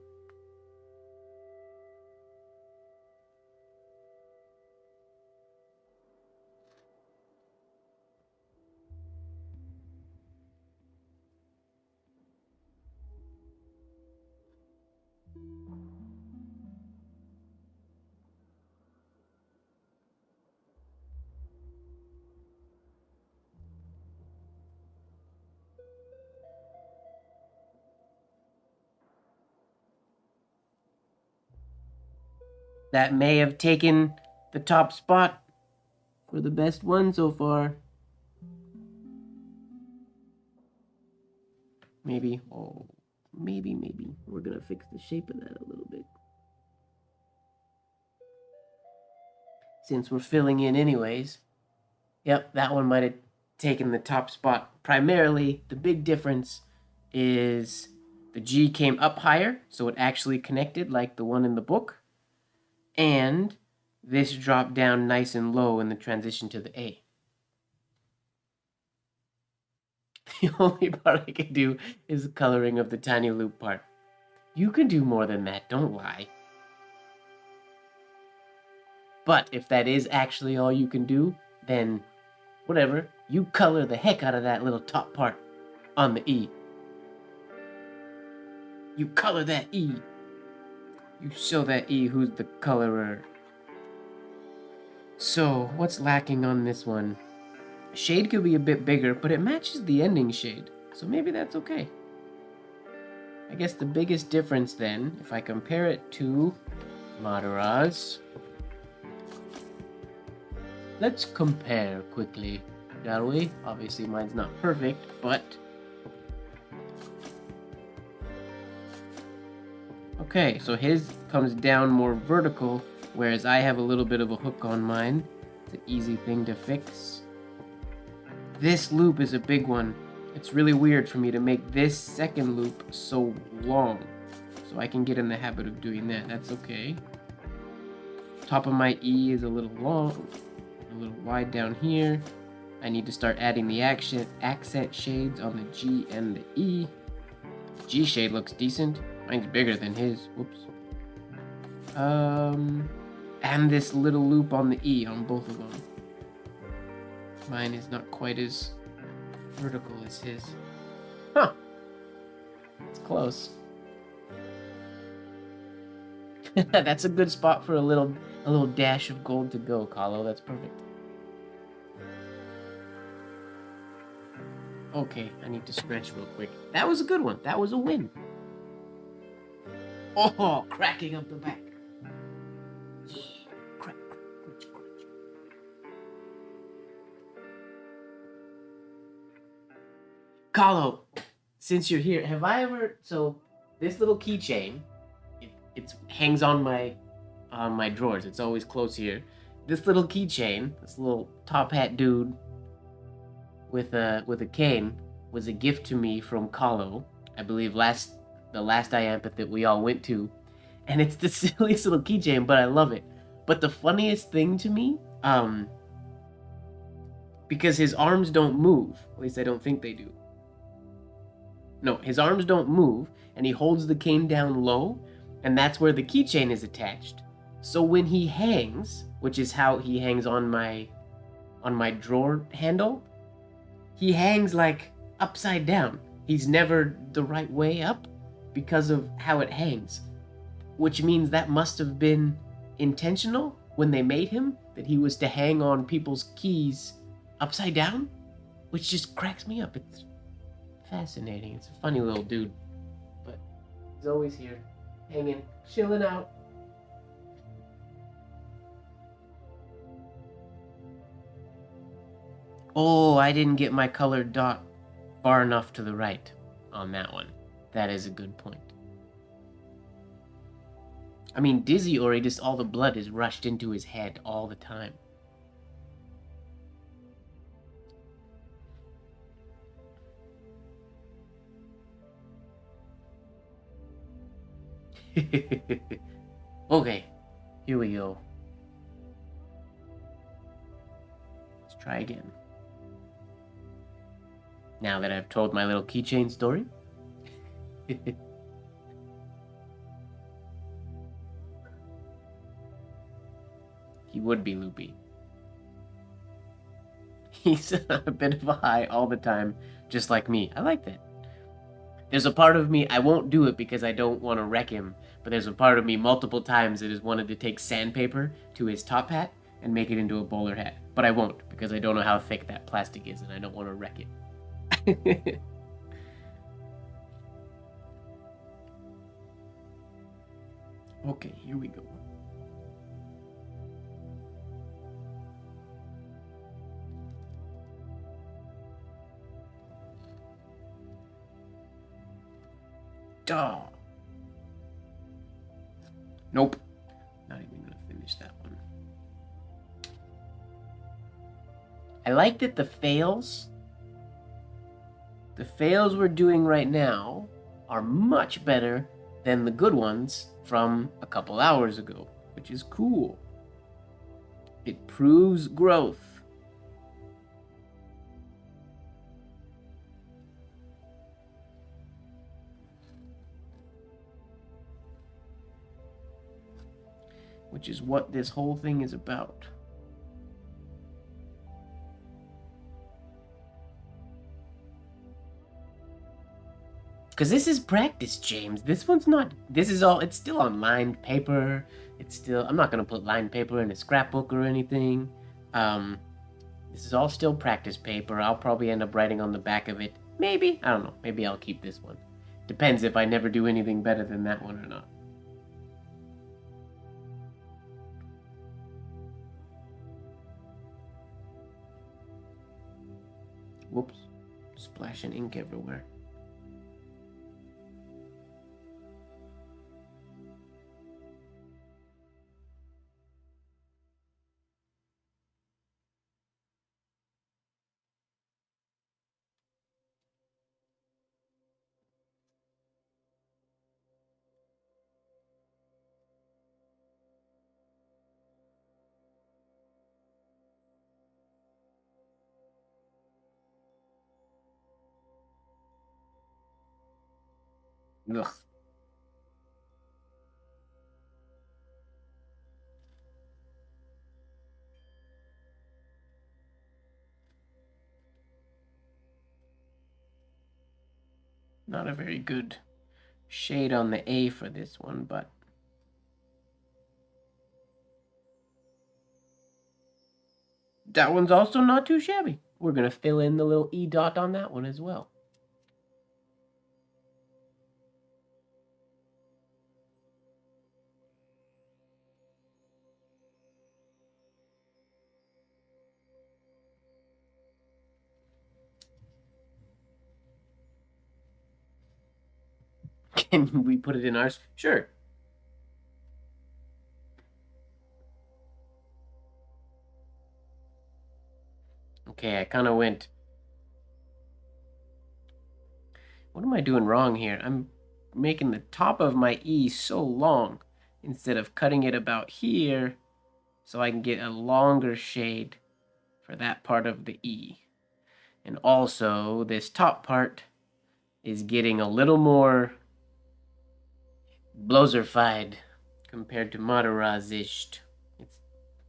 That may have taken the top spot for the best one so far. Maybe. Oh, maybe. We're gonna fix the shape of that a little bit. Since we're filling in anyways. Yep, that one might have taken the top spot. Primarily, the big difference is the G came up higher, so it actually connected like the one in the book. And this dropped down nice and low in the transition to the A. The only part I can do is coloring of the tiny loop part. You can do more than that, don't lie. But if that is actually all you can do, then whatever. You color the heck out of that little top part on the E. You color that E. You show that E who's the colorer. So, what's lacking on this one? Shade could be a bit bigger, but it matches the ending shade. So maybe that's okay. I guess the biggest difference then, if I compare it to Madara's. Let's compare quickly, shall we? Obviously mine's not perfect, but... Okay, so his comes down more vertical, whereas I have a little bit of a hook on mine. It's an easy thing to fix. This loop is a big one. It's really weird for me to make this second loop so long. So I can get in the habit of doing that. That's okay. Top of my E is a little long, a little wide down here. I need to start adding the accent shades on the G and the E. G shade looks decent. Mine's bigger than his. Whoops. And this little loop on the E on both of them. Mine is not quite as vertical as his. Huh. It's close. That's a good spot for a little dash of gold to go, Kahlo. That's perfect. Okay, I need to stretch real quick. That was a good one. That was a win. Oh, cracking up the back. Yeah, crack, crunch, crunch. Kahlo, since you're here, have I ever... So, this little keychain, it hangs on my drawers. It's always close here. This little keychain, this little top hat dude with a cane, was a gift to me from Kahlo. I believe the last IAMPeth that we all went to, and it's the silliest little keychain, but I love it. But the funniest thing to me, because his arms don't move, at least I don't think they do. No, his arms don't move, and he holds the cane down low, and that's where the keychain is attached. So when he hangs, which is how he hangs on my drawer handle, he hangs like upside down. He's never the right way up because of how it hangs, which means that must have been intentional when they made him, that he was to hang on people's keys upside down, which just cracks me up. It's fascinating. It's a funny little dude, but he's always here, hanging, chilling out. Oh, I didn't get my colored dot far enough to the right on that one. That is a good point. I mean, Dizzy Ori, just all the blood is rushed into his head all the time. Okay, here we go. Let's try again. Now that I've told my little keychain story. He would be loopy. He's a bit of a high all the time, just like me. I like that. There's a part of me, I won't do it because I don't want to wreck him, but there's a part of me multiple times that has wanted to take sandpaper to his top hat and make it into a bowler hat. But I won't, because I don't know how thick that plastic is and I don't want to wreck it. Okay, here we go. Duh. Nope. Not even gonna finish that one. I like that the fails we're doing right now are much better than the good ones from a couple hours ago, which is cool. It proves growth. which is what this whole thing is about. Because this is practice, James. This one's not, this is all, it's still on lined paper. It's still, I'm not going to put lined paper in a scrapbook or anything. This is all still practice paper. I'll probably end up writing on the back of it. Maybe, I don't know. Maybe I'll keep this one. Depends if I never do anything better than that one or not. Whoops. Splashing ink everywhere. Ugh. Not a very good shade on the A for this one, but that one's also not too shabby. We're going to fill in the little E dot on that one as well. Can we put it in ours? Sure. Okay, I kind of went... What am I doing wrong here? I'm making the top of my E so long instead of cutting it about here so I can get a longer shade for that part of the E. And also, this top part is getting a little more blowserfied compared to Matarazished. It's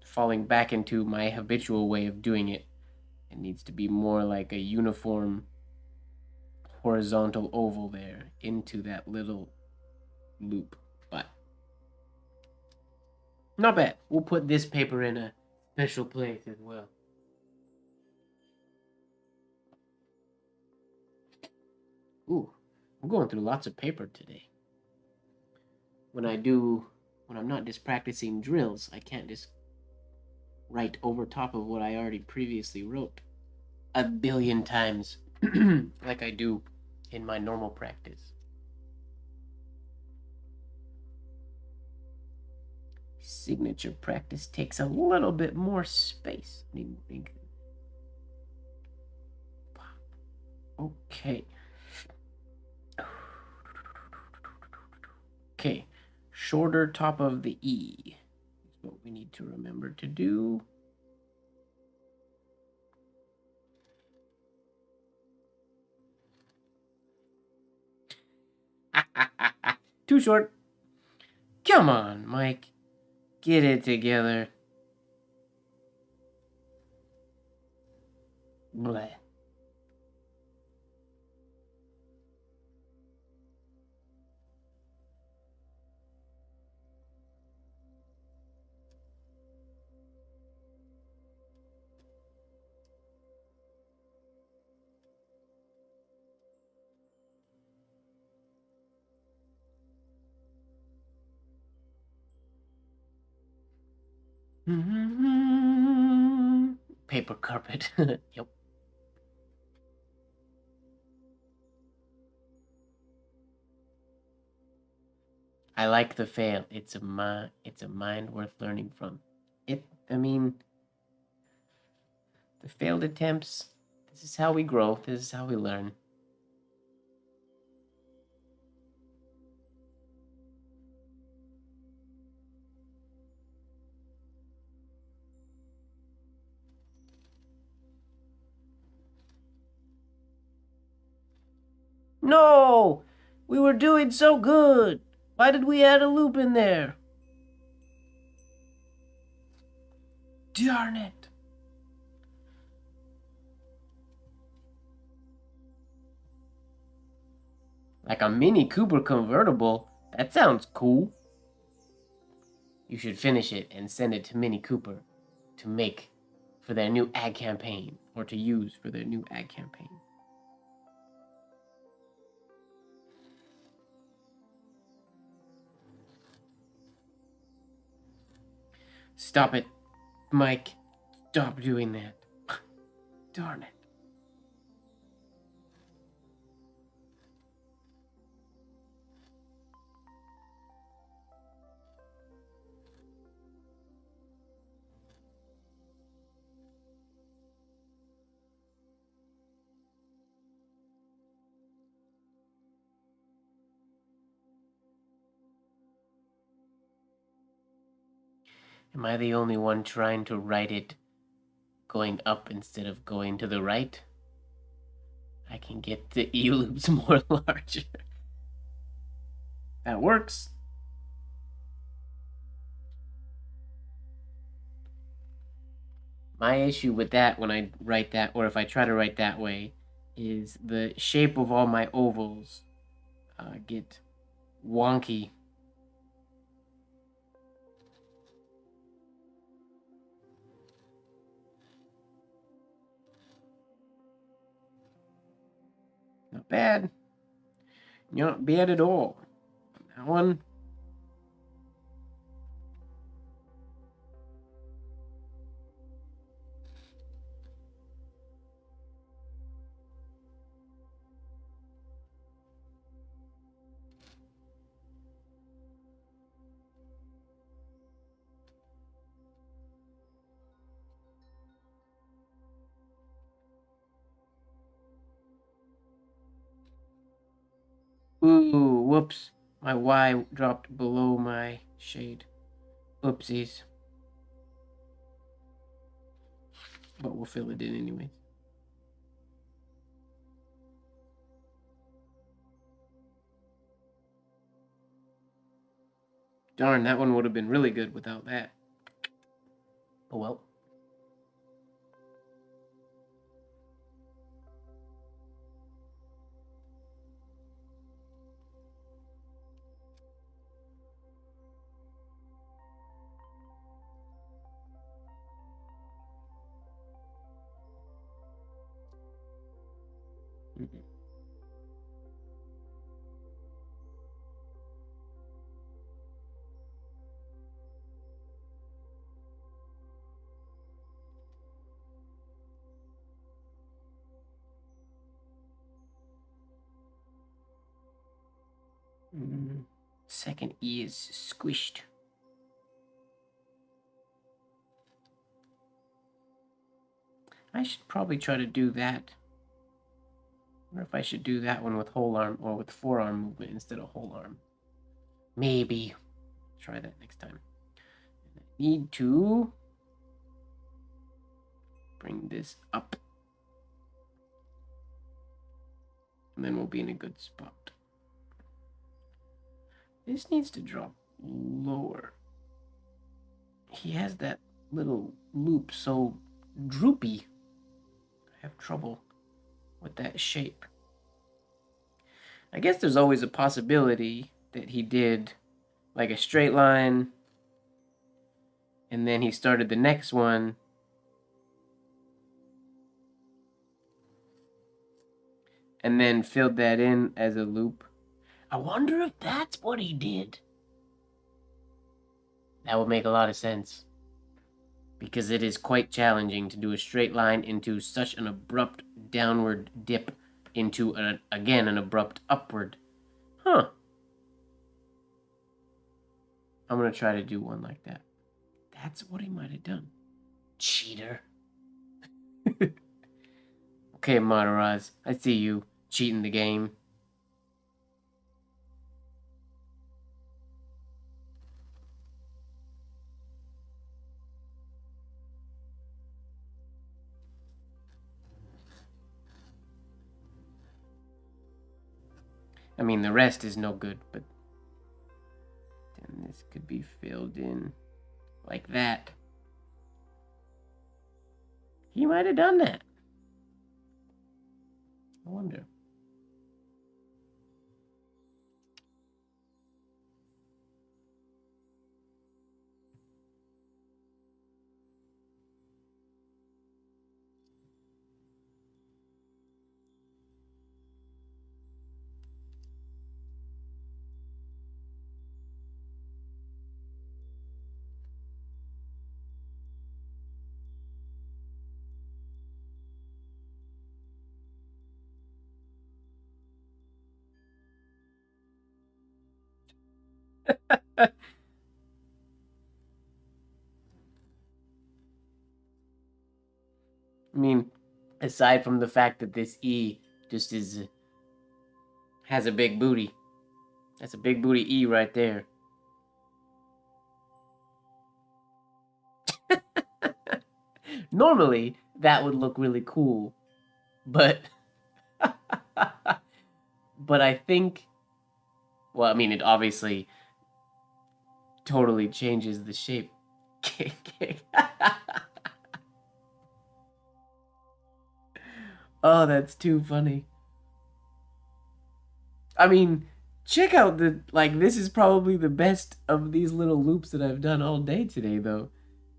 falling back into my habitual way of doing it. It needs to be more like a uniform horizontal oval there into that little loop. But not bad. We'll put this paper in a special place as well. Ooh, I'm going through lots of paper today. When I'm not just practicing drills, I can't just write over top of what I already previously wrote a billion times like I do in my normal practice. Signature practice takes a little bit more space. Okay. Okay, shorter top of the E is what we need to remember to do. Too short. Come on, Mike. Get it together. Bleh. Paper carpet. Yep. I like the fail. It's a mind worth learning from. I mean, the failed attempts. This is how we grow. This is how we learn. No! We were doing so good! Why did we add a loop in there? Darn it. Like a Mini Cooper convertible? That sounds cool. You should finish it and send it to Mini Cooper to make for their new ad campaign, or to use for their new ad campaign. Stop it, Mike. Stop doing that. Darn it. Am I the only one trying to write it going up instead of going to the right? I can get the E-loops more larger. That works. My issue with that when I write that, or if I try to write that way, is the shape of all my ovals get wonky. Not bad. Not bad at all. That one. Ooh, whoops. My Y dropped below my shade. Oopsies. But we'll fill it in anyways. Darn, that one would have been really good without that. Oh well. Second E is squished. I should probably try to do that. I wonder if I should do that one with whole arm or with forearm movement instead of whole arm. Maybe. Try that next time. I need to bring this up. And then we'll be in a good spot. This needs to drop lower. He has that little loop so droopy. I have trouble with that shape. I guess there's always a possibility that he did like a straight line and then he started the next one and then filled that in as a loop. I wonder if that's what he did. That would make a lot of sense. Because it is quite challenging to do a straight line into such an abrupt downward dip into, again, an abrupt upward. Huh. I'm going to try to do one like that. That's what he might have done. Cheater. Okay, Mataraz, I see you cheating the game. I mean, the rest is no good, but then this could be filled in like that. He might have done that. I wonder. I mean, aside from the fact that this E just has a big booty. That's a big booty E right there. Normally, that would look really cool, but but I think, well, I mean, it obviously totally changes the shape. Oh, that's too funny. I mean, check out this is probably the best of these little loops that I've done all day today, though.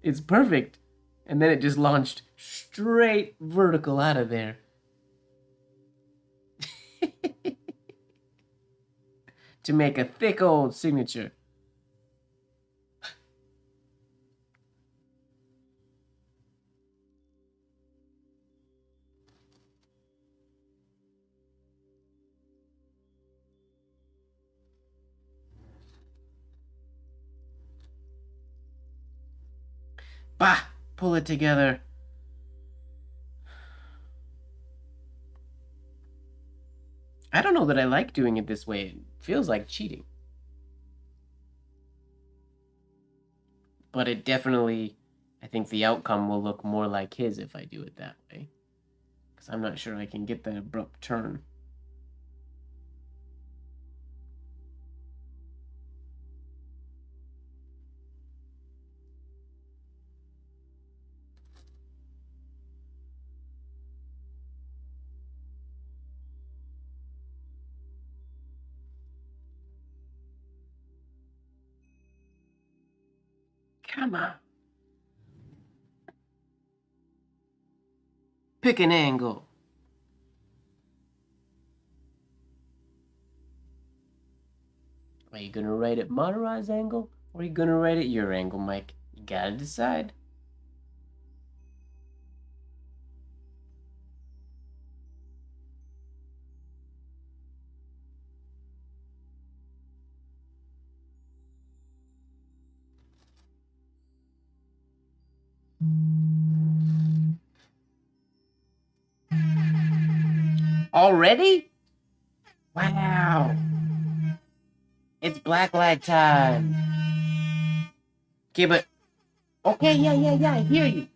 It's perfect. And then it just launched straight vertical out of there. To make a thick old signature. Bah! Pull it together. I don't know that I like doing it this way. It feels like cheating. But it definitely, I think the outcome will look more like his if I do it that way. Because I'm not sure I can get that abrupt turn. Come on. Pick an angle. Are you gonna write it Monterey's angle? Or are you gonna write it your angle, Mike? You gotta decide. Already? Wow. It's blacklight time. Okay, but... Okay, yeah, I hear you.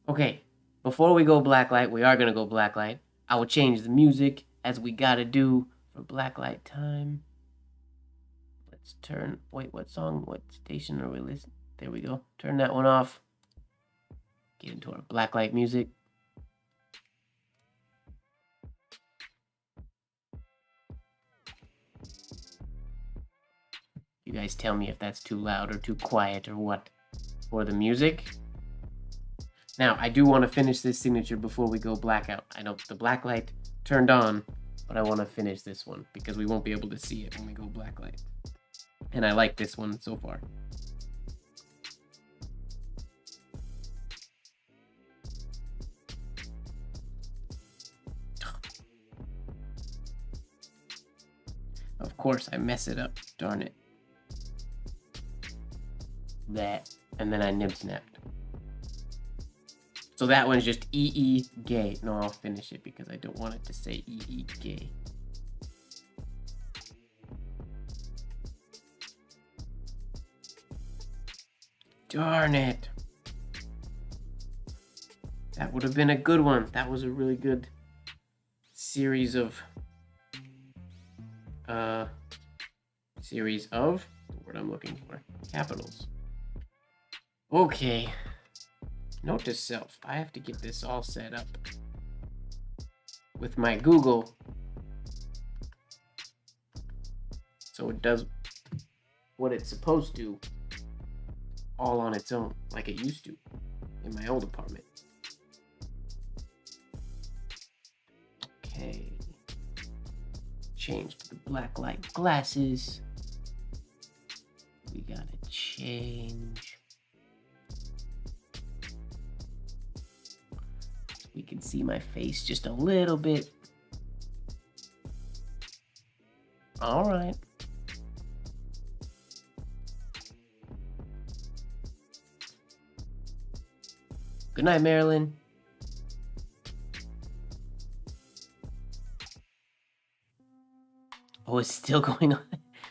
Okay, before we go blacklight, we are gonna go blacklight. I will change the music as we gotta do for blacklight time. Let's turn... Wait, what song? What station are we listening? There we go. Turn that one off. Get into our blacklight music. You guys tell me if that's too loud or too quiet or what for the music. Now, I do want to finish this signature before we go blackout. I know the blacklight turned on, but I want to finish this one because we won't be able to see it when we go blacklight. And I like this one so far. Of course, I mess it up. Darn it. That. And then I nib snapped. So that one's just EE gay. No, I'll finish it because I don't want it to say EE gay. Darn it. That would have been a good one. That was a really good series of the word I'm looking for, capitals. Okay. Note to self, I have to get this all set up with my Google so it does what it's supposed to all on its own, like it used to in my old apartment. Okay. Change to the blacklight glasses. We gotta change. We can see my face just a little bit. All right. Good night, Marilyn. Oh, it's still going on.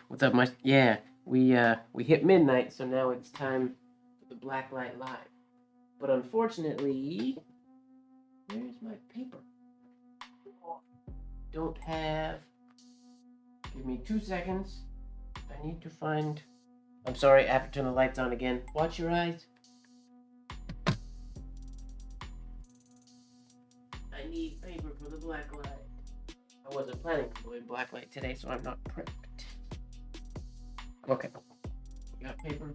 What's up, my? Yeah, we hit midnight, so now it's time for the Blacklight Live. But unfortunately, where's my paper? Don't have. Give me 2 seconds. I need to find. I'm sorry, I have to turn the lights on again. Watch your eyes. I need paper for the blacklight. I wasn't planning on doing blacklight today, so I'm not prepped. Okay. We got paper.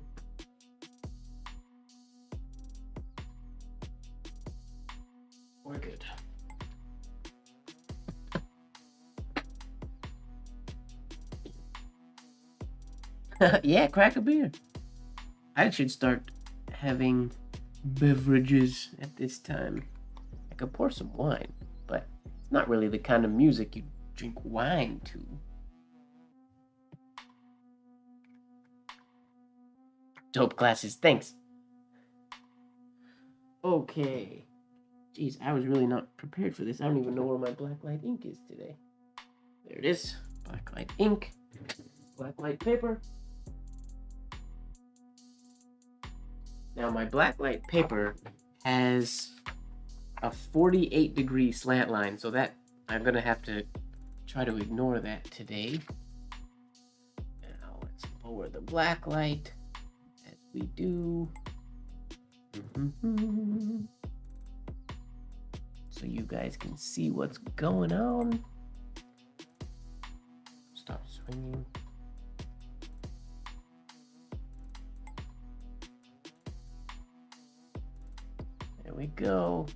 We're good. Yeah, crack a beer. I should start having beverages at this time. I could pour some wine, but it's not really the kind of music you drink wine to. Dope glasses, thanks. Okay. Jeez, I was really not prepared for this. I don't even know where my Blacklight ink is today. There it is. Blacklight ink. Blacklight paper. Now my blacklight paper has a 48-degree slant line, so that I'm gonna have to try to ignore that today. Now let's lower the blacklight as we do. So you guys can see what's going on. Stop swinging. There we go.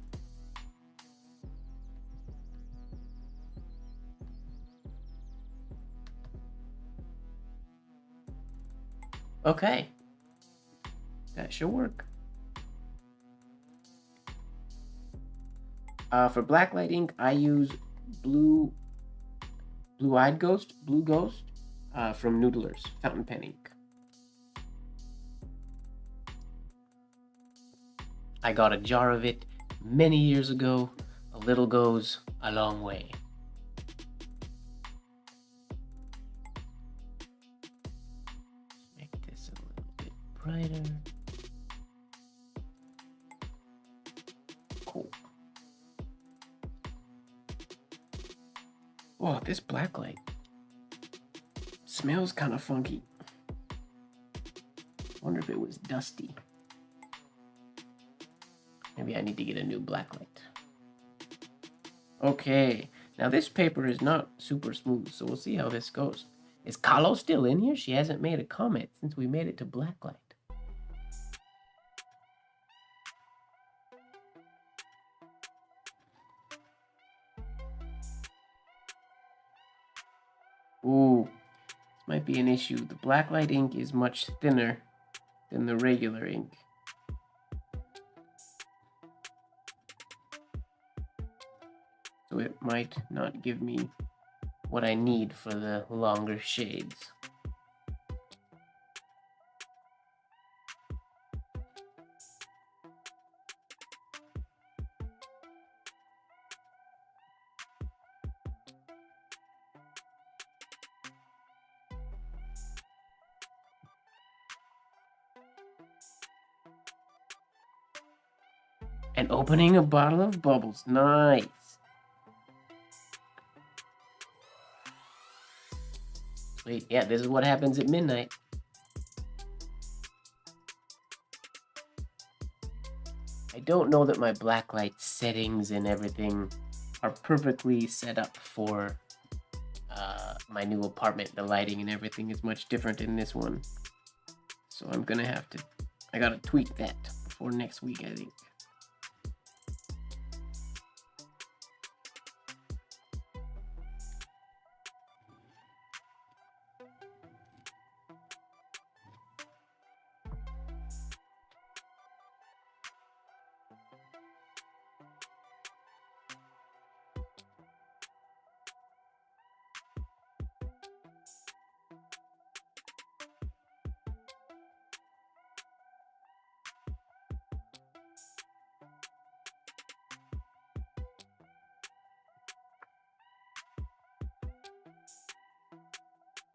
Okay. That should work. For Blacklight ink, I use Blue Ghost from Noodlers, fountain pen ink. I got a jar of it many years ago. A little goes a long way. Make this a little bit brighter. Cool. Whoa, this blacklight smells kind of funky. Wonder if it was dusty. Maybe I need to get a new blacklight. Okay, now this paper is not super smooth, so we'll see how this goes. Is Kahlo still in here? She hasn't made a comment since we made it to blacklight. Ooh, this might be an issue. The blacklight ink is much thinner than the regular ink. So it might not give me what I need for the longer shades. And opening a bottle of bubbles. Nice. Sweet. Yeah, this is what happens at midnight. I don't know that my blacklight settings and everything are perfectly set up for my new apartment. The lighting and everything is much different in this one. So I'm gonna have to, I gotta tweak that before next week, I think.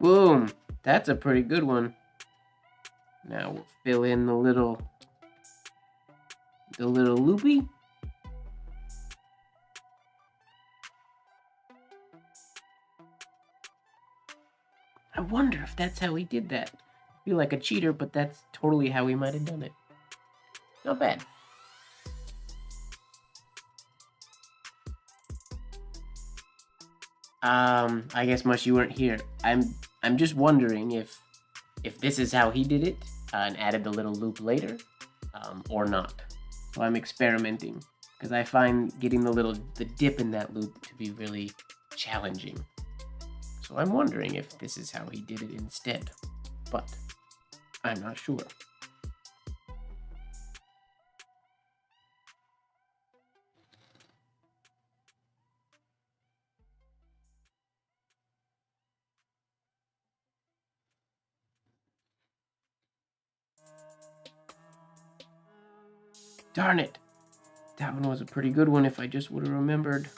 Boom! That's a pretty good one. Now we'll fill in the little loopy. I wonder if that's how he did that. I feel like a cheater, but that's totally how he might have done it. Not bad. I guess much you weren't here. I'm just wondering if this is how he did it and added the little loop later, or not. So I'm experimenting because I find getting the dip in that loop to be really challenging. So I'm wondering if this is how he did it instead, but I'm not sure. Darn it! That one was a pretty good one if I just would have remembered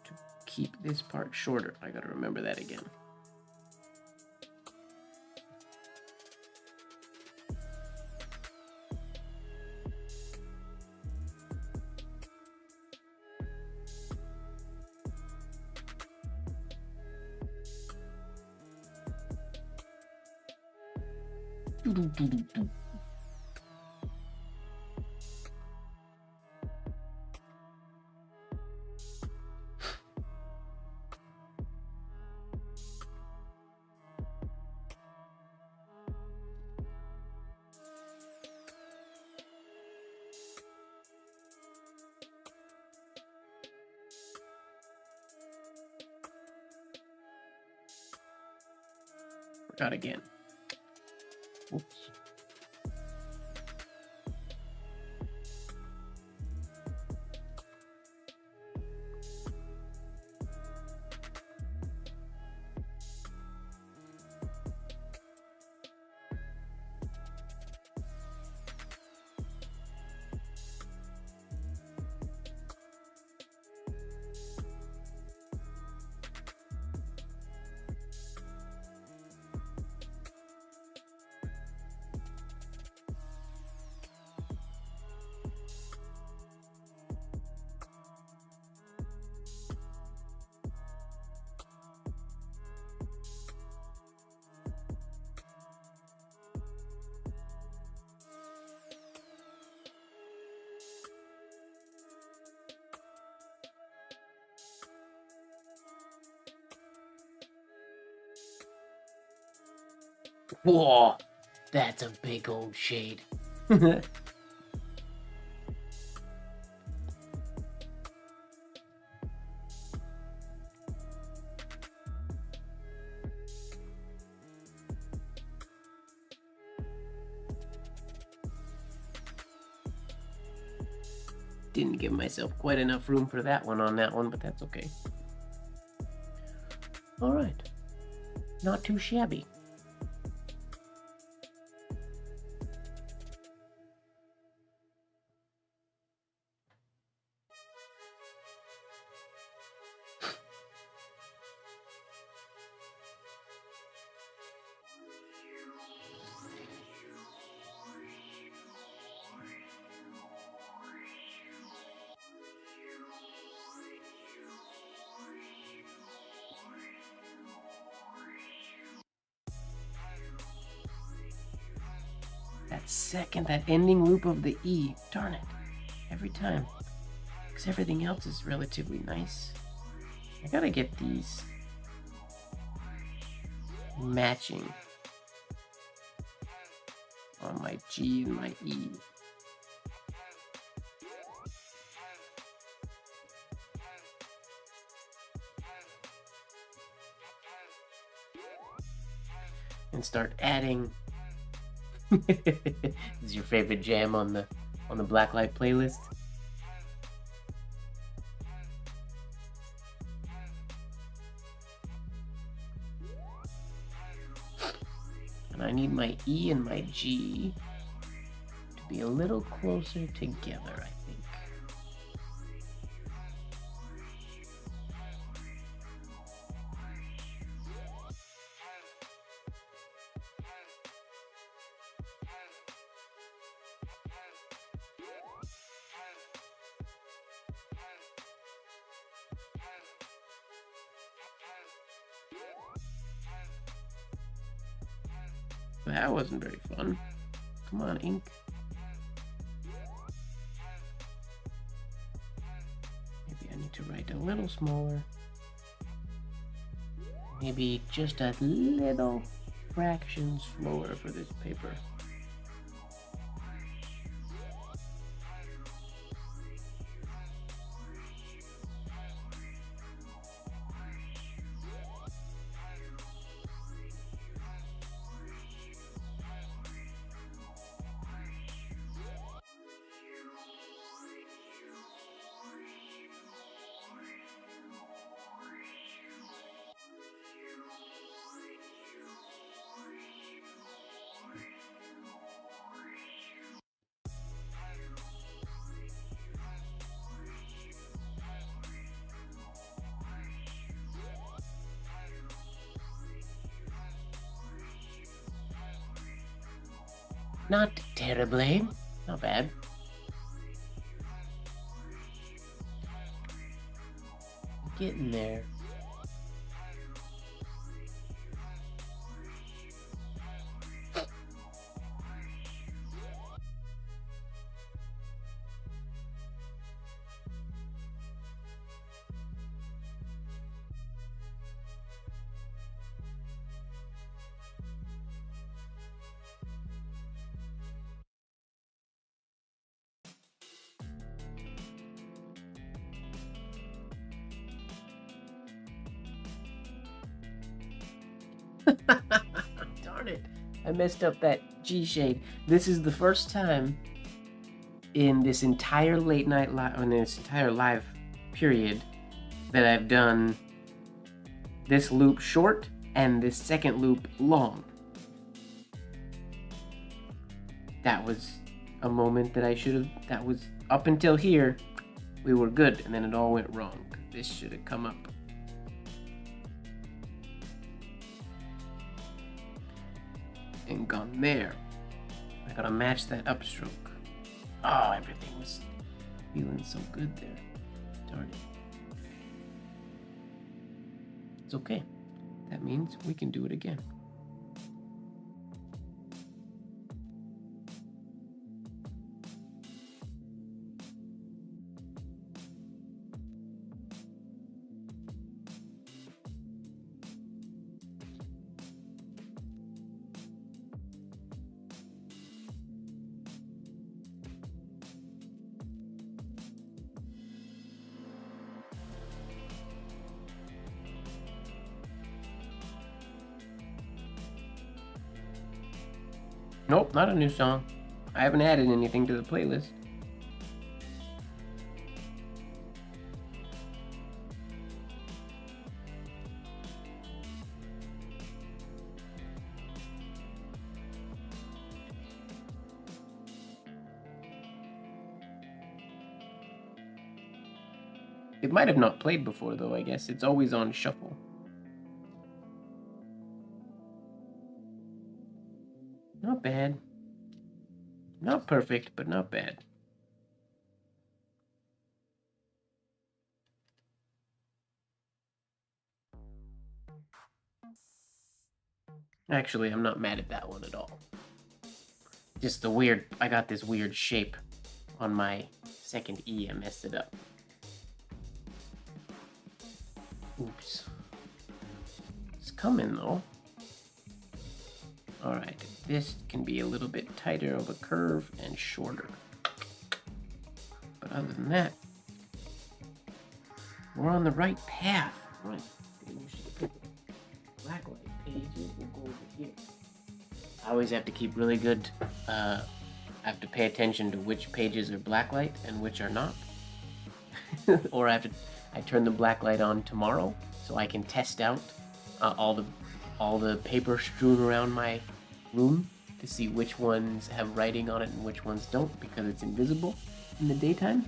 to keep this part shorter. I gotta remember that again. Forgot again. Oops. Whoa, that's a big old shade. Didn't give myself quite enough room for that one on that one, but that's okay. All right, not too shabby. That ending loop of the E, darn it. every time. Because everything else is relatively nice. I gotta get these matching on my G and my E. And start adding. This is your favorite jam on the Blacklight playlist. And I need my E and my G to be a little closer together, I think. That wasn't very fun. Come on, ink. Maybe I need to write a little smaller. Maybe just a little fraction slower for this paper. Not terribly. Not bad. Getting there. Darn it. I messed up that G shade. This is the first time in this entire late night live, in this entire live period, that I've done this loop short and this second loop long. That was a moment that I should have, that was up until here, we were good, and then it all went wrong. This should have come up. And gone there. I gotta match that upstroke. Oh, everything was feeling so good there. Darn it. It's okay. That means we can do it again. Nope, not a new song. I haven't added anything to the playlist. It might have not played before though, I guess. It's always on shuffle. Not bad. Not perfect, but not bad. Actually, I'm not mad at that one at all. Just the weird, I got this weird shape on my second E, I messed it up. Oops. It's coming though. Alright, this can be a little bit tighter of a curve and shorter. But other than that, we're on the right path. Right. Blacklight pages will go over here. I always have to keep really good, I have to pay attention to which pages are blacklight and which are not. Or I turn the blacklight on tomorrow so I can test out all the paper strewn around my room to see which ones have writing on it and which ones don't, because it's invisible in the daytime.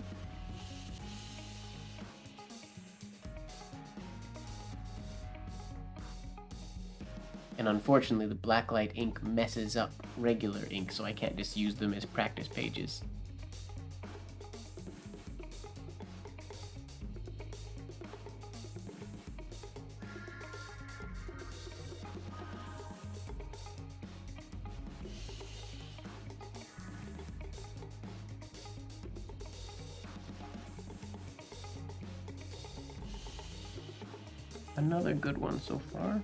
And unfortunately, the Blacklight ink messes up regular ink, so I can't just use them as practice pages. Another good one so far.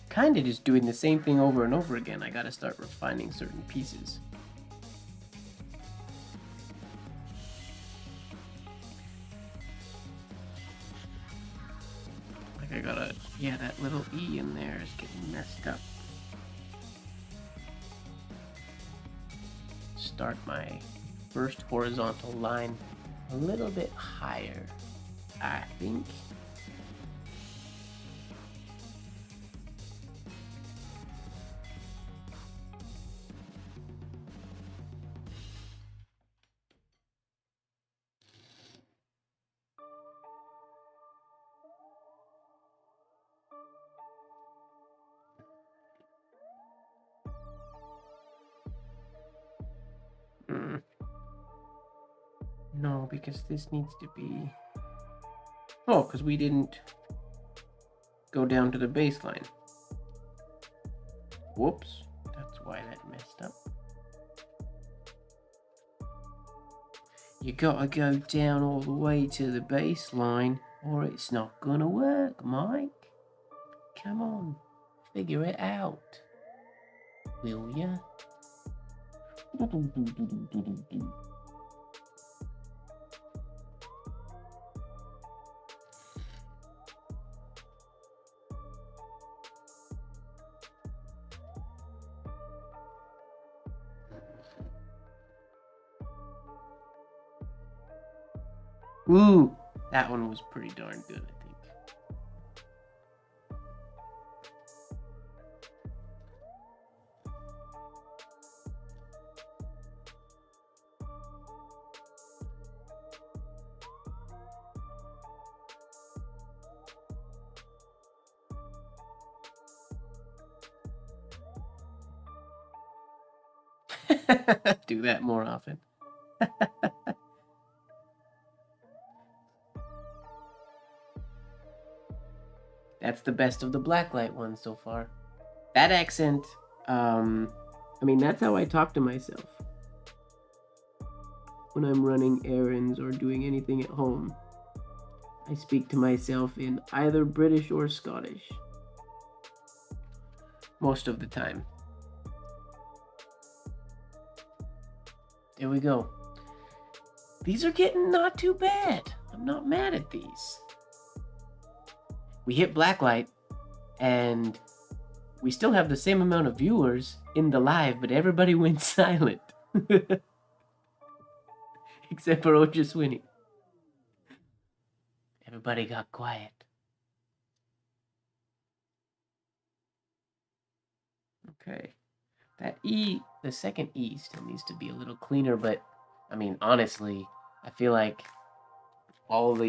Kinda just doing the same thing over and over again. I gotta start refining certain pieces. Like I gotta, yeah, that little E in there is getting messed up. Start my first horizontal line a little bit higher, I think. No, because this needs to be... Oh, because we didn't go down to the baseline. Whoops, that's why that messed up. You gotta go down all the way to the baseline, or it's not gonna work, Mike. Come on, figure it out, will ya? Ooh, that one was pretty darn good, I think. Do that more often. That's the best of the Blacklight ones so far. That accent, I mean, that's how I talk to myself when I'm running errands or doing anything at home. I speak to myself in either British or Scottish. Most of the time. There we go. These are getting not too bad. I'm not mad at these. We hit Blacklight, and we still have the same amount of viewers in the live, but everybody went silent. Except for Ojaswini. Everybody got quiet. Okay. That E, the second E still needs to be a little cleaner, but I mean, honestly, I feel like all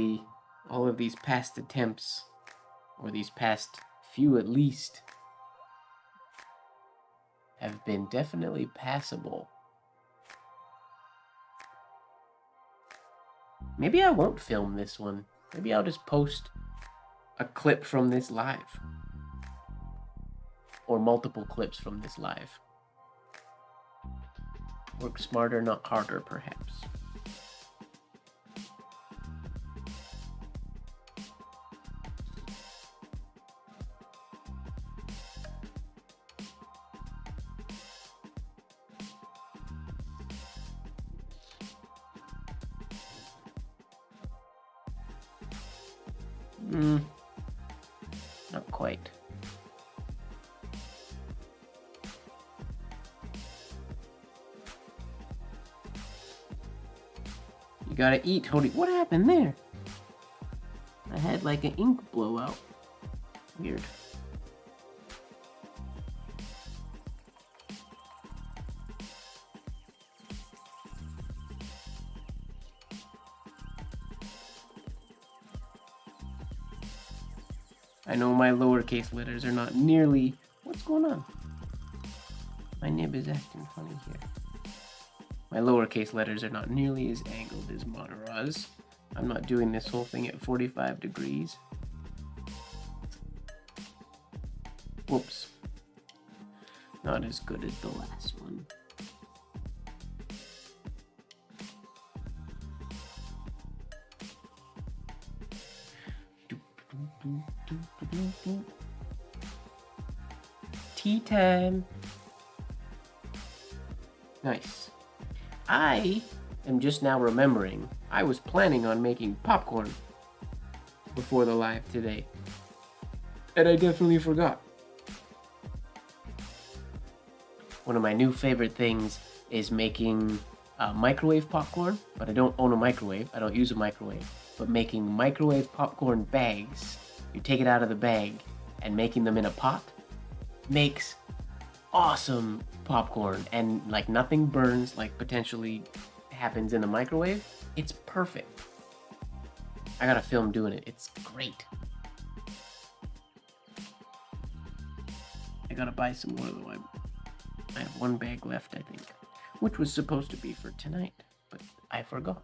of these past attempts, or these past few at least, have been definitely passable. Maybe I won't film this one. Maybe I'll just post a clip from this live. Or multiple clips from this live. Work smarter, not harder, perhaps. Not quite. You gotta eat, Hody. What happened there? I had like an ink blowout. Weird. I know my lowercase letters are not nearly... What's going on? My nib is acting funny here. My lowercase letters are not nearly as angled as Monterey's. I'm not doing this whole thing at 45 degrees. Whoops. Not as good as the last one. Tea time. Nice. I am just now remembering I was planning on making popcorn before the live today. And I definitely forgot. One of my new favorite things is making microwave popcorn, but I don't own a microwave. I don't use a microwave. But making microwave popcorn bags, you take it out of the bag and making them in a pot makes awesome popcorn, and like nothing burns like potentially happens in the microwave. It's perfect. I gotta film doing it. It's great. I gotta buy some more though. I have one bag left, I think, which was supposed to be for tonight, but I forgot.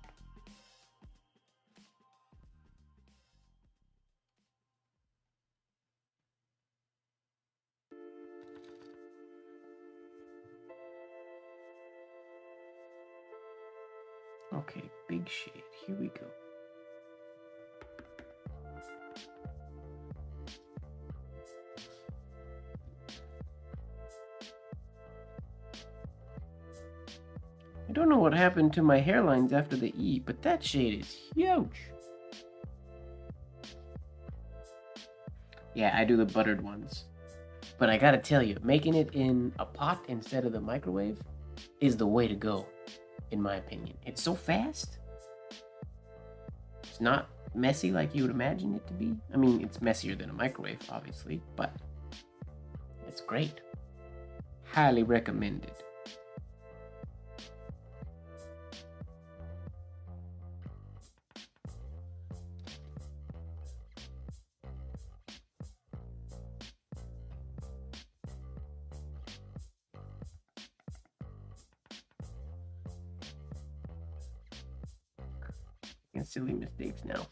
Okay, big shade. Here we go. I don't know what happened to my hairlines after the E, but that shade is huge. Yeah, I do the buttered ones. But I gotta tell you, making it in a pot instead of the microwave is the way to go, in my opinion. It's so fast. It's not messy like you would imagine it to be. I mean, it's messier than a microwave, obviously, but it's great. Highly recommended. And silly mistakes now.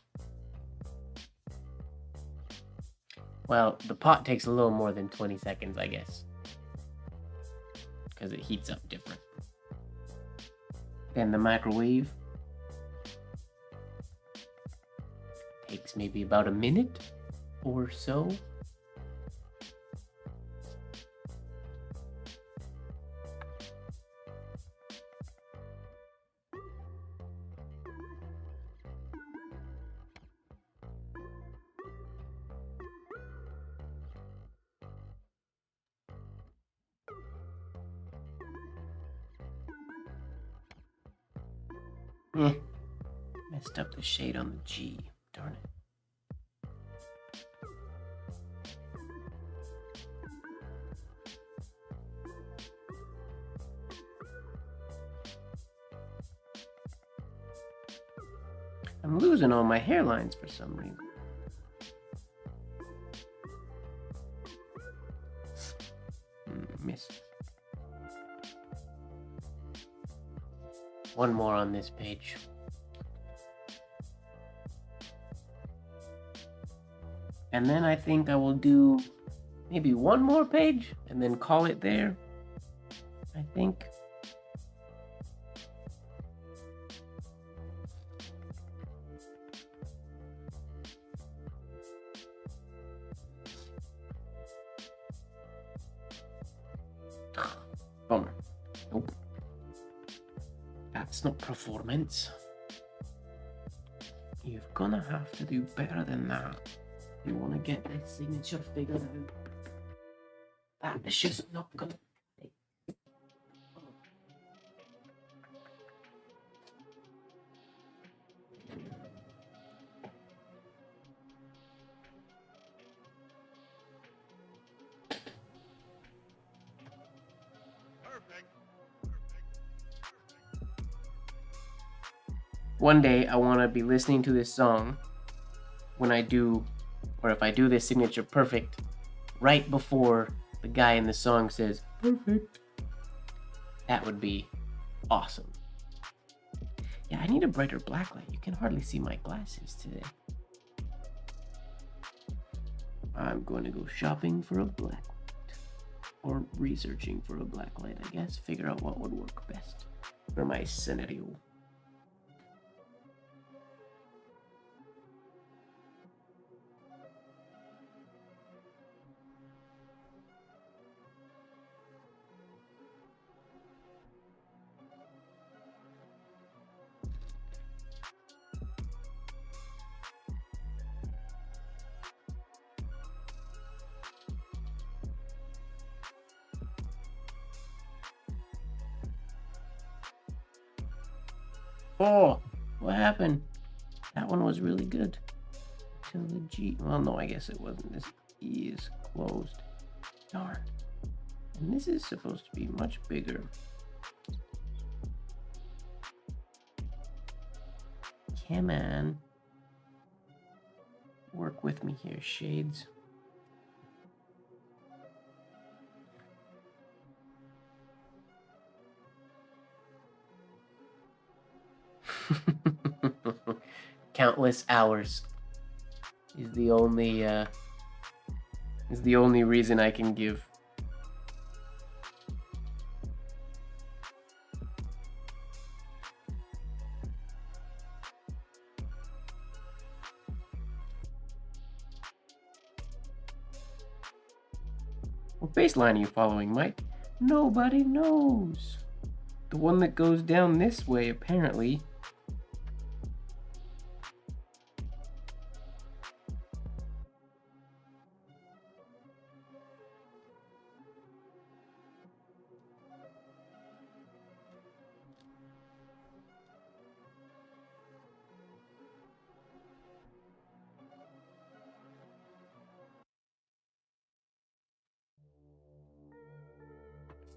Well, the pot takes a little more than 20 seconds, I guess, because it heats up different than the microwave. Takes maybe about a minute or so. Messed up the shade on the G. Darn it. I'm losing all my hairlines for some reason. Missed. One more on this page. And then I think I will do maybe one more page and then call it there. I think. Bummer. Nope. That's not performance. You're gonna have to do better than that. You want to get this signature figured out. That is just not gonna. One day I want to be listening to this song when I do, or if I do this signature perfect, right before the guy in the song says perfect. That would be awesome. Yeah, I need a brighter blacklight. You can hardly see my glasses today. I'm going to go shopping for a blacklight. Or researching for a blacklight, I guess. Figure out what would work best for my scenario. Oh, what happened? That one was really good. Till the G. Well, no, I guess it wasn't. This E is closed. Darn. And this is supposed to be much bigger. Come on. Work with me here, shades. Countless hours is the only reason I can give. What baseline are you following, Mike? Nobody knows. The one that goes down this way, apparently.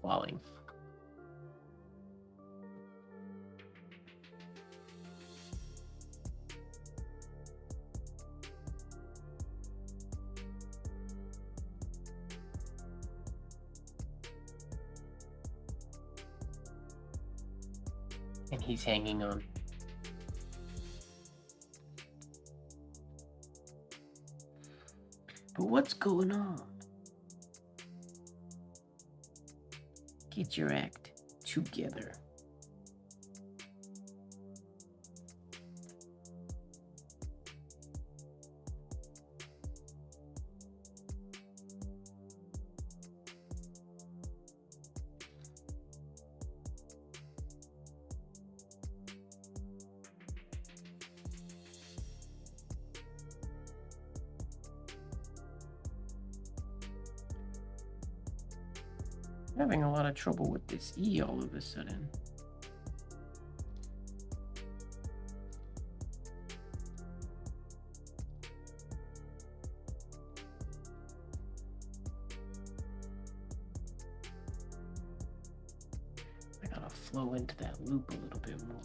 Falling. And he's hanging on. But what's going on? Get your act together. I'm having a lot of trouble with this E all of a sudden. I gotta flow into that loop a little bit more.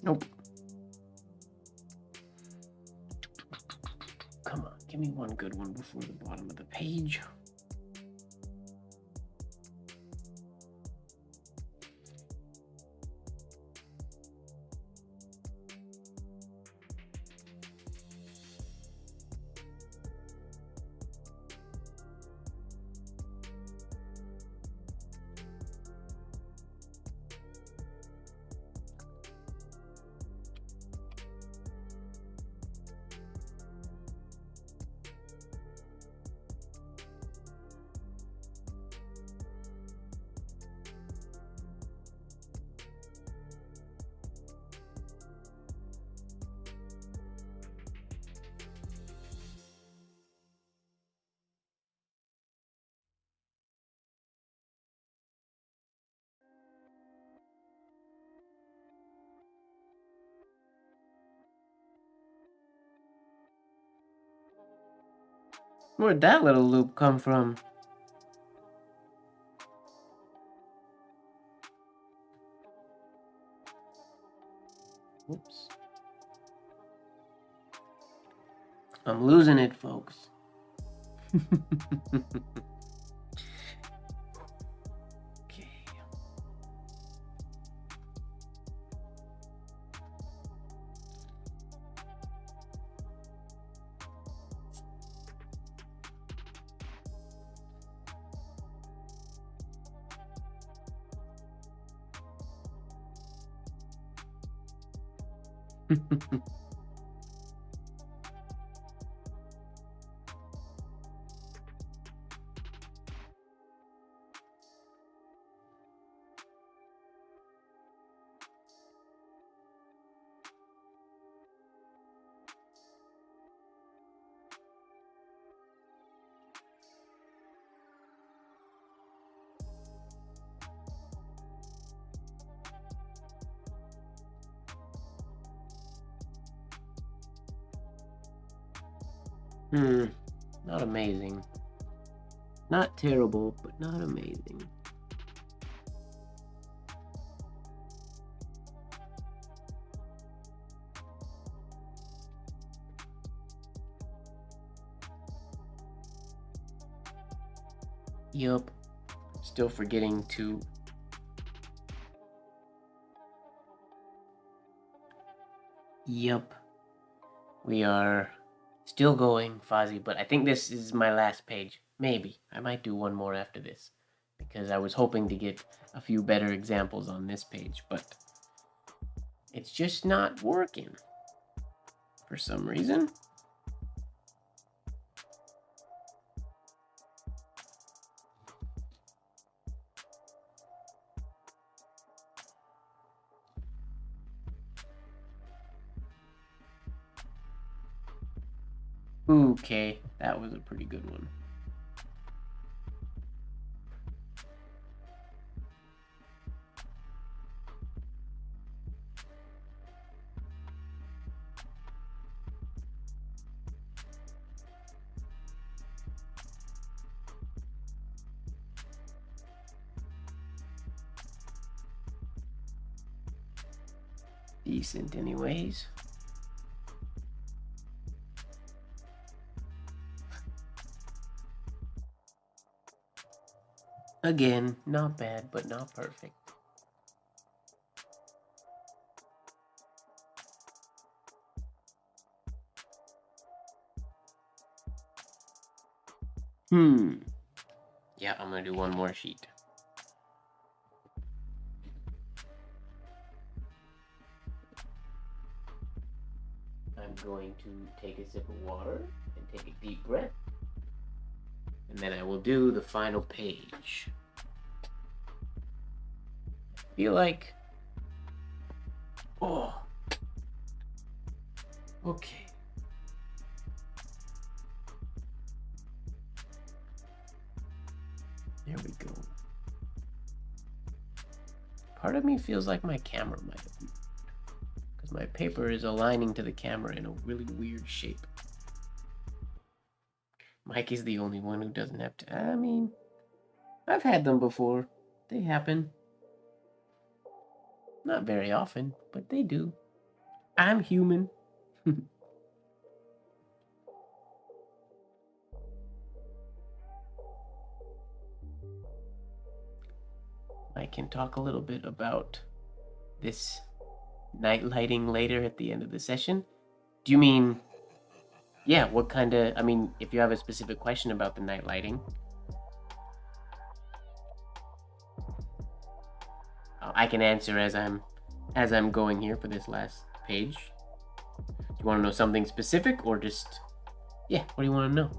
Nope. come on, give me one good one before the bottom of the page. Where'd that little loop come from? Whoops. I'm losing it, folks. Okay. Not amazing. Not terrible, but not amazing. Yup. Still forgetting to... Yup. We are still going, Fozzie, but I think this is my last page. Maybe. I might do one more after this, because I was hoping to get a few better examples on this page, but it's just not working for some reason. Okay, that was a pretty good one. Decent anyways. Again, not bad, but not perfect. Yeah, I'm gonna do one more sheet. I'm going to take a sip of water and take a deep breath. And then I will do the final page. I feel like... Oh. Okay. There we go. Part of me feels like my camera might have moved, because my paper is aligning to the camera in a really weird shape. Mike is the only one who doesn't have to... I mean, I've had them before. They happen. Not very often, but they do. I'm human. I can talk a little bit about this night lighting later at the end of the session. Do you mean, yeah, what kind of, I mean, if you have a specific question about the night lighting, I can answer as I'm going here for this last page. Do you want to know something specific or just, yeah, what do you want to know?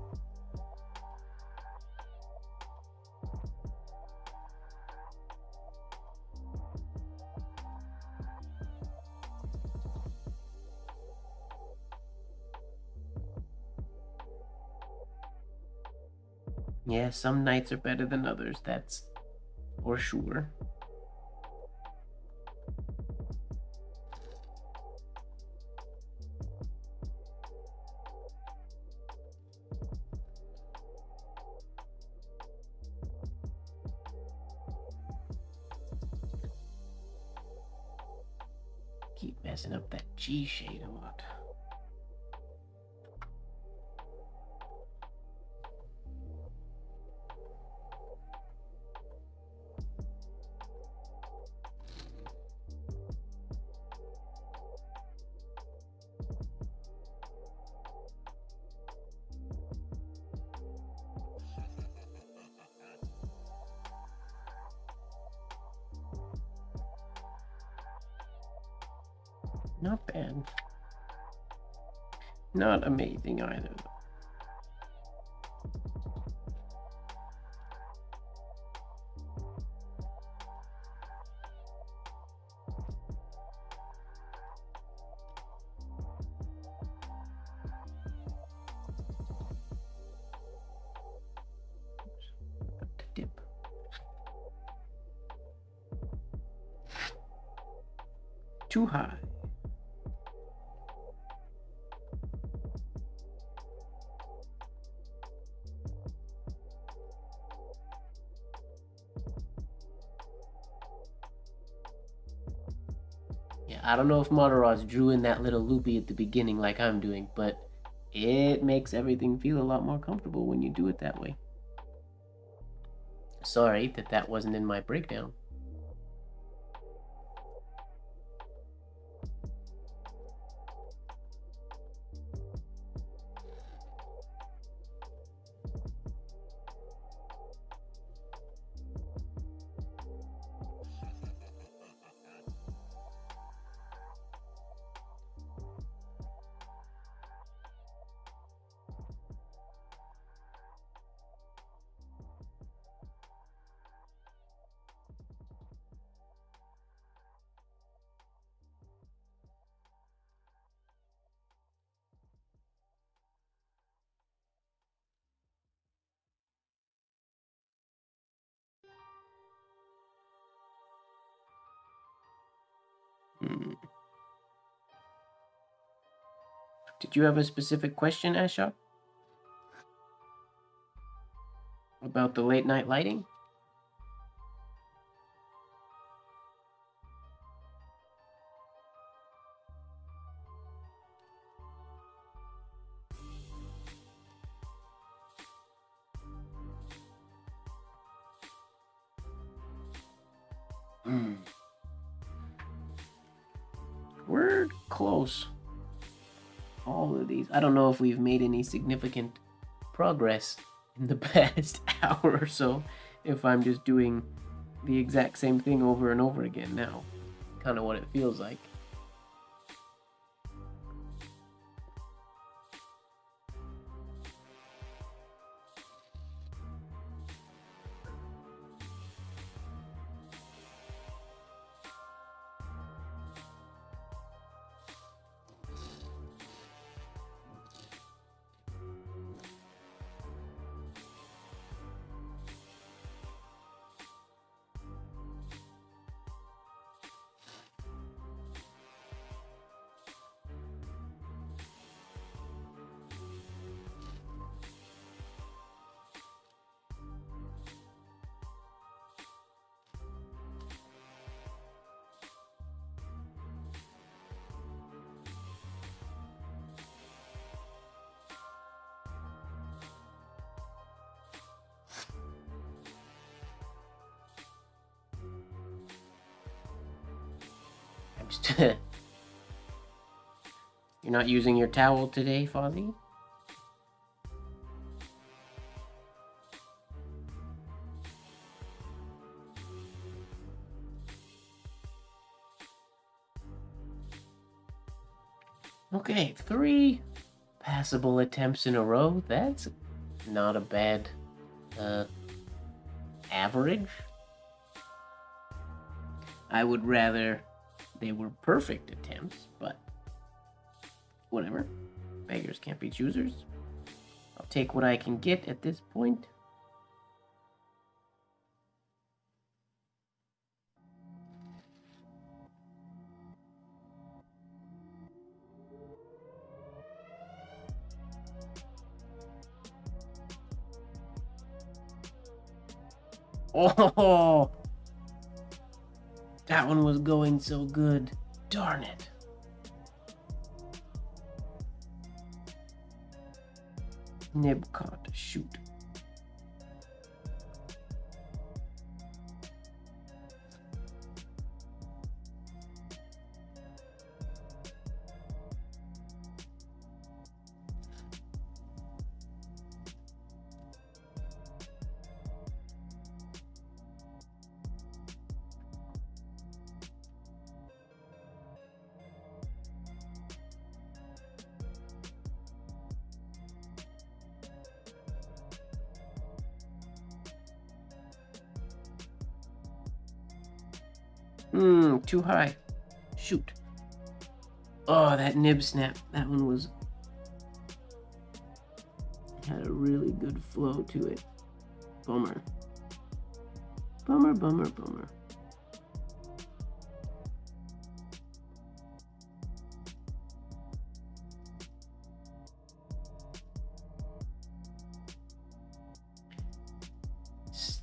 Yeah, some nights are better than others, that's for sure. Keep messing up that G shade a lot. Not bad. Not amazing either. Dip. Too high. Yeah, I don't know if Motoros drew in that little loopy at the beginning like I'm doing, but it makes everything feel a lot more comfortable when you do it that way. Sorry that wasn't in my breakdown. Did you have a specific question, Ashok? About the late night lighting? We're close. All of these. I don't know if we've made any significant progress in the past hour or so, if I'm just doing the exact same thing over and over again now. Kind of what it feels like. You're not using your towel today, Fozzie? Okay, 3 passable attempts in a row. That's not a bad average. I would rather they were perfect attempts, but whatever. Beggars can't be choosers. I'll take what I can get at this point. Oh, that one was going so good. Darn it. Nib caught. Shoot. Too high. Shoot. Oh, that nib snap. That one was... had a really good flow to it. Bummer. Bummer, bummer, bummer.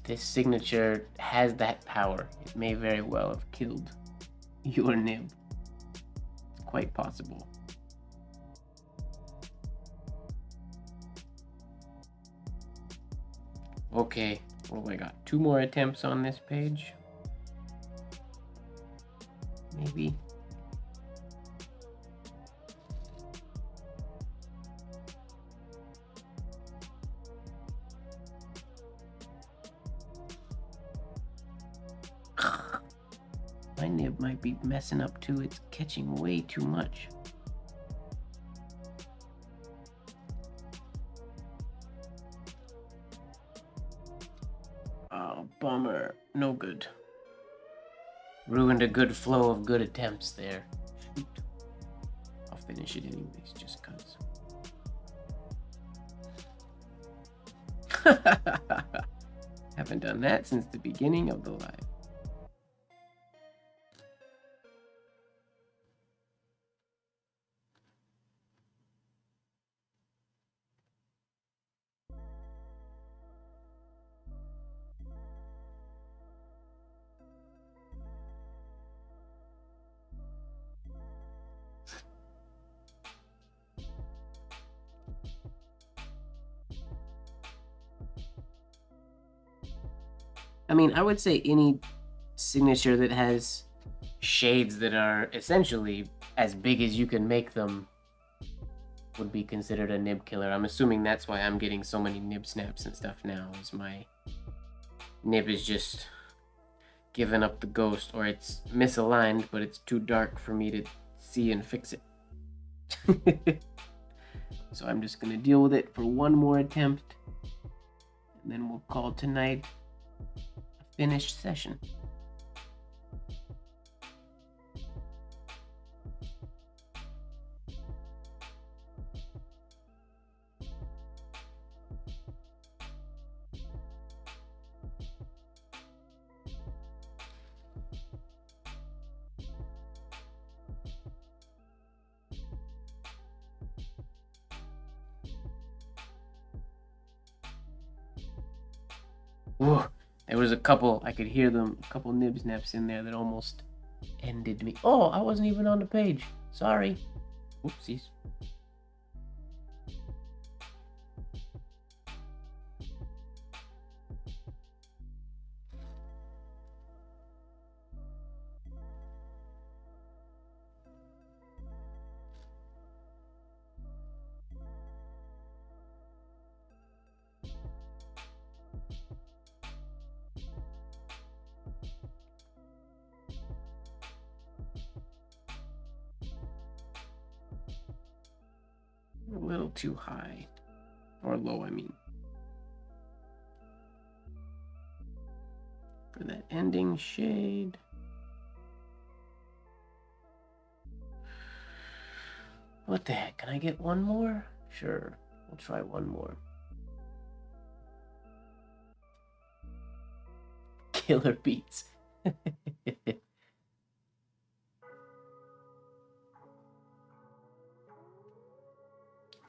This signature has that power. It may very well have killed your nib. It's quite possible. Okay, what do I got? 2 more attempts on this page. Maybe. My nib might be messing up too. It's catching way too much. Oh, bummer. No good. Ruined a good flow of good attempts there. Shoot. I'll finish it anyways, just cuz. Haven't done that since the beginning of the live. I mean, I would say any signature that has shades that are essentially as big as you can make them would be considered a nib killer. I'm assuming that's why I'm getting so many nib snaps and stuff now, is my nib is just giving up the ghost, or it's misaligned, but it's too dark for me to see and fix it. So I'm just gonna deal with it for 1 more attempt, and then we'll call tonight a finished session. Whoa, there was a couple, I could hear them, a couple nib snaps in there that almost ended me. Oh, I wasn't even on the page. Sorry. Oopsies. little too high. Or low, I mean. For that ending shade. What the heck? Can I get one more? Sure. We'll try one more. Killer beats.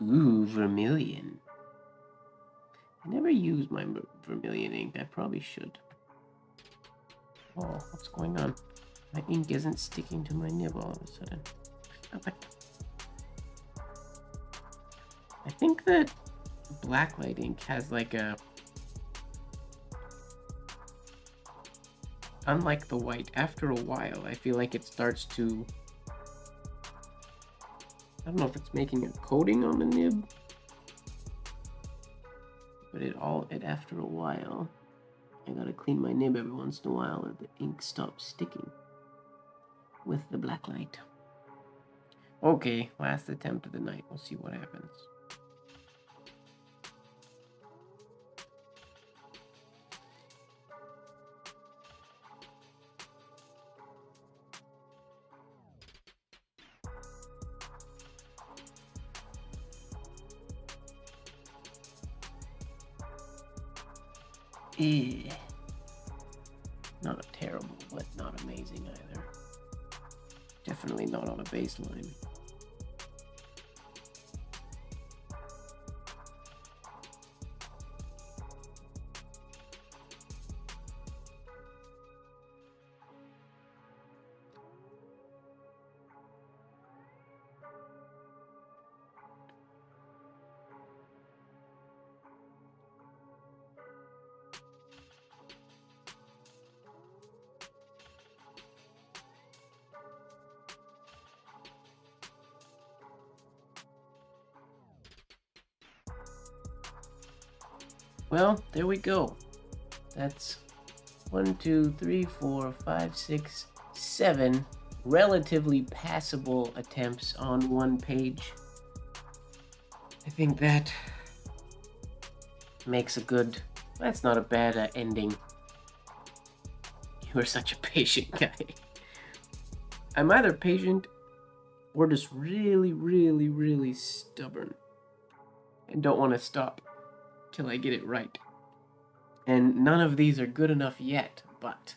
Ooh, vermilion. I never use my vermilion ink. I probably should. Oh, what's going on? My ink isn't sticking to my nib all of a sudden. Stop it. I think that Blacklight ink has like a... Unlike the white, after a while, I feel like it starts to... I don't know if it's making a coating on the nib, but it after a while, I gotta clean my nib every once in a while or the ink stops sticking with the blacklight. Okay, last attempt of the night. We'll see what happens. Not terrible, but not amazing either. Definitely not on a baseline. Well, there we go. That's 1, 2, 3, 4, 5, 6, 7 relatively passable attempts on one page. I think that makes a good... That's not a bad ending. You are such a patient guy. I'm either patient or just really, really, really stubborn and don't want to stop till I get it right. And none of these are good enough yet, but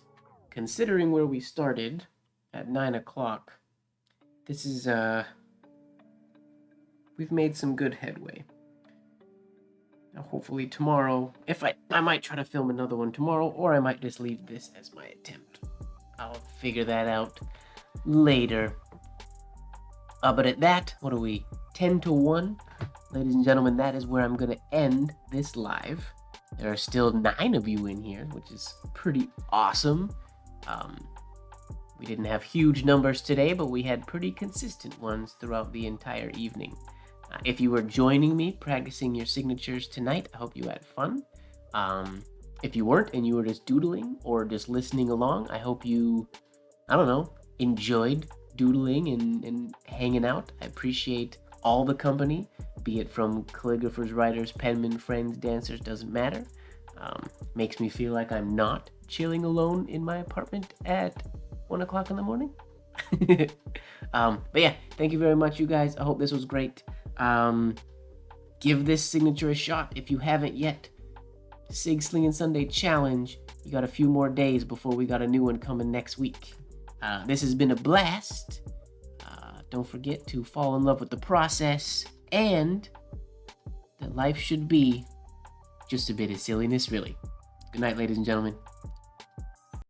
considering where we started at 9 o'clock, this is, we've made some good headway. Now hopefully tomorrow, if I might try to film another one tomorrow, or I might just leave this as my attempt. I'll figure that out later. But at that, what are we, 10 to 1? Ladies and gentlemen, that is where I'm going to end this live. There are still 9 of you in here, which is pretty awesome. We didn't have huge numbers today, but we had pretty consistent ones throughout the entire evening. If you were joining me practicing your signatures tonight, I hope you had fun. If you weren't and you were just doodling or just listening along, I hope you, I don't know, enjoyed doodling and hanging out. I appreciate all the company, be it from calligraphers, writers, penmen, friends, dancers, doesn't matter. Makes me feel like I'm not chilling alone in my apartment at 1 o'clock in the morning. But yeah, thank you very much, you guys. I hope this was great. Give this signature a shot if you haven't yet. Sig Sling and Sunday Challenge. You got a few more days before we got a new one coming next week. This has been a blast. Don't forget to fall in love with the process, and that life should be just a bit of silliness, really. Good night, ladies and gentlemen.